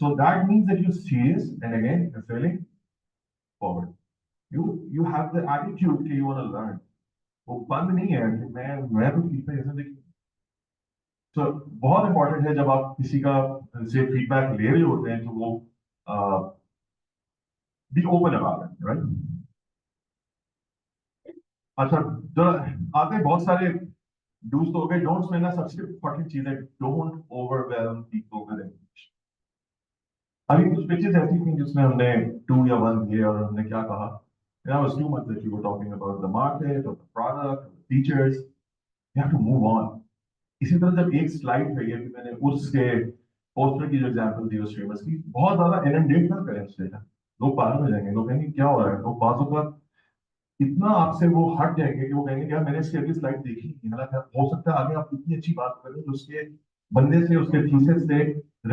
So that means that you're serious, and again, you're failing forward. You have the attitude that you want to learn. वो बंद नहीं है कि मैं तो सीखना जैसे देखिए। तो बहुत इंपॉर्टेंट है जब आप किसी का से फीडबैक ले रहे होते हैं, तो वो be open about it, right? अच्छा, जो आते हैं बहुत सारे डूज तो हो गए, डोंट्स में ना सबसे इंपॉर्टेंट चीज है, don't overwhelm people with information. अभी कुछ पिक्चर्स ऐसी थी जिसमें हमने 2 या 1 दिए और हमने क्या कहा, that was too much that you were talking about the market or the product or the features. You have to move on. इसी तरह जब एक स्लाइड पे ये मैंने उसके पोस्टर की जो एग्जांपल दी उस फेमस की, बहुत ज्यादा इनंडेट ना करें उससे, लोग पागल हो जाएंगे, लोग कहेंगे क्या हो रहा है, लोग बातों का इतना आपसे वो हट जाएंगे कि वो कहेंगे यार मैंने इसकी अगली स्लाइड देखी नहीं, हालांकि हो सकता है आगे आप इतनी अच्छी बात करें जो उसके बंदे से, उसके थीसिस से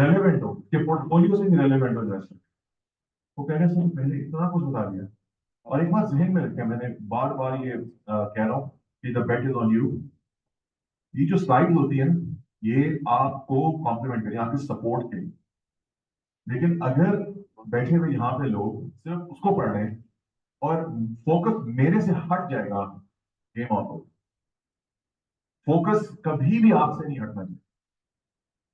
रेलेवेंट हो, उसके पोर्टफोलियो से भी रेलेवेंट हो इन्वेस्टमेंट। वो कहने से पहले इतना कुछ बता दिया। और एक बात जहन में रखें, मैंने बार बार ये कह रहा हूँ कि the bet is on you. ये जो स्लाइड होती है ना, ये आपको कॉम्प्लीमेंट करें, आपके सपोर्ट के लिए, लेकिन अगर बैठे हुए यहाँ पे लोग सिर्फ उसको पढ़ रहे हैं और फोकस मेरे से हट जाएगा, गेम ऑफ हो। फोकस कभी भी आपसे नहीं हटना चाहिए,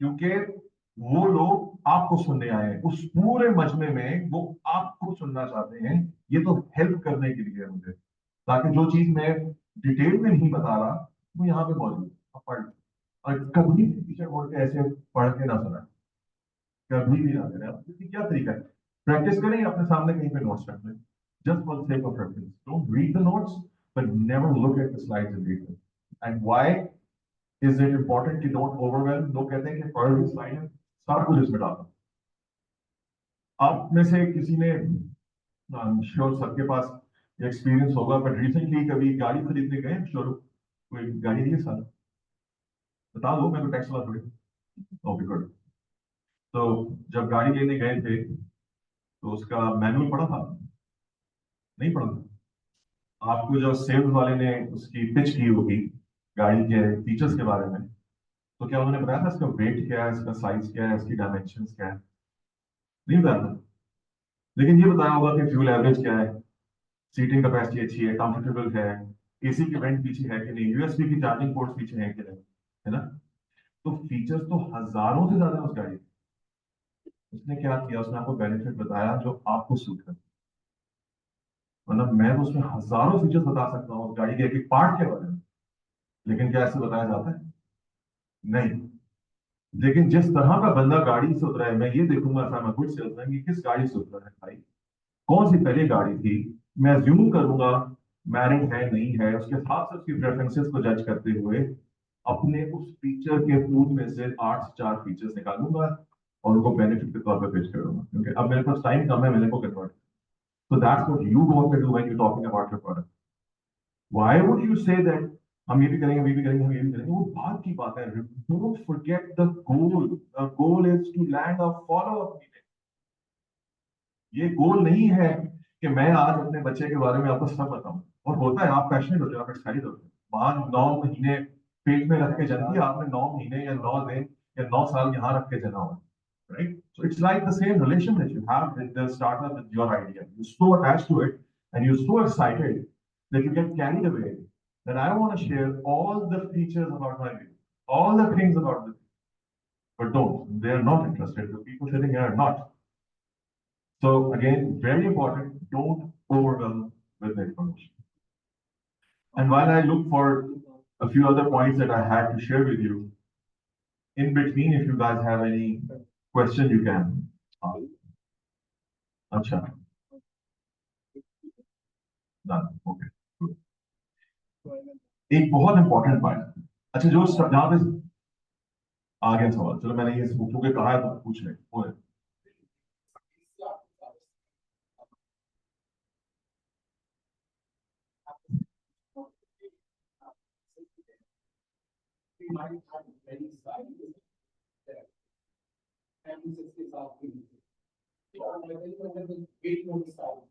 क्योंकि वो लोग आपको सुनने आए हैं, उस पूरे मजमे में वो आपको सुनना चाहते हैं। ये तो हेल्प करने के लिए है मुझे, ताकि जो चीज मैं डिटेल में नहीं बता रहा वो यहाँ पे मौजूद है, आप पढ़ लो। और कभी भी टीचर बोल के ऐसे पढ़ के ना सुना, कभी भी ना करें। आप इसकी क्या तरीका है, प्रैक्टिस करें, अपने सामने कहीं पे नोट्स रख लें, just for the sake of reference. Don't read the notes, but never look at the slides and read them. And why is it important कि don't overwhelm? लोग कहते हैं कि पढ़ ली स्लाइड है, सारा कुछ इसमें डालना। आप में से किसी ने, श्योर सबके पास एक्सपीरियंस होगा, बट रिसेंटली कभी गाड़ी खरीदने गए शोरूम, कोई गाड़ी ली साल, बता दो, मैं तो टैक्स वाला थोड़ी। Okay good. तो जब गाड़ी लेने गए थे तो उसका मैनुअल पढ़ा था? नहीं पढ़ा था। आपको जो सेल्स वाले ने उसकी पिच की होगी गाड़ी के फीचर्स के बारे में, तो क्या उन्होंने बताया था इसका वेट क्या है, इसका साइज क्या है, इसकी डायमेंशंस क्या है? नहीं बताया था। लेकिन ये बताया होगा कि फ्यूल एवरेज क्या है, सीटिंग कैपेसिटी अच्छी है, कंफर्टेबल है, एसी की वेंट पीछे है कि नहीं, यूएसबी की चार्जिंग पोर्ट पीछे है कि नहीं, है ना? तो फीचर्स तो हजारों से ज्यादा उस गाड़ी। उसने क्या किया, उसने आपको बेनिफिट बताया जो आपको सूट कर। मतलब मैं तो उसमें हजारों फीचर्स बता सकता हूँ उस गाड़ी के एक एक पार्ट के बारे में, लेकिन क्या ऐसे बताया जाता है? नहीं। लेकिन जिस तरह का बंदा गाड़ी से उतरा है, मैं ये देखूंगा गुड सेल्समैन कि किस गाड़ी से उतरा है भाई, कौन सी पहली गाड़ी थी, मैं अज्यूम करूंगा मैरिड है नहीं है, उसके हिसाब से उसकी प्रेफरेंसेस को जज करते हुए अपने उस फीचर के पूल में से 8 से 4 फीचर्स निकालूंगा और उनको बेनिफिट के तौर पर पेश करूंगा, क्योंकि अब मेरे पास टाइम कम है मेरे को convert. So that's what you want to do when you're talking about your product. Why would you say that हम ये भी करेंगे, हम ये भी करेंगे, हम ये भी करेंगे? वो बात की बात है. Don't forget the goal. The goal is to land a follow-up meeting. ये गोल नहीं है कि मैं आज अपने बच्चे के बारे में आपको सब बताऊं, और होता है आप पैशनेट होते हो, आप एक्साइटेड होते हो, मां 9 महीने पेट में रख के जनती है, आपने 9 महीने या 9 दिन या 9 साल यहाँ रख के जना हुआ, right? So it's like the same relation that you have with the startup, with your idea. You're so attached to it and you're so excited that you get carried away that I want to share all the features about my business, all the things about it, but don't. They are not interested. The people sitting here are not. So again, very important, don't overwhelm with the information. And while I look for a few other points that I had to share with you, in between, if you guys have any question, you can ask. Acha. Done. Okay. Good. एक बहुत important point, अच्छा जो जहां पे आ गया सवाल, चलो मैंने ये क्योंकि कहा है तो पूछ ले वो है। We might have many slides there. And this is our thing. So I think that the eight more slides.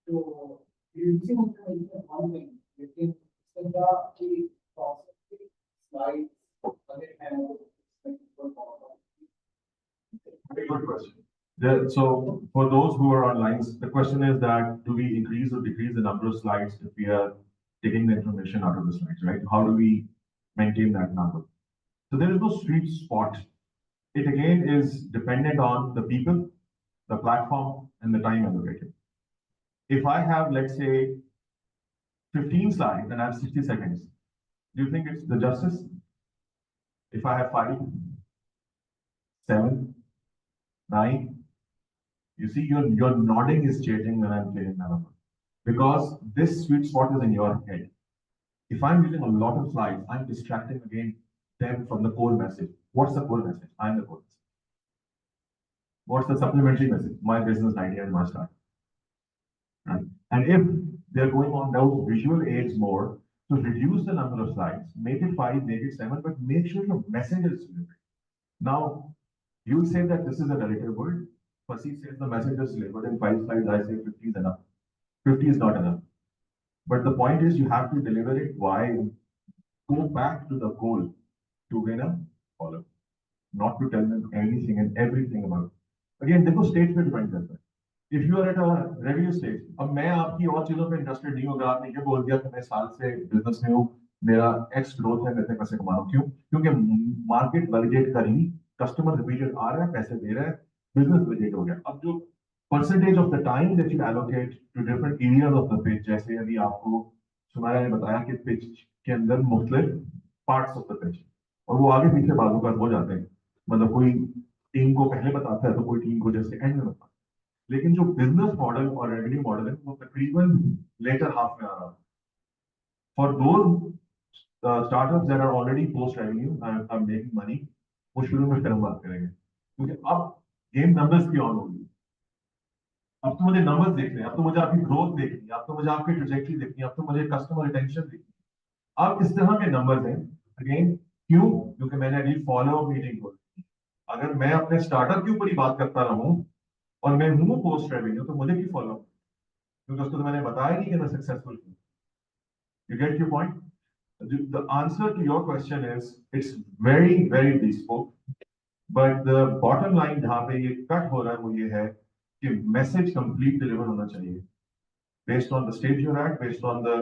So using one thing, you can send the key process slides, Very good question. So for those who are online, the question is that do we increase or decrease the number of slides if we are taking the information out of the slides, right? How do we maintain that number? So there is no sweet spot. It again is dependent on the people, the platform, and the time allocated. If I have, let's say, 15 slides and I have 60 seconds, do you think it's the justice? If I have 5, 7, 9, you see, your nodding is changing when I'm playing that number, because this sweet spot is in your head. If I'm using a lot of slides, I'm distracting again them from the core message. What's the core message? I'm the core message. What's the supplementary message? My business idea and my start. Right? And if they're going on those visual aids more, to reduce the number of slides, make it 5, make it 7, but make sure your message is delivered. Now, you say that this is a relative word. Fasieh says the message is delivered in 5 slides. I say 50 is enough. 50 is not enough. But the point is, you have to deliver it. Why? Go back to the goal to win a follow, not to tell them anything and everything about it. Again, देखो stage पे depend करता है. If you are at a revenue stage, अब मैं आपकी और चीजों पे इंटरेस्टेड नहीं हूँ, अगर आपने ये बोल दिया कि मैं साल से बिजनेस में हूँ, मेरा एक्स ग्रोथ है, मैं इतने पैसे कमा रहा हूँ, क्यों? क्योंकि मार्केट वैलिडेट कर ही, कस्टमर रिपीटेड आ रहा है, पैसे दे रहा है, बिजनेस वैलिडेट हो गया. अब जो percentage of the time that you allocate to different areas of the pitch, जैसे अभी आपको सुमारा ने बताया कि पिच के अंदर मुख्तलिफ पार्ट्स ऑफ द पिच, और वो आगे पीछे बाजू का हो जाते हैं, मतलब कोई टीम को पहले बताता है तो कोई टीम को जैसे एंड में बताता है. लेकिन जो बिजनेस मॉडल और रेवेन्यू मॉडल है वो तकरीबन लेटर हाफ में आ रहा है. For those startups that are already post revenue and are making money, वो शुरू में फिर हम बात करेंगे, क्योंकि अब गेम नंबर्स की ऑन होगी. अब तो मुझे नंबर्स देखने हैं, अब तो मुझे आपकी ग्रोथ देखनी है, अब तो मुझे आपकी ट्रेजेक्टरी देखनी है, अब तो मुझे कस्टमर रिटेंशन देखनी है. अब इस तरह के नंबर्स हैं. अगेन क्यों? क्योंकि मैंने अभी फॉलो अप मीटिंग को, अगर मैं अपने स्टार्टअप के ऊपर ही बात करता रहूं और मैं हूं पोस्ट रेवेन्यू, तो मुझे क्यों फॉलो, क्योंकि उसको तो मैंने बताया नहीं कि मैं सक्सेसफुल हूं. You get your point? The answer to your question is it's very very bespoke, but the bottom line जहां पे ये कट हो रहा है वो ये है कि मैसेज कंप्लीट डिलीवर होना चाहिए based on the stage you're at, based on the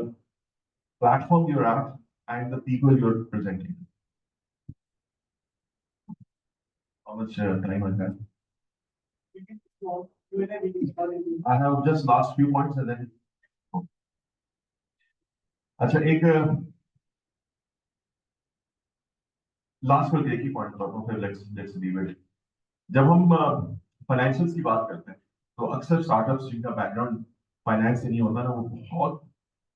platform you're at, and the people you're presenting. How much time I have? I have just last few points and then. अच्छा एक last में एक ही point बताता हूँ फिर let's leave it. जब हम financials की बात करते हैं तो अक्सर स्टार्टअप्स जिनका बैकग्राउंड फाइनेंस से नहीं होता ना, वो बहुत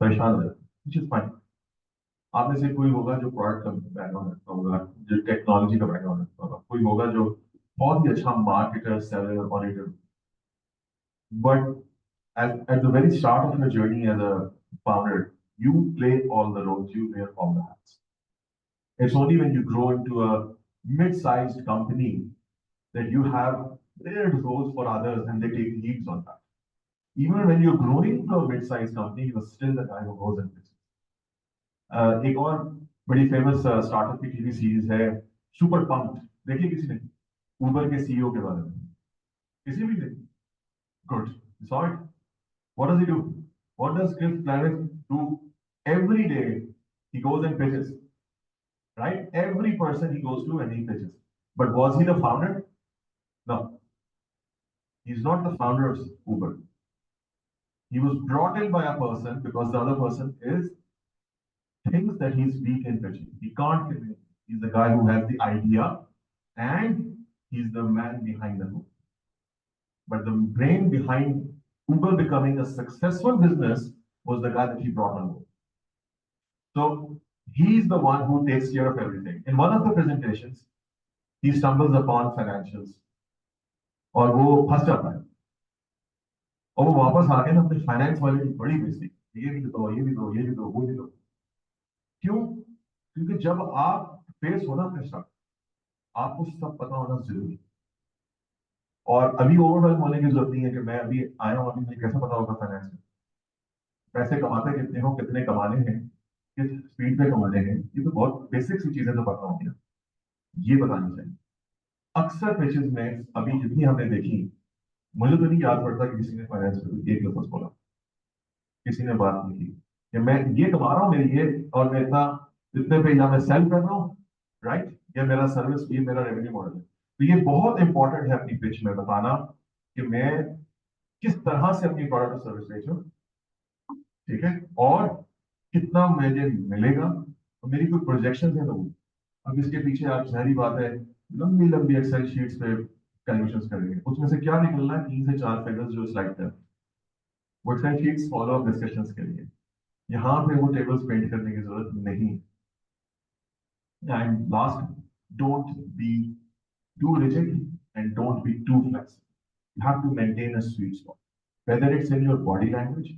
परेशान हो जाते हैं, व्हिच इज फाइन। आप में से कोई होगा जो प्रोडक्ट का बैकग्राउंड रखता होगा, जो टेक्नोलॉजी का बैकग्राउंड रखता होगा, कोई होगा जो बहुत ही अच्छा marketer, seller, auditor. But at the very start of your journey as a founder, you play all the roles, you wear all the hats. It's only when you grow into a mid-sized company that you have layered roles for others and they take leads on that. Even when you're growing to a mid-sized company, you're still the guy who goes and fixes. एक और बड़ी famous startup की TV series है super pumped, देखिए किसी ने? उबर के CEO के बारे में किसी भी ने? Good, saw it. What does he do? What does Chris Clarence do every day? He goes and pitches, right? Every person he goes to and he pitches. But was he the founder? No. He's not the founder of Uber. He was brought in by a person because the other person thinks that he's weak in pitching. He can't convince. He's the guy who has the idea and he's the man behind the hook. But the brain behind Uber becoming a successful business was the guy that he brought on board. So he's the one who takes care of everything. In one of the presentations, he stumbles upon financials और वो फंस जाता है और वो वापस आके ना अपने फाइनेंस वाले की बड़ी बेइज्जती, ये भी दो, ये भी दो, ये भी दो, वो भी दो। क्यों? क्योंकि जब आप फेस हो ना अपने साथ, आपको सब पता होना जरूरी है। और अभी ओवरवेल्म होने की जरूरत नहीं है कि मैं अभी आया हूँ, अभी मुझे कैसे पता होगा फाइनेंस में पैसे कमाते कितने हो, कितने कमाने हैं, किस स्पीड पे कमाने हैं, ये तो बहुत बेसिक सी चीजें तो पता होंगी ना, ये बतानी चाहिए। अक्सर पेशेंस में अभी जितनी हमने देखी, मुझे तो नहीं याद पड़ता कि किसी ने फाइनेंस में एक लफ्ज बोला, किसी ने बात नहीं की कि मैं ये कमा रहा हूँ, मेरी ये और मैं इतने पे या मैं सेल कर रहा हूँ, राइट, या मेरा सर्विस, ये मेरा रेवेन्यू मॉडल है। तो ये बहुत इंपॉर्टेंट है अपनी पिच में बताना कि मैं किस तरह से अपनी प्रोडक्ट और सर्विस बेचूं, ठीक है, और कितना मुझे मिलेगा और मेरी कोई प्रोजेक्शन है। तो अब इसके पीछे आप सारी बात है, लंबी लंबी एक्सेल शीट्स पे कैलकुलेशंस करेंगे, उसमें से क्या निकलना है? 3 से 4 फिगर्स जो स्लाइड पे, वो Excel sheets follow up discussions के लिए, यहाँ पे वो टेबल्स पेंट करने की जरूरत नहीं। And last, don't be too rigid and don't be too flexible. You have to maintain a sweet spot, whether it's in your body language,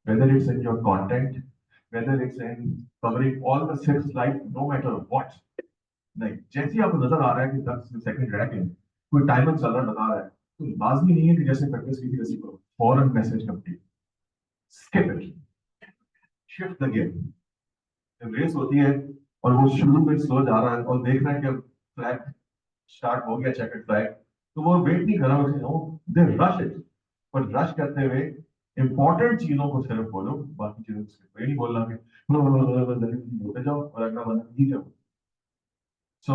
whether it's in your content, whether it's in covering all the 6 slides, no matter what. Like, जैसे ही आपको नजर आ रहा है कि 10 second रह गए, कोई timer चल रहा बता रहा है, तो लाजमी नहीं है कि जैसे प्रैक्टिस की थी वैसे करो, फौरन message complete, skip it, shift the game. Race होती है और वो शुरू में स्लो जा रहा है और देख रहा है कि फ्लैग स्टार्ट हो गया, चेकर्ड फ्लैग, तो वो वेट नहीं कर रहा, दे रश इट। पर रश करते हुए इंपॉर्टेंट चीजों को सिर्फ बोलो, बाकी चीजों को नहीं बोलना कि बोलते जाओ और अगला बंदा नहीं जाओ। So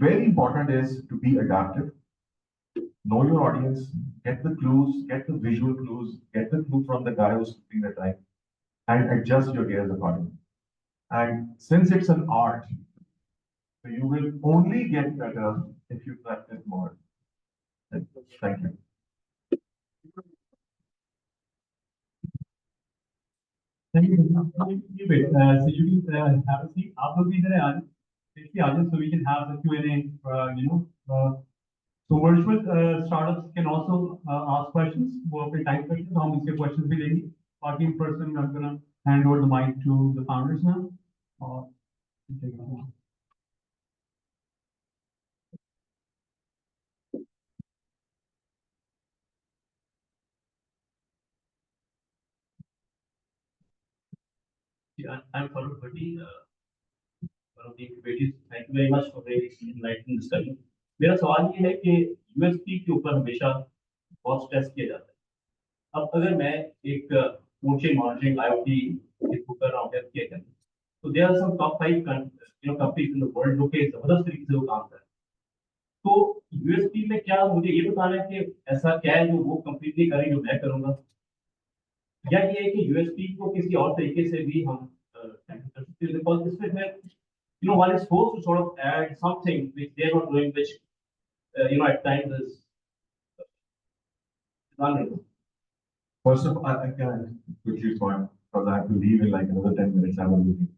very important is to be adaptive, know your audience, get the clues, get the visual clues, get the clue from the guy who's keeping the time, and adjust your gears accordingly. And since it's an art, so you will only get better if you practice more. Thank you. Thank you. So you can have a seat. आप लोग भी इधर आ जाए, देखिए आ जाए, so we can have the Q&A. So virtual startups can also ask questions, वो अपने type questions, हम इसके questions भी लेंगे। बाकी in person, I'm gonna hand over the mic to the founders now. Yeah, I'm Farooq Bhatti, one of the incubators. Thank you very much for very enlightening discussion. मेरा सवाल ये है कि यूएसपी के ऊपर हमेशा बहुत स्ट्रेस किया जाता है। अब अगर मैं एक कोचिंग मॉनिटरिंग आईओटी इसको कर रहा हूँ हेल्थ केयर के अंदर, तो there are some top 5 companies in the world जो कि जबरदस्त तरीके से वो काम कर रहे हैं। तो यूएसपी में क्या मुझे ये बताना है कि ऐसा क्या है जो वो कंप्लीटली करे जो मैं करूंगा, या ये है कि यूएसपी को किसी और तरीके से भी हम tackle कर सकते हैं, because इसमें है, one is forced to sort of add something which they are not doing, which at times is vulnerable. First of all, I can quickly point because I have to leave in like another 10 minutes. I have a meeting.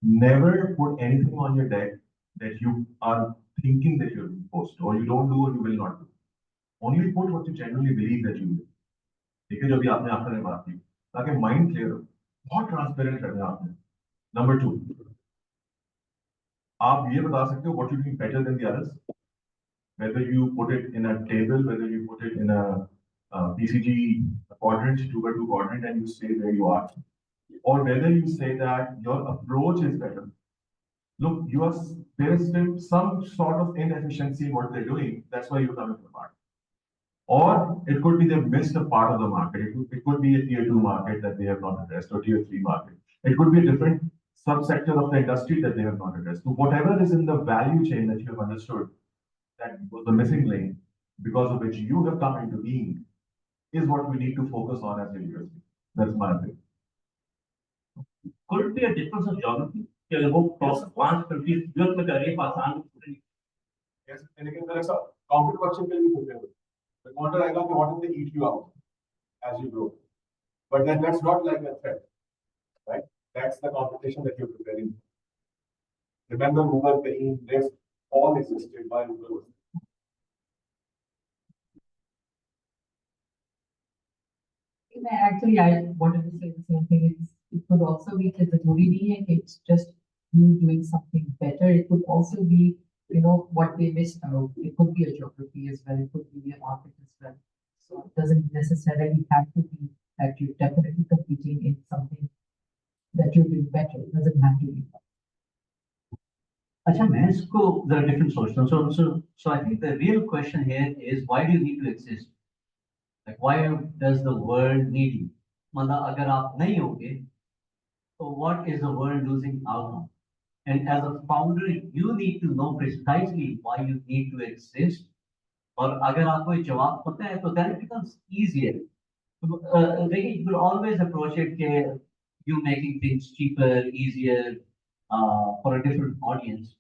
Never put anything on your deck that you are thinking that you're supposed to, or you don't do, or you will not do. Only put what you genuinely believe that you will. ठीक है, जो भी आपने after में बात की, ताकि mind clear हो, बहुत ट्रांसपेरेंट करना है आपने. नंबर 2, आप ये बता सकते हो what you do better than the others, whether you put it in a table, whether you put it in a PCG quadrant, 2x2 quadrant, and you say where you are, or whether you say that your approach is better. Look, there is still some sort of inefficiency in what they're doing. That's why you're coming to the market. Or it could be they've missed a part of the market. It could be a tier 2 market that they have not addressed, or tier 3 market. It could be a different subsector of the industry that they have not addressed. So whatever is in the value chain that you have understood, that was the missing link, because of which you have come into being, is what we need to focus on as a university. That's my opinion. Could it be a difference of geography? कि अगर वो पांच countries Europe में कर रही है, पाकिस्तान में पूरी. Yes, and again, there is a counter question can be prepared. The counter angle, what if they eat you out as you grow? But then that's not like a threat, right? That's the competition that you're preparing. Remember, Uber, Paying, Lyft, all existed while Uber was. Actually, I wanted to say the same thing. It could also be that the movie, it's just you doing something better. It could also be, what they missed out. It could be a geography as well. It could be a market as well. So it doesn't necessarily have to be that you're definitely competing in something that you're doing better. It doesn't have to be. अच्छा, मैं इसको जरा different सोचता हूँ. So I think the real question here is, why do you need to exist? Like, why does the world need you? मतलब अगर आप नहीं होगे, so what is the world losing out on? And as a founder, you need to know precisely why you need to exist. और अगर आपको ये जवाब पता है, तो then it becomes easier. You will always approach it कि you making things cheaper, easier for a different audience.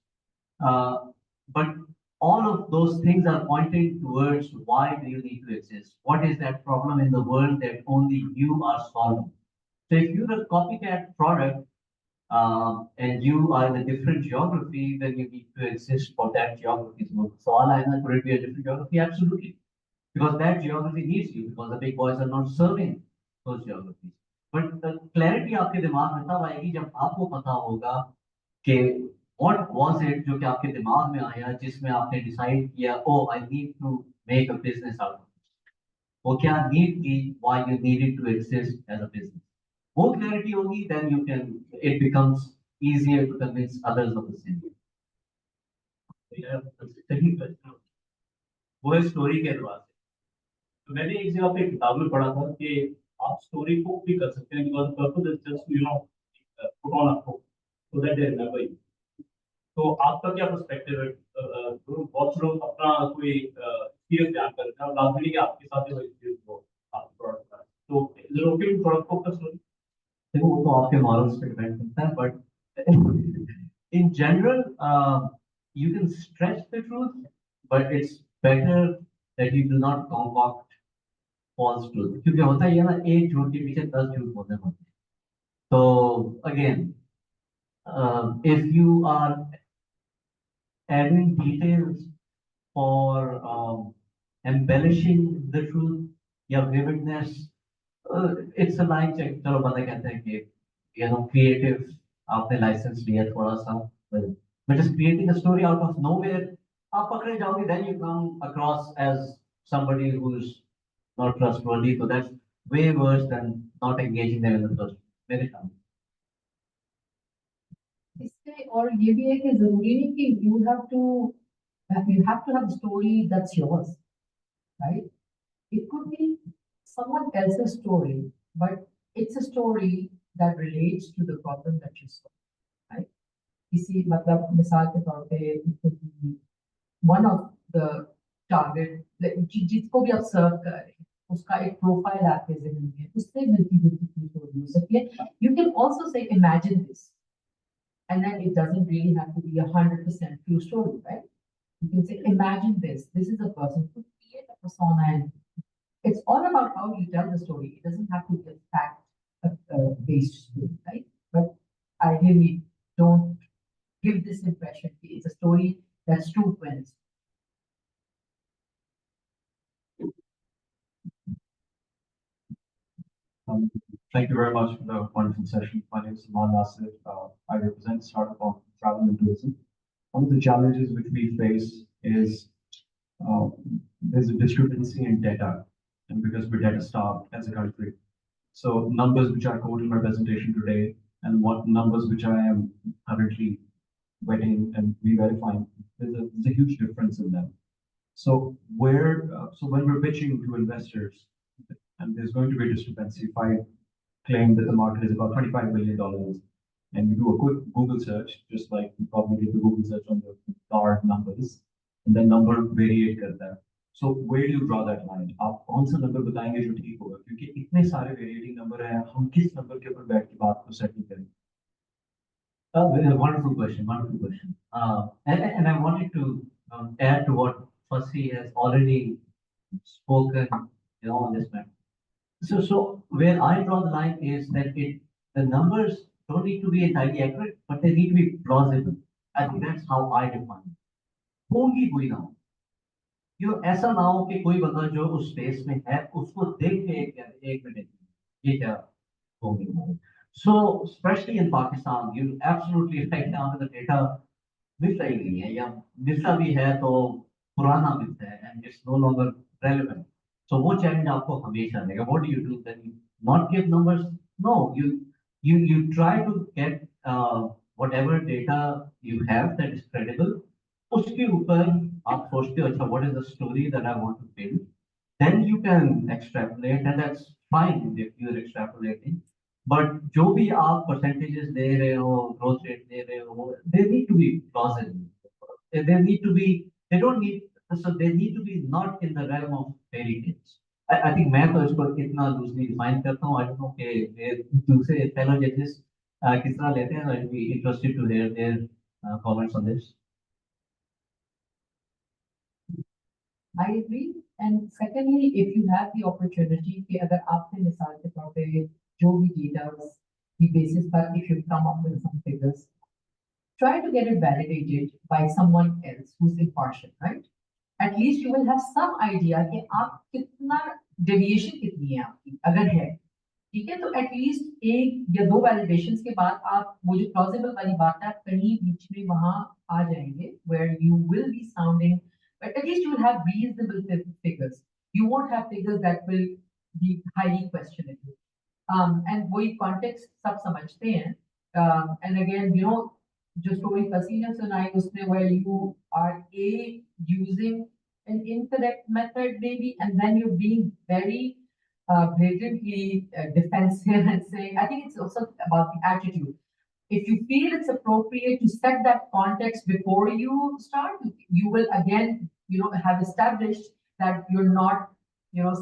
But all of those things are pointing towards why do you need to exist? What is that problem in the world that only you are solving? So if you're a copycat product and you are in a different geography, then you need to exist for that geography. So Alina, could it be a different geography? Absolutely. Because that geography needs you, because the big boys are not serving those geographies. But the clarity आपके दिमाग में तब आएगी जब आपको पता होगा कि what was it जो कि आपके दिमाग में आया जिसमें आपने decide किया, oh, I need to make a business out of it. वो क्या need थी, why you needed to exist as a business. More clarity होगी, then it becomes easier to convince others of the same. वो है story के एतबार से. तो मैंने एक जगह पे किताब में पढ़ा था कि आप स्टोरी को भी कर सकते हैं, because the purpose is just to put on a hook so that they remember you. तो आपका क्या पर्सपेक्टिव है? बहुत से लोग अपना कोई एक्सपीरियंस बयान करते हैं और लाजमी कि आपके साथ ही वो एक्सपीरियंस हो आपके प्रोडक्ट का. तो जरूर कि थोड़ा फोकस हो. देखो, वो तो आपके मॉरल्स पे डिपेंड करता है, but in general you can stretch the truth, but it's better that you do not concoct false truth. क्योंकि होता है ना, एक झूठ के पीछे 10 झूठ होते हैं. So again, if you are adding details for embellishing the truth, या vividness, it's a line check. चलो बंदा कहते हैं कि creative आपने license लिया थोड़ा सा, but just creating a story out of nowhere, आप पकड़े जाओगे, then you come across as somebody who's not trustworthy. So that's way worse than not engaging them in the first place. मेरे ख्याल में. इससे और ये भी है कि जरूरी नहीं कि you have to have a story that's yours, right? It could be someone else's story, but it's a story that relates to the problem that you solve, right? इसी मतलब मिसाल के तौर पे one of the target, जिसको भी आप सर्व कर रहे हैं, उसका एक प्रोफाइल आपके ज़हन में है, उससे मिलती जुलती चीज़ स्टोरी हो सकती है. You can also say imagine this, and then it doesn't really have to be 100% true story, right? You can say imagine this. This is a person who create a persona, and it's all about how you tell the story. It doesn't have to be a fact based story, right? But I really don't give this impression. It's a story that's true when it's. Thank you very much for the wonderful session. My name is Mohammad Mansoor. I represent startup of travel and tourism. One of the challenges which we face is there's a discrepancy in data, and because we're data starved as a country. So numbers which I quoted in my presentation today and what numbers which I am currently vetting and re-verifying, there's a huge difference in them. So when we're pitching to investors, and there's going to be a discrepancy. If I claim that the market is about $25 billion, and you do a quick Google search, just like you probably did the Google search on the car numbers, and then number variate करता है. So where do you draw that line? आप कौन सा number बताएंगे जो ठीक होगा? क्योंकि इतने सारे वेरिएटिंग नंबर हैं, हम किस नंबर के ऊपर बैठ के बात को सेटल करें? Wonderful question, wonderful question. And I wanted to add to what Fasieh has already spoken, on this matter. So where I draw the line is that the numbers don't need to be entirely accurate, but they need to be plausible. I think that's how I define it. होंगी कोई ना हो, ऐसा ना हो कि कोई बंदा जो उस स्पेस में है उसको देख के एक मिनट ये क्या होंगी. So especially in Pakistan, you absolutely right now the data मिल रही नहीं है, या मिलता भी है तो पुराना मिलता है, and it's no longer relevant. So वो challenge आपको हमेशा रहेगा. What do you do then? You not give numbers? No, you try to get whatever data you have that is credible. उसके ऊपर आप सोचते हो अच्छा what is the story that I want to build? Then you can extrapolate, and that's fine if you're extrapolating. But जो भी आप percentages दे रहे हो, growth rate दे रहे हो, they need to be plausible. They need to be, they don't need, so they need to be not in the realm of fairy tales. I think मैं तो इसको इतना loosely define करता हूँ. I don't know कि दूसरे fellow judges किस तरह लेते हैं. I'd be interested to hear their comments on this. I agree. And secondly, if you have the opportunity कि अगर आपने मिसाल के तौर पे जो भी data की basis पर if you come up with some figures, try to get it validated by someone else who's impartial, right? At least you will have some idea कि आप कितना deviation कितनी है आपकी, अगर है, ठीक है, तो at least एक या दो validations के बाद आप वो जो plausible वाली बात है आप कहीं बीच में वहाँ आ जाएंगे, where you will be sounding, but at least you will have reasonable figures. You won't have figures that will be highly questionable. And वही context सब समझते हैं. And again, जो story Fasieh ने सुनाई उसमें where you are using an incorrect method maybe, and then you're being very blatantly defensive and saying, I think it's also about the attitude. If you feel it's appropriate to set that context before you start, you will again, have established that you're not,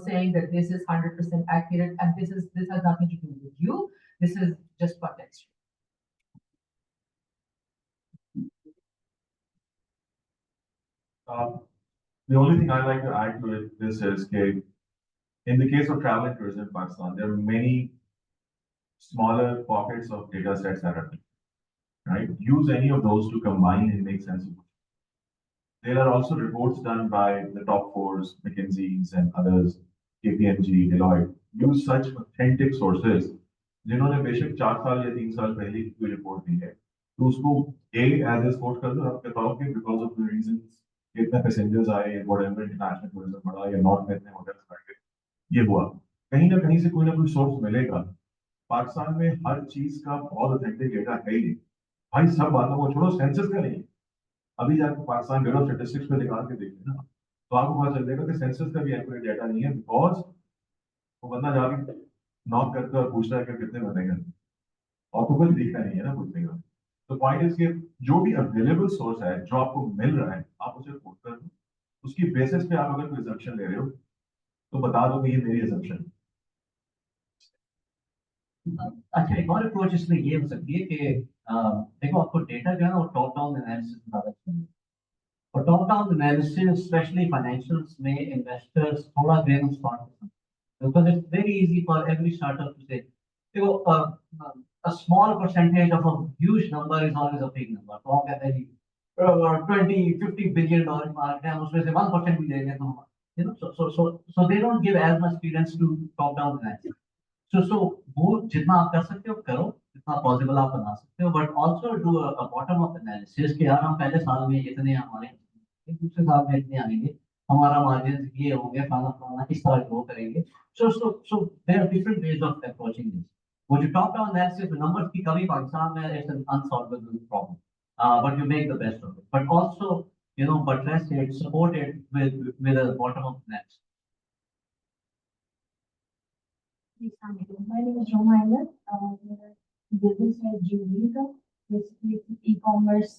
saying that this is 100% accurate and this has nothing to do with you. This is just context. The only thing I'd like to add to this is that in the case of travel and tourism in Pakistan, there are many smaller pockets of data sets that are right. Use any of those to combine and make sense of it. There are also reports done by the top fours, McKinsey's and others, KPMG, Deloitte. Use such authentic sources. जिन्होंने बेशक 4 साल या 3 साल पहले की कोई report दी है, तो उसको as a quote कर दो, आप बताओ कि because of the reasons कितने पैसेंजर्स आए, whatever international tourism बढ़ा या नॉर्थ में इतने होटल्स बढ़ गए, ये हुआ. कहीं ना कहीं से कोई ना कोई सोर्स मिलेगा. पाकिस्तान में हर चीज का बहुत ऑथेंटिक डेटा है ही. भाई सब बातों को छोड़ो, सेंसस का नहीं. अभी जाकर पाकिस्तान ब्यूरो ऑफ स्टैटिस्टिक्स पे निकाल के देखिए ना, तो आपको पता चलेगा कि सेंसस का भी एक्यूरेट डेटा नहीं है, बिकॉज वो बंदा जाके नॉक करके और पूछता है कि कितने बंदे हैं, और तो कुछ दिखता नहीं है ना पूछने का. तो पॉइंट इज कि जो भी अवेलेबल सोर्स है, जो आपको मिल रहा है, आप उसे कोट कर दो. उसकी बेसिस पे आप अगर कोई assumption ले रहे हो तो बता दो कि ये मेरी assumption है। अच्छा, एक और अप्रोच इसमें ये हो सकती है कि देखो आपको डेटा जो है ना वो टॉप डाउन एनालिसिस ज़्यादा चाहिए, और top down analysis specially financials में इन्वेस्टर्स थोड़ा grain of salt, because it's very easy for every startup to say, you know, a small percentage of a huge number is always a big number. तो हम कहते हैं जी 20-50 billion dollar market है, हम उसमें से 1% भी देंगे तो हम, you know, so they don't give as much credence to top down analysis. So वो जितना आप कर सकते हो करो, जितना पॉसिबल आप बना सकते हो, but also do a bottom up analysis कि यार हम पहले साल में इतने हमारे, दूसरे साल में इतने आएंगे, हमारा मार्जिन ये होंगे, फलाना फलाना इस तरह ग्रो करेंगे। So there are different ways of approaching this. वो जो top down analysis numbers की कमी पाकिस्तान में it's an unsolvable problem. But you make the best of it. But also, you know, buttress it, support it with a bottom up analysis. My name is Roma Ahmed. Business है jewelry का, basically e-commerce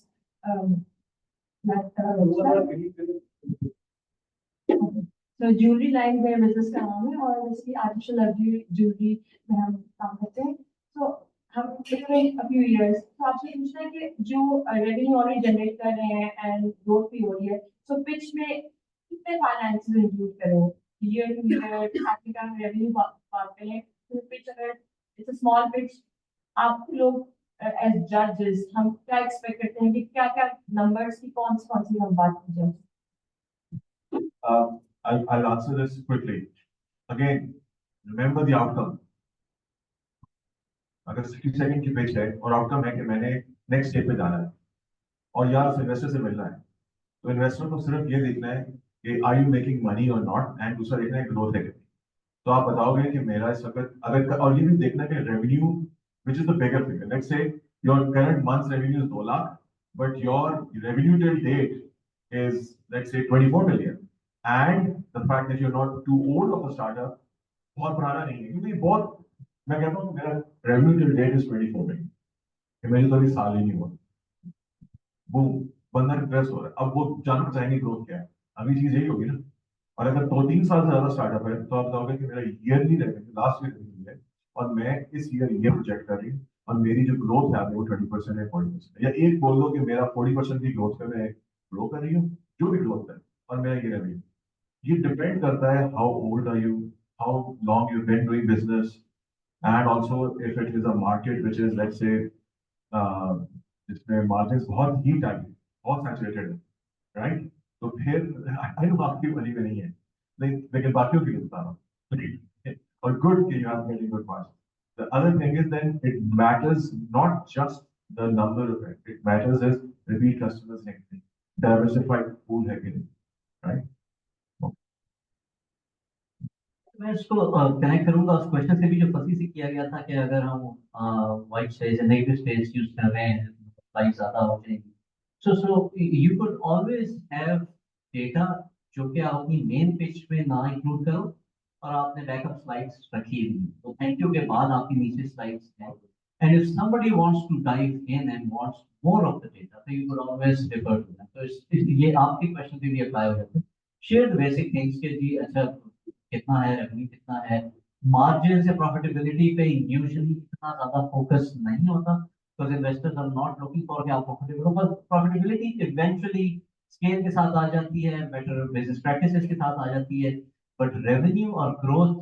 तो jewellery line में business का नाम है और इसकी artificial jewellery में हम काम करते हैं। तो हम a few years, तो आपसे पूछना है कि जो रेवेन्यू ऑलरेडी जनरेट कर रहे हैं एंड ग्रोथ भी हो रही है, तो पिच में कितने फाइनेंसेस इंक्लूड करें, ईयर टू ईयर आपके का रेवेन्यू बात करें, तो पिच अगर इट्स अ स्मॉल पिच, आप लोग एज जजेस हम क्या एक्सपेक्ट करते हैं कि क्या क्या नंबर्स की कौन सी हम बात की जाए? I'll answer this quickly. Again, remember the outcome. अगर 60 सेकंड की पिच है और आउटकम है कि मैंने नेक्स्ट स्टेप पे जाना है और यार इन्वेस्टर से मिलना है, तो इन्वेस्टर को सिर्फ ये देखना है कि आर यू मेकिंग मनी और नॉट, एंड दूसरा देखना है ग्रोथ है कितनी। तो आप बताओगे कि मेरा इस वक्त अगर, और ये भी देखना है कि revenue which is the bigger figure, let's say your current month's revenue is 2 lakh, but your revenue till date is let's say 24 million, and the fact that you are not too old of a startup, बहुत पुराना नहीं है, क्योंकि बहुत, मैं कहता हूँ मेरा revenue till date is 24 million, मेरी तो अभी साल ही नहीं हुआ, वो बंदा रिप्रेस हो रहा है। अब वो जानना चाहेंगे ग्रोथ क्या है, अभी चीज यही होगी ना। और अगर 2-3 साल से ज्यादा स्टार्टअप है तो आप बताओगे कि मेरा yearly revenue last year revenue है और मैं इस ईयर ये प्रोजेक्ट कर रही हूँ और मेरी जो ग्रोथ है वो 30% है, 40% है, या एक बोल दो कि मेरा 40% की ग्रोथ पे मैं ग्रो कर रही हूँ, जो भी ग्रोथ है, और मेरा ये रेवेन्यू। ये डिपेंड करता है how old are you, how long you been doing business, and also if it is a market which is let's say जिसमें मार्जिन बहुत ही टाइट, बहुत सैचुरेटेड है, राइट? तो फिर आई नो आपकी वाली में नहीं है, लेकिन बाकियों के लिए बता रहा हूँ, और गुड कि you are getting good margin. The other thing is then it matters not just the number of it, it matters is repeat customers next thing, diversified pool है कि नहीं, right? मैं इसको कनेक्ट करूंगा उस क्वेश्चन से भी जो फसी से किया गया था कि अगर हम वाइट स्पेस या नेगेटिव स्पेस यूज कर रहे हैं प्राइस ज्यादा हो जाएगी। So you could always have data जो कि आप अपनी मेन पिच में ना इंक्लूड करो और आपने बैकअप स्लाइड्स रखी हुई, तो थैंक यू के बाद आपकी नीचे स्लाइड्स हैं, and if somebody wants to dive in and wants more of the data, so you could always refer to them. तो ये आपके क्वेश्चन पे भी अप्लाई हो जाते हैं। शेयर द बेसिक थिंग्स के जी, अच्छा कितना है रेवेन्यू, कितना है मार्जिन से प्रॉफिटेबिलिटी पे यूजुअली इतना ज्यादा फोकस नहीं होता, because investors are not looking for क्या profitable हो, but profitability eventually scale के साथ आ जाती है, better business practices के साथ आ जाती है, but revenue और growth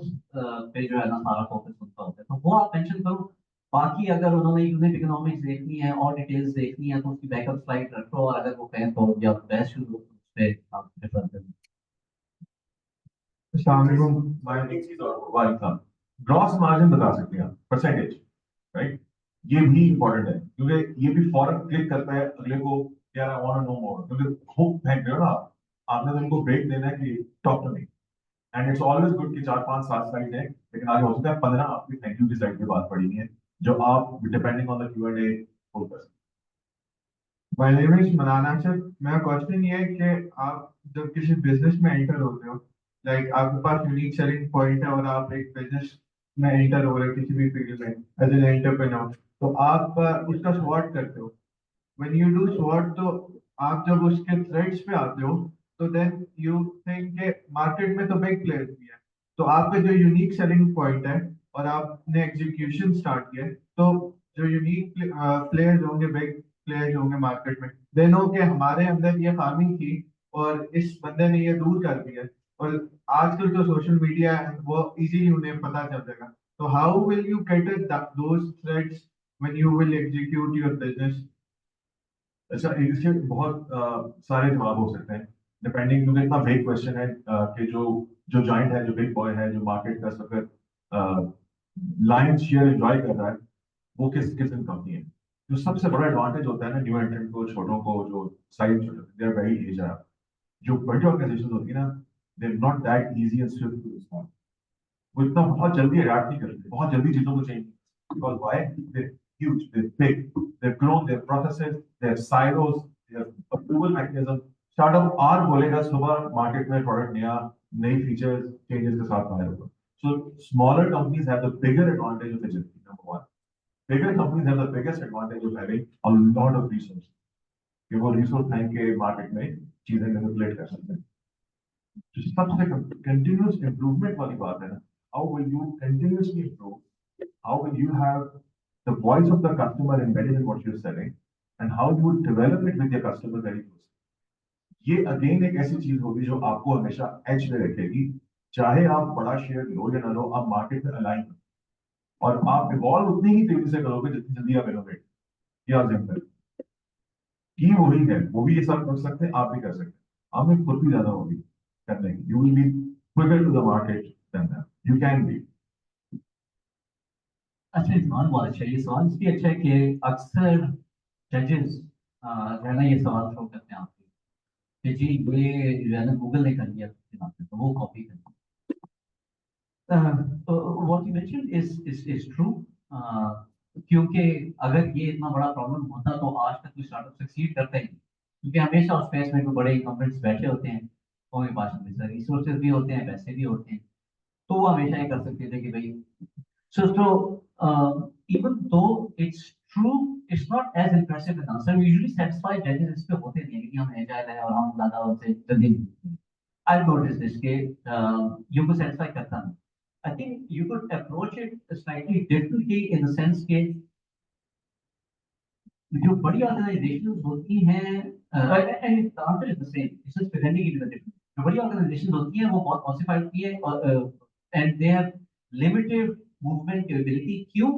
पे जो है ना सारा फोकस उनका होता है, तो वो आप मेंशन करो। बाकी अगर उन्होंने यूनिट इकोनॉमिक्स देखनी है और डिटेल्स देखनी है तो उसकी बैकअप स्लाइड रखो, और अगर वो कहें तो या बेस्ट उस पे आप रेफर करें। ग्रॉस मार्जिन बता सकते हैं, परसेंटेज, राइट? ये भी इंपॉर्टेंट है क्योंकि ये भी फॉरन क्लिक करता है अगले को, यार आई वांट टू नो मोर, क्योंकि हुक फेंक रहे हो ना, आपने तो उनको ब्रेक देना है कि talk to me, and it's always good कि 4-5-7 स्लाइड है, लेकिन आगे हो सकता है 15 आपकी थैंक यू की स्लाइड की बात पड़ी है जो आप depending on the Q&A whole कर सकते। My name is Manana sir. मेरा क्वेश्चन ये है कि आप जब किसी बिजनेस में एंटर होते हो, लाइक आपके पास यूनिक सेलिंग पॉइंट है और आप एक बिजनेस में एंटर हो रहे हो किसी भी फील्ड में एज एन एंटरप्रेन्योर, तो आप उसका स्वॉट करते हो। व्हेन यू डू स्वॉट, तो आप जब उसके थ्रेड्स पे आते हो तो देन यू थिंक के मार्केट में तो बिग प्लेयर्स भी है, तो आपका जो यूनिक सेलिंग पॉइंट है और आपने एग्जीक्यूशन स्टार्ट किया है, तो जो यूनिक प्लेयर्स होंगे, बिग प्लेयर्स होंगे मार्केट में, दे नो कि हमारे अंदर ये खामी थी और इस बंदे ने ये दूर कर दिया। और आजकल तो सोशल मीडिया है, वो इजीली उन्हें पता चल जाएगा। तो how will you cater those threads when you will execute your business? अच्छा, इसके बहुत सारे जवाब हो सकते हैं, डिपेंडिंग, क्योंकि इतना बिग क्वेश्चन है कि जो जो जॉइंट है, जो बिग बॉय है, जो मार्केट का सब लाइन शेयर एंजॉय कर रहा है, वो किस किस्म कंपनी है। जो सबसे बड़ा एडवांटेज होता है ना न्यू एंट्रेंट को, छोटों को, जो size they are very edge, जो बड़ी ऑर्गेनाइजेशन होती है ना, they are not that easy and swift to respond. वो इतना बहुत जल्दी अडैप्ट नहीं करते, बहुत जल्दी चीजों को change, because why? They're huge, they're big, they've grown their processes, their silos, their approval mechanism. Startup आज बोलेगा सुबह मार्केट में प्रोडक्ट नया, नई फीचर्स चेंजेस के साथ बाहर होगा। So smaller companies have the bigger advantage of agility, number one. Bigger companies have the biggest advantage of having a lot of resources. कि वो रिसोर्स बैंक के मार्केट में चीजें मैनिपुलेट कर सकते हैं। जो सबसे कंटिन्यूस इंप्रूवमेंट वाली बात है ना, how will you continuously improve, how will you have the voice of the customer embedded in what you're selling, and how you would develop it with your customer very closely? ये again एक ऐसी चीज होगी जो आपको हमेशा as में रखेगी, चाहे आप बड़ा शेयर लो या ना लो, आप मार्केट में अलाइन हो और आप इवॉल्व उतनी ही तेजी से करोगे जितनी जल्दी आप इनोवेट। क्या सिंपल की वही है, वो भी ये सब कर सकते हैं, आप भी कर सकते हैं, आप में खुद भी ज्यादा होगी करने की। You will be quicker to the market than that, you can be. अच्छा, ये सवाल बहुत अच्छा है। ये सवाल इसलिए अच्छा है कि अक्सर जजेस जो है ना ये सवाल थ्रो करते हैं आपसे कि जी ये जो है ना गूगल ने कर दिया तो वो कॉपी कर दिया। What you mention is true, क्योंकि अगर ये इतना बड़ा प्रॉब्लम होता तो आज तक कोई स्टार्टअप सक्सीड करता ही नहीं, क्योंकि हमेशा उस स्पेस में कोई बड़े इंकम्बेंट्स बैठे होते हैं, उनके पास हमेशा रिसोर्सेज भी होते हैं, पैसे भी होते हैं, तो वो हमेशा ये कर सकते थे कि भाई even though it's true, it's not as impressive an answer. We usually satisfy judges इस पे होते नहीं है कि हम एजाइल है और हम ज्यादा उनसे जल्दी नहीं। I've noticed this कि you को satisfy करता नहीं। I think you could approach it slightly differently in the sense कि जो बड़ी ऑर्गेनाइजेशंस होती हैं, and the answer is the same, it's just presenting it in a different, जो बड़ी ऑर्गेनाइजेशंस होती हैं वो बहुत ऑसिफाइड होती है और and they have limited movement capability। क्यों?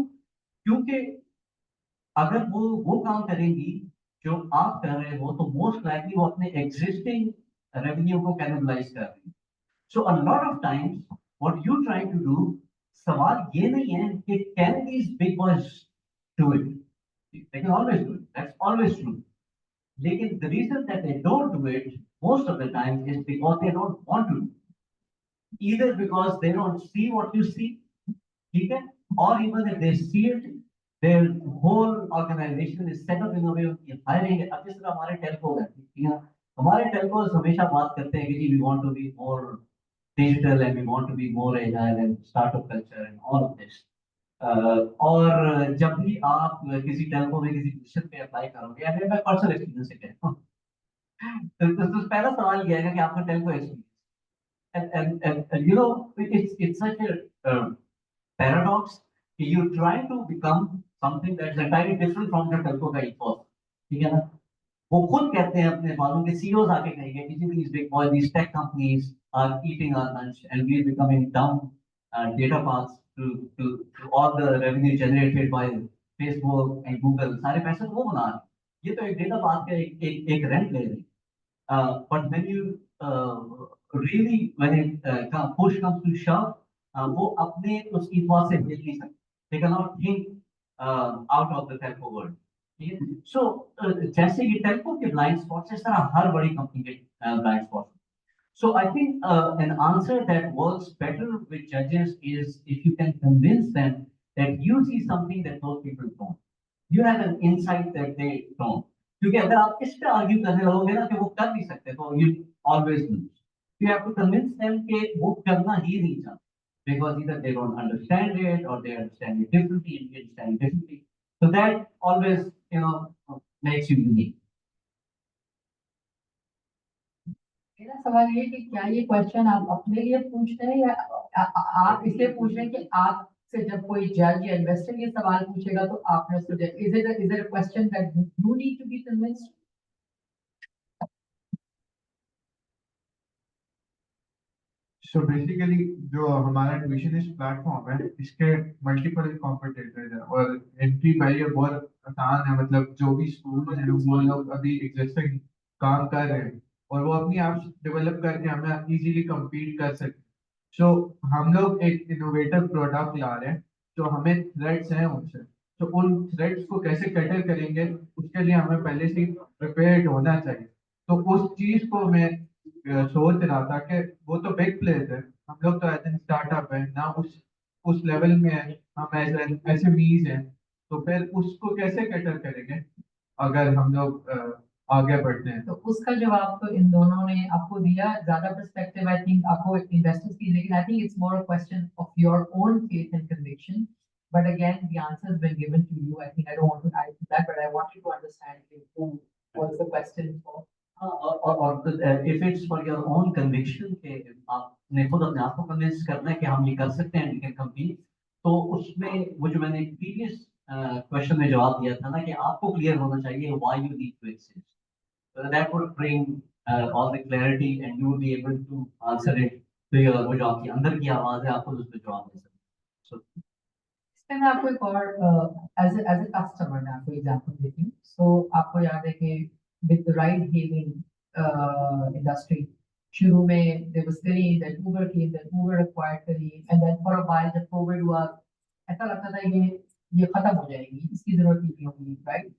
क्योंकि अगर वो काम करेंगी जो आप कर रहे हो तो मोस्ट लाइकली वो अपने एग्जिस्टिंग रेवेन्यू को कैनिबलाइज कर रही है। So a lot of times what you trying to do, सवाल ये नहीं है कि can these big boys do it, they can always do it, that's always true, लेकिन the reason that they don't do it most of the time is because they don't want to, either because they don't see what you see, ठीक है, or even if they see it, their whole organization is set up in a way of hiring। अब जिस तरह हमारे Telco है, ठीक है, हमारे टेलको हमेशा बात करते हैं कि जी we want to be more digital and we want to be more agile and startup culture and all of this। और जब भी आप किसी टेलको में किसी पोजीशन पे अप्लाई करोगे, या फिर मैं पर्सनल एक्सपीरियंस से कहता हूँ, तो पहला सवाल ये है कि आपका Telco experience, and you know it's such a paradox, you try to become something that's entirely different from the telco का ethos, ठीक है ना। वो खुद कहते हैं अपने वालों के CEOs आके कहेंगे कि these big boys, these tech companies are eating our lunch and we're becoming dumb data paths to all the revenue generated by Facebook and Google, सारे पैसे तो वो बना रहे हैं, ये तो एक डेटा पाथ का एक रेंट ले रहे हैं। But when you really, when it push comes to shove, वो अपने उस ethos से हिल नहीं सकते, they cannot think out of the telco world, ठीक है। So जैसे ये telco के blind spots, इस तरह हर बड़ी कंपनी के blind spots। So I think an answer that works better with judges is if you can convince them that you see something that those people don't, you have an insight that they don't। क्योंकि अगर आप इस पे argue करने लगोगे ना कि वो कर नहीं सकते, तो you always lose। You have to convince them कि वो करना ही नहीं चाहते, because either they don't understand it or they understand it differently and you understand it differently। So that always, you know, makes you unique। मेरा सवाल ये है कि क्या ये क्वेश्चन आप अपने लिए पूछ रहे हैं या आप इसलिए पूछ रहे हैं कि आपसे जब कोई जज या इन्वेस्टर ये सवाल पूछेगा तो आपने उसको is it a question that you need to be convinced? So basically जो हमारा ट्यूशनिस्ट प्लेटफॉर्म है इसके मल्टीपल कॉम्पिटिटर्स हैं और एंट्री बैरियर बहुत आसान है, मतलब जो भी स्कूल हैं वो लोग अभी एग्जिस्टिंग काम कर रहे हैं और वो अपनी ऐप्स डेवलप करके हमें इजीली compete कर सकते हैं। सो हम लोग एक इनोवेटिव प्रोडक्ट ला रहे हैं, जो हमें थ्रेट्स हैं उनसे, तो उन थ्रेट्स को कैसे कैटर करेंगे उसके लिए हमें पहले से प्रिपेयर्ड होना चाहिए। तो उस चीज को मैं सोच रहा था कि वो तो बिग प्लेस है, हम लोग तो एज एन स्टार्टअप है ना, उस लेवल में है, हम एज एन एसएमईज हैं, तो फिर उसको कैसे कैटर करेंगे अगर हम लोग आगे बढ़ते हैं। तो उसका जवाब तो इन दोनों ने आपको दिया, ज्यादा पर्सपेक्टिव आई थिंक आपको इन्वेस्टर्स की, लेकिन I think it's more a question of your own faith and conviction, but again the answer has been given to you. I think I don't want to add to that, but I want you to understand who was the question for. और if it's for your own conviction कि आपने खुद अपने आप को convince करना है कि हम ये कर सकते हैं, we can compete, तो उसमें वो जो मैंने प्रीवियस क्वेश्चन में जवाब दिया था ना कि आपको क्लियर होना चाहिए why you need to exist. So that would bring all the clarity and you will be able to answer it to your वो जो आपकी अंदर की आवाज है आपको उसमें जवाब दे सकते हैं। So इसमें मैं आपको एक और एज ए कस्टमर मैं आपको एग्जांपल देती हूँ। सो आपको याद है कि with the ride hailing industry शुरू में there was Careem, that Uber came, that Uber acquired Careem, and then for a while जब कोविड हुआ ऐसा लगता था ये खत्म हो जाएगी, इसकी जरूरत नहीं होगी, right?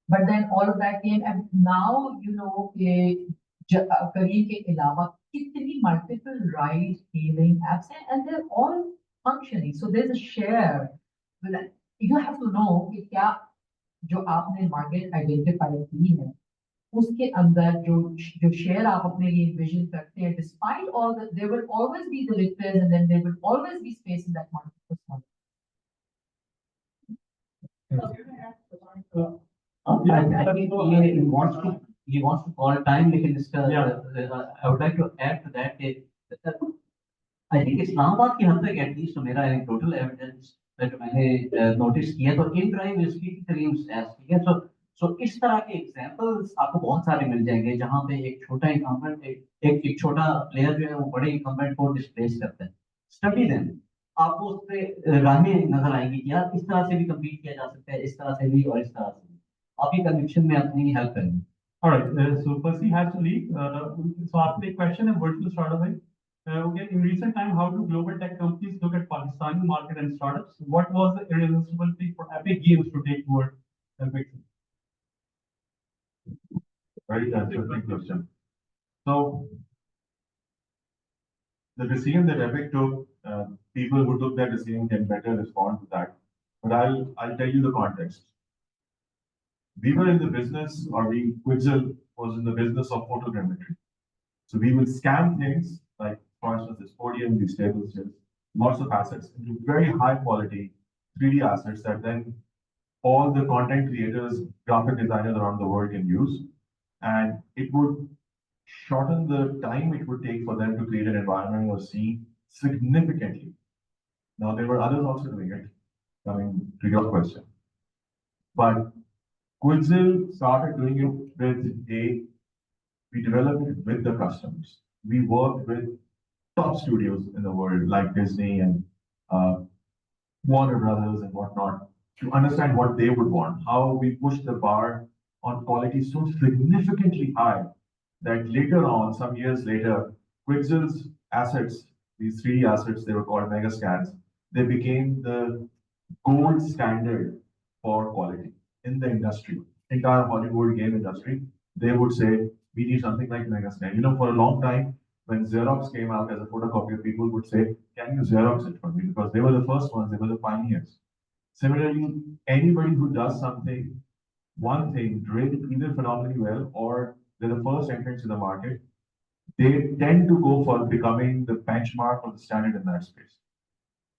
But then all of that came and now you know कि करीम के अलावा कितनी मल्टीपल राइड हेलिंग एप्स हैं and they are all functioning. So there's a share. You have to know कि क्या जो आपने मार्केट आइडेंटिफाई की है उसके अंदर जो शेयर आप अपने लिए विजन करते हैं, despite all that there will always be the leaders and then there will always be space in that market. he wants to call time, लेकिन इसका I would like to add to that कि I think Islamabad की हद तक at least मेरा anecdotal evidence जो मैंने notice किया तो इन ड्राइव यूनिवर्सिटी की करीम ठीक है। सो इस तरह के एग्जांपल्स आपको बहुत सारे मिल जाएंगे जहां पे एक छोटा इनकम्बेंट एक छोटा प्लेयर जो है वो बड़े इनकम्बेंट को डिस्प्लेस करता है। स्टडी देम, आपको उससे राहें नजर आएंगी कि यार इस तरह से भी कम्पीट किया जा सकता है, इस तरह से भी और इस तरह से भी। आपकी कन्विक्शन में अपनी हेल्प करेंगे। All right, so Percy has to leave. So आपने एक question है virtual startup है. Okay, in recent time, how do global tech companies look at Pakistani market and startups? What was the irresistible thing for Epic Games to take toward Epic? Very interesting question. So the decision that Epic took, people who took that decision can better respond to that. But I'll tell you the context. We were in the business, or Quixel was in the business of photogrammetry. So we would scan things like, for instance, this podium, these tables, lots of assets into very high quality 3D assets that then all the content creators, graphic designers around the world can use. And it would shorten the time it would take for them to create an environment or scene significantly. Now, there were others also doing it, coming to your question. But Quixel started doing it with we developed it with the customers. We worked with top studios in the world like Disney and Warner Brothers and whatnot to understand what they would want, how we pushed the bar on quality so significantly high that later on, some years later, Quixel's assets, these 3D assets, they were called mega scans, they became the gold standard for quality in the industry, entire Hollywood game industry. They would say, we need something like mega scan. You know, for a long time, when Xerox came out as a photocopier, people would say, can you Xerox it for me? Because they were the first ones, they were the pioneers. Similarly, anybody who does something, one thing, really either phenomenally well or they're the first entrants in the market, they tend to go for becoming the benchmark or the standard in that space.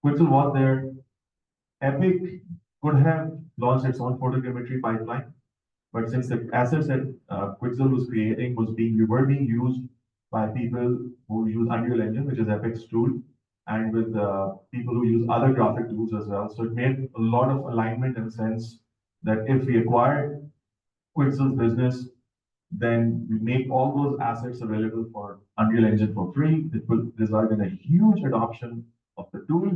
Quixel was there. Epic could have launched its own photogrammetry pipeline, but since the assets that Quixel was creating were being used by people who use Unreal Engine, which is Epic's tool, and with people who use other graphic tools as well. So it made a lot of alignment in the sense that if we acquire Quixel's business, then we make all those assets available for Unreal Engine for free. It will result in a huge adoption of the tool,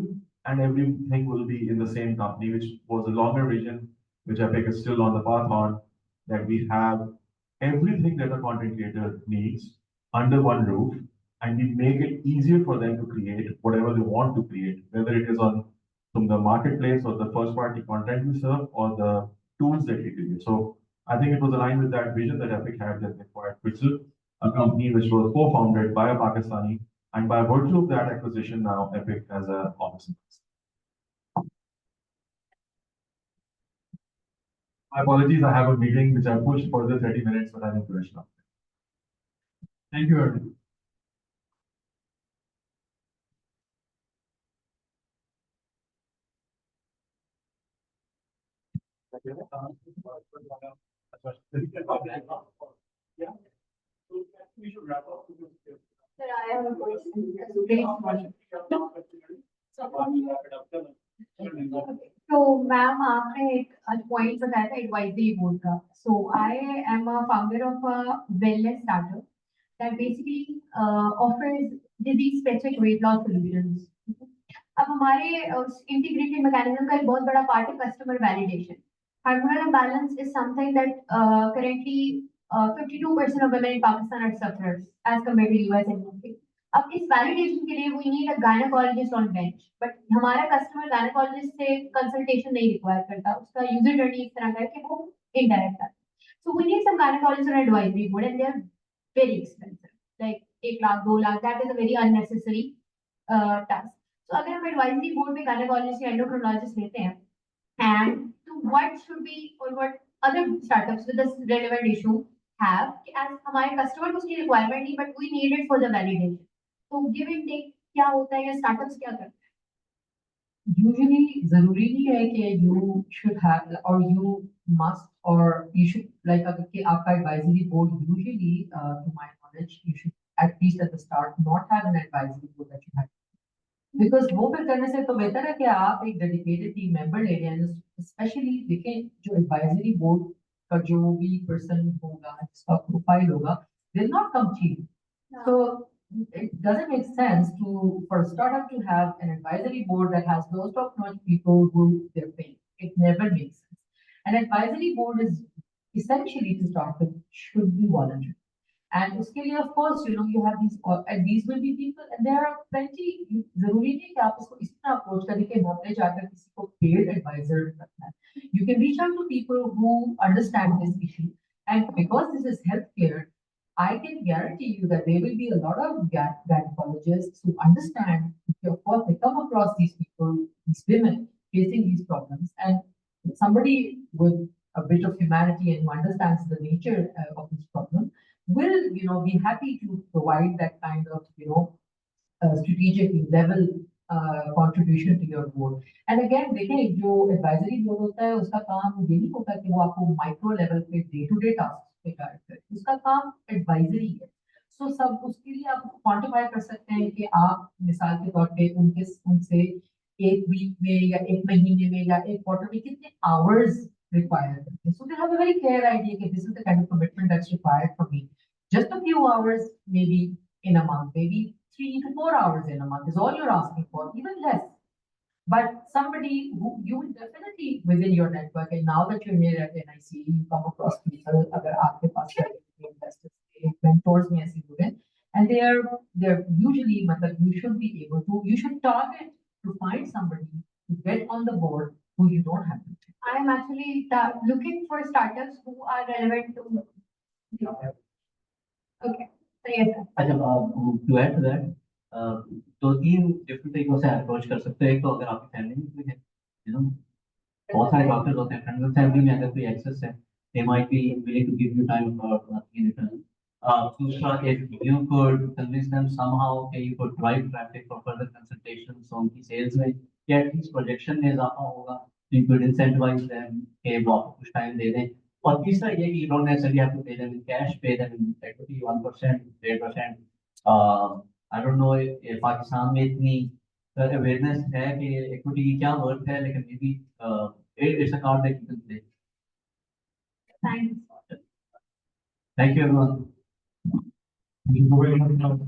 and everything will be in the same company, which was a longer vision, which Epic is still on the path on, that we have everything that a content creator needs under one roof, and we make it easier for them to create whatever they want to create, whether it is on from the marketplace or the first party content we serve or the tools that we create. So I think it was aligned with that vision that Epic had that they acquired Quixel, a company which was co-founded by a Pakistani, and by virtue of that acquisition, now Epic has a office in Pakistan. My apologies, I have a meeting which I pushed for the 30 minutes, but I need to rush now. Thank you, Arvind. We should wrap up. Sir, I have a question. तो ma'am आपने एक point बताया था advisory board का so I am a founder of a wellness startup that basically offers disease specific weight loss solutions अब हमारे integrated mechanism का एक बहुत बड़ा पार्ट है customer validation hormonal balance is something that currently 52% of women in Pakistan are sufferers as compared to US and UK. अब इस validation के लिए we need a gynecologist on bench, but हमारा कस्टमर gynecologist से consultation नहीं require करता, उसका user journey इस तरह का है कि वो इनडायरेक्ट है. So we need some gynecologists on advisory board and they are very expensive, like 1 lakh 2 lakh. That is a very unnecessary task. So अगर हम advisory board में gynecologist या endocrinologist लेते हैं, and to what should we or what other startups with this relevant issue have as हमारे customer को उसकी requirement नहीं but we need it for the validation तो गिव एंड टेक क्या होता है या स्टार्टअप्स क्या करते हैं usually जरूरी नहीं है कि you should have or you must or you should like अगर कि आपका advisory board usually to my knowledge you should at least at the start not have an advisory board that you have because वो फिर करने से तो बेहतर है कि आप एक डेडिकेटेड टीम मेंबर ले लें स्पेशली देखें जो एडवाइजरी बोर्ड का जो भी पर्सन होगा जिसका प्रोफाइल होगा will not come cheap. So it doesn't make sense for a startup to have an advisory board that has those top-notch people who they're paying. It never makes sense. An advisory board is essentially to start with should be voluntary. And उसके लिए of course you have these and these will be people and there are plenty जरूरी नहीं कि आप इसको इस तरह approach करें कि हमने जाकर किसी को paid advisor रखना है. You can reach out to people who understand this issue and because this is healthcare I can guarantee you that there will be a lot of gynecologists who understand of course they come across these people these women facing these problems and somebody with a bit of humanity and who understands the nature of this problem will be happy to provide that kind of strategic level contribution to your board. And again देखें जो advisory board होता है उसका काम ये नहीं होता कि वो आपको micro level पे day to day tasks पे गाइड करे उसका काम advisory है. So सब उसके लिए आप quantify कर सकते हैं कि आप मिसाल के तौर पे उनसे एक वीक में या एक महीने में या एक क्वार्टर में कितने hours required. So they have a very clear idea that this is the kind of commitment that's required from me. Just a few hours, maybe in a month, maybe 3 to 4 hours in a month is all you're asking for, even less. But somebody who you will definitely within your network, and now that you're here at NIC, you come across people, अगर आपके पास investors, mentors में ऐसे लोग हैं, and they're usually मतलब you should be able to, you should target to find somebody to get on the board who you don't have to. I am actually looking for startups who are relevant to okay so yes sir. अच्छा to add to that दो तीन different तरीकों से approach कर सकते हैं. एक तो अगर आपकी फैमिली में कोई है बहुत सारे डॉक्टर्स होते हैं फ्रेंड्स फैमिली में अगर कोई एक्सेस है they might be willing to give you time for in return. दूसरा if you could convince them somehow that you could drive traffic for further consultations so उनकी sales में या at least projection में इजाफा होगा. You could incentivize them कि वो आपको कुछ टाइम दे दें. और तीसरा ये कि you don't necessarily have to pay them in cash, pay them in equity 1%, 3%. I don't know if Pakistan में इतनी awareness है कि equity की क्या worth है, लेकिन maybe it's a card that you can play. Thanks. Thank you everyone. Thank you very much.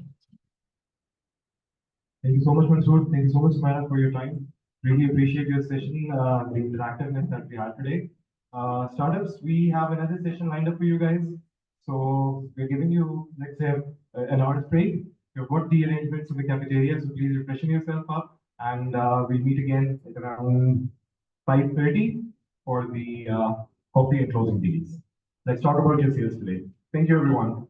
Thank you so much, Mansoor. Thank you so much, Sumera, for your time. Really appreciate your session, the interactiveness that we had today. Startups, we have another session lined up for you guys. So we're giving you, let's say, an hour's break. You've got the arrangements in the cafeteria, so please refreshen yourself up. And we'll meet again at around 5:30 for the coffee and closing deals. Let's talk about your sales today. Thank you, everyone.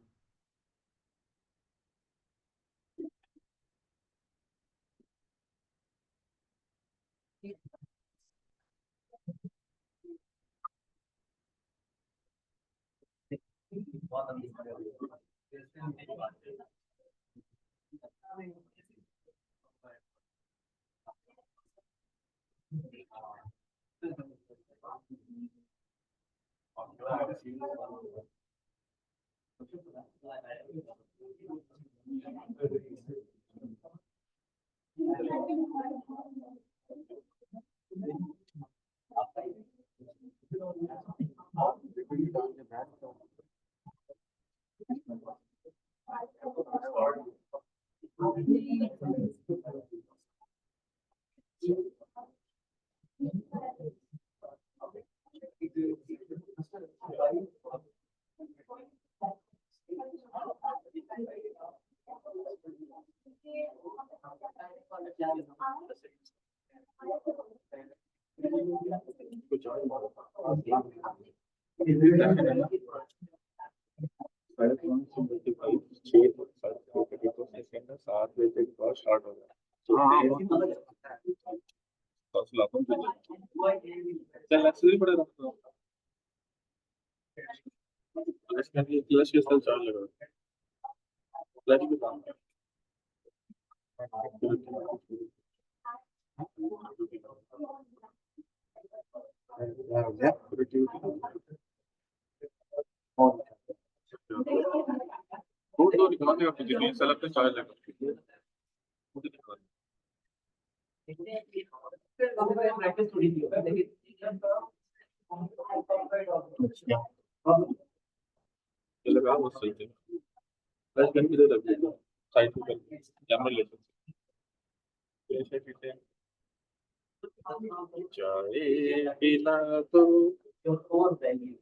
Your core value.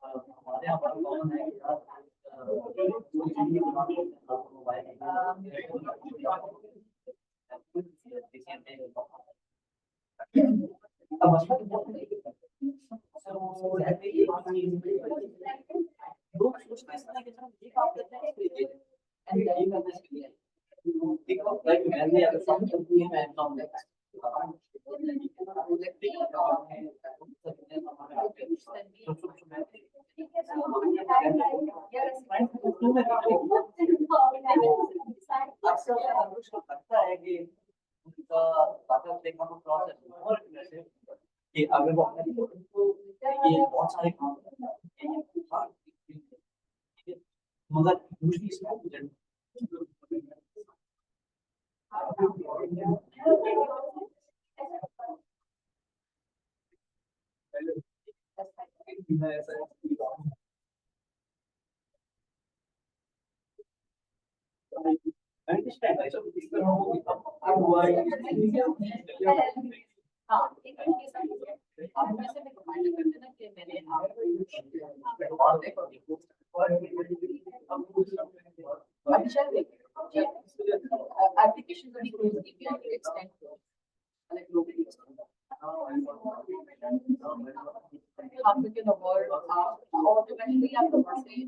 हमारे यहाँ पर कौन है कि अगर वो ये बहुत सारे काम मगर दूसरी इसमें I understand. I said, this is application that you extend like globally. African world, automatically have to say